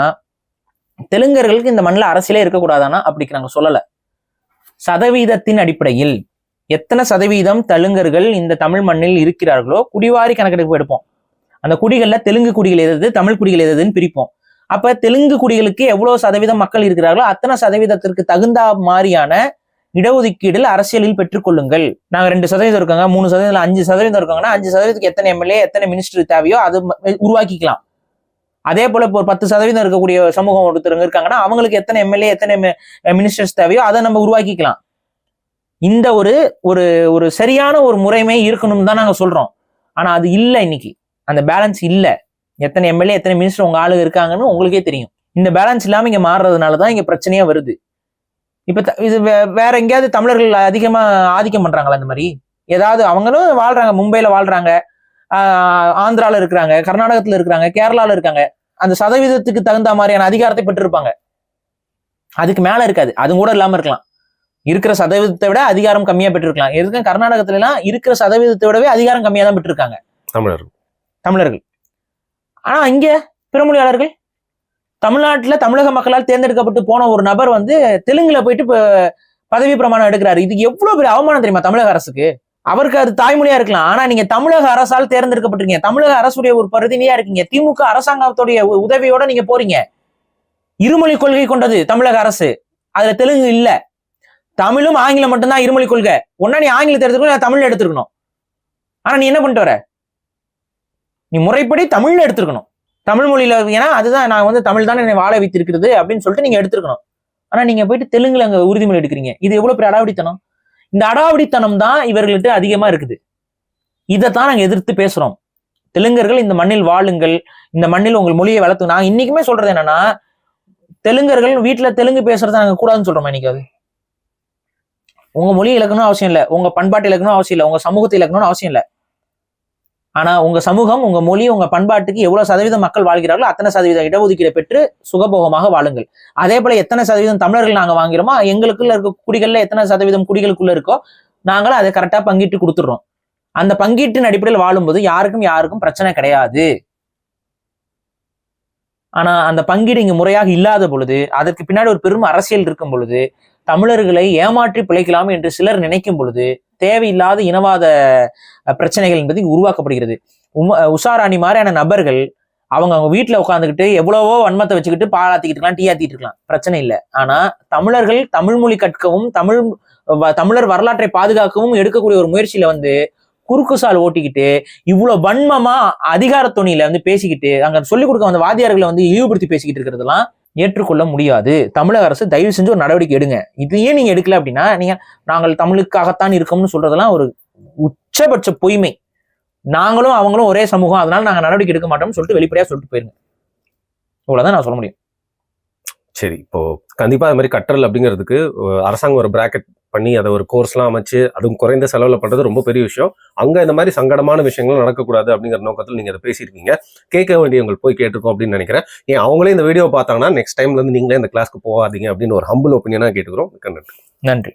தெலுங்கர்களுக்கு இந்த மண்ணில் அரசியலே இருக்கக்கூடாதானா? அப்படி நாங்க சொல்லல. சதவீதத்தின் அடிப்படையில் எத்தனை சதவீதம் தெலுங்கர்கள் இந்த தமிழ் மண்ணில் இருக்கிறார்களோ குடிவாரி கணக்கெடுப்பு எடுப்போம். அந்த குடிகள்ல தெலுங்கு குடிகள் எது, தமிழ் குடிகள் எதுன்னு பிரிப்போம். அப்ப தெலுங்கு குடிகளுக்கு எவ்வளவு சதவீதம் மக்கள் இருக்கிறார்களோ அத்தனை சதவீதத்திற்கு தகுந்த மாதிரியான இடஒதுக்கீடுல அரசியலில் பெற்றுக்கொள்ளுங்கள். நாங்க 2% இருக்காங்க, 3%, 5% இருக்காங்கன்னா 5%க்கு எத்தனை எம்எல்ஏ எத்தனை மினிஸ்டர் தேவையோ அது உருவாக்கிக்கலாம். அதே போல இப்போ 10% இருக்கக்கூடிய சமூகம் ஒருத்தருங்க இருக்காங்கன்னா அவங்களுக்கு எத்தனை எம்எல்ஏ எத்தனை மினிஸ்டர்ஸ் தேவையோ அதை நம்ம உருவாக்கிக்கலாம். இந்த ஒரு ஒரு ஒரு சரியான ஒரு முறைமை இருக்கணும்னு தான் நாங்க சொல்றோம். ஆனா அது இல்லை, இன்னைக்கு அந்த பேலன்ஸ் இல்லை. எத்தனை எம்எல்ஏ எத்தனை மினிஸ்டர் உங்க ஆளுங்க இருக்காங்கன்னு உங்களுக்கே தெரியும். இந்த பேலன்ஸ் இல்லாம இங்க மாறுறதுனாலதான் இங்க பிரச்சனையா வருது. இப்ப இது வேற எங்கேயாவது தமிழர்கள் அதிகமா ஆதிக்கம் பண்றாங்களா? இந்த மாதிரி ஏதாவது அவங்களும் வாழ்றாங்க, மும்பைல வாழ்றாங்க, ஆந்திரால இருக்கிறாங்க, கர்நாடகத்துல இருக்கிறாங்க, கேரளால இருக்காங்க. அந்த சதவீதத்துக்கு தகுந்த மாதிரியான அதிகாரத்தை பெற்றிருப்பாங்க. அதுக்கு மேல இருக்காது, அது கூட இல்லாம இருக்கலாம். இருக்கிற சதவீதத்தை விட அதிகாரம் கம்மியா பெற்றிருக்கலாம். எதுக்கு கர்நாடகத்துல எல்லாம் இருக்கிற சதவீதத்தை விடவே அதிகாரம் கம்மியா தான் பெற்றிருக்காங்க தமிழர்கள். ஆனா இங்க பிறமொழியாளர்கள், தமிழ்நாட்டுல தமிழக மக்களால் தேர்ந்தெடுக்கப்பட்டு போன ஒரு நபர் வந்து தெலுங்குல போயிட்டு பதவி பிரமாணம் எடுக்கிறாரு. இதுக்கு எவ்வளவு பெரிய அவமானம் தெரியுமா தமிழக அரசுக்கு? அவருக்கு அது தாய்மொழியா இருக்கலாம், ஆனா நீங்க தமிழக அரசால் தேர்ந்தெடுக்கப்பட்டிருக்கீங்க, தமிழக அரசுடைய ஒரு பிரதிநிதியா இருக்கீங்க, திமுக அரசாங்கத்துடைய உதவியோட நீங்க போறீங்க. இருமொழி கொள்கை கொண்டது தமிழக அரசு, அதுல தெலுங்கு இல்ல, தமிழும் ஆங்கிலம் மட்டும்தான் இருமொழி கொள்கை. ஒன்னா நீ ஆங்கிலத்தை எடுத்துக்கணும், தமிழ்ல எடுத்துக்கணும். ஆனா நீ என்ன பண்ணிட்டு வர? நீ முறைப்படி தமிழ்ல எடுத்துக்கணும், தமிழ் மொழியில. ஏன்னா அதுதான் நான் வந்து தமிழ் தானே என்னை வாழ வைத்திருக்கிறது அப்படின்னு சொல்லிட்டு நீங்க எடுத்துக்கணும். ஆனா நீங்க போயிட்டு தெலுங்குல அங்க உறுதிமொழி எடுக்கிறீங்க. இது எவ்வளவு பெரிய அடாவடித்தனம்! இந்த அடாவடித்தனம் தான் இவர்கள்ட்ட அதிகமா இருக்குது. இதைத்தான் நாங்க எதிர்த்து பேசுறோம். தெலுங்கர்கள் இந்த மண்ணில் வாழுங்கள், இந்த மண்ணில் உங்கள் மொழியை வளர்த்து. நான் இன்னைக்குமே சொல்றது என்னன்னா, தெலுங்கர்கள் வீட்டுல தெலுங்கு பேசுறதை நாங்க கூடாதுன்னு சொல்றோம். இன்னைக்கு உங்க மொழி இலக்கணும் அவசியம் இல்லை, உங்க பண்பாட்டு இலக்கணும் அவசியம் இல்லை, உங்க சமூகத்தை இலக்கணும்னு அவசியம் இல்லை. ஆனா உங்க சமூகம், உங்க மொழி, உங்க பண்பாட்டுக்கு எவ்வளவு சதவீதம் மக்கள் வாழ்கிறார்களோ அத்தனை சதவீதம் இடஒதுக்கீடு பெற்று சுகபோகமாக வாழுங்கள். அதே போல எத்தனை சதவீதம் தமிழர்கள் நாங்க வாங்கிறோமோ, எங்களுக்குள்ள இருக்க குடிகள்ல எத்தனை சதவீதம் குடிகளுக்குள்ள இருக்கோ நாங்களும் அதை கரெக்டா பங்கிட்டு கொடுத்துடுறோம். அந்த பங்கீட்டின் அடிப்படையில் வாழும்போது யாருக்கும் பிரச்சனை கிடையாது. ஆனா அந்த பங்கீடு இங்க முறையாக இல்லாத பொழுது, அதற்கு பின்னாடி ஒரு பெரும் அரசியல் இருக்கும் பொழுது, தமிழர்களை ஏமாற்றி பிழைக்கலாம் என்று சிலர் நினைக்கும் பொழுது தேவையில்லாத இனவாத பிரச்சனைகள் என்பது உருவாக்கப்படுகிறது. உஷாராணி மாதிரியான நபர்கள் அவங்க வீட்டுல உட்காந்துக்கிட்டு எவ்வளவோ வன்மத்தை வச்சுக்கிட்டு பாலாத்திக்கிட்டு இருக்கலாம், டீ ஆத்திட்டு இருக்கலாம், பிரச்சனை இல்லை. ஆனா தமிழர்கள் தமிழ் மொழி கற்கவும் தமிழர் வரலாற்றை பாதுகாக்கவும் எடுக்கக்கூடிய ஒரு முயற்சியில வந்து குறுக்குசால் ஓட்டிக்கிட்டு இவ்வளவு வன்மமா அதிகார துணியில வந்து பேசிக்கிட்டு அங்க சொல்லிக் கொடுக்க வந்த வாதியார்களை வந்து இழிவுபடுத்தி பேசிக்கிட்டு இருக்கிறதெல்லாம் ஏற்றுக்கொள்ள முடியாது. தமிழக அரசு தயவு செஞ்சு ஒரு நடவடிக்கை எடுங்க. இதையே நீங்க எடுக்கல அப்படின்னா நாங்கள் தமிழுக்காகத்தான் இருக்கோம்னு சொல்றதெல்லாம் ஒரு உச்சபட்ச பொய்மை. நாங்களும் அவங்களும் ஒரே சமூகம், அதனால நாங்க நடவடிக்கை எடுக்க மாட்டோம்னு சொல்லிட்டு வெளிப்படையா சொல்லிட்டு போயிருங்க. இவ்வளவுதான் நான் சொல்ல முடியும். சரி, இப்போ கண்டிப்பா அது மாதிரி கற்றல் அப்படிங்கிறதுக்கு அரசாங்கம் ஒரு பிராக்கெட் பண்ணி அதை ஒரு கோர்ஸ்லாம் அமைச்சு அதுவும் குறைந்த செலவில் பண்றது ரொம்ப பெரிய விஷயம். அங்க இந்த மாதிரி சங்கடமான விஷயங்களும் நடக்கக்கூடாது அப்படிங்கிற நோக்கத்தில் நீங்க அதை பேசியிருக்கீங்க. கேட்க வேண்டியவங்க போய் கேட்டிருக்கோம் அப்படின்னு நினைக்கிறேன். ஏன் அவங்களே இந்த வீடியோ பார்த்தாங்கன்னா நெக்ஸ்ட் டைம்ல இருந்து நீங்களே இந்த கிளாஸ்க்கு போகாதீங்க அப்படின்னு ஒரு ஹம்பிள் ஒப்பீனியனா கேட்டுக்கிறோம். நன்றி.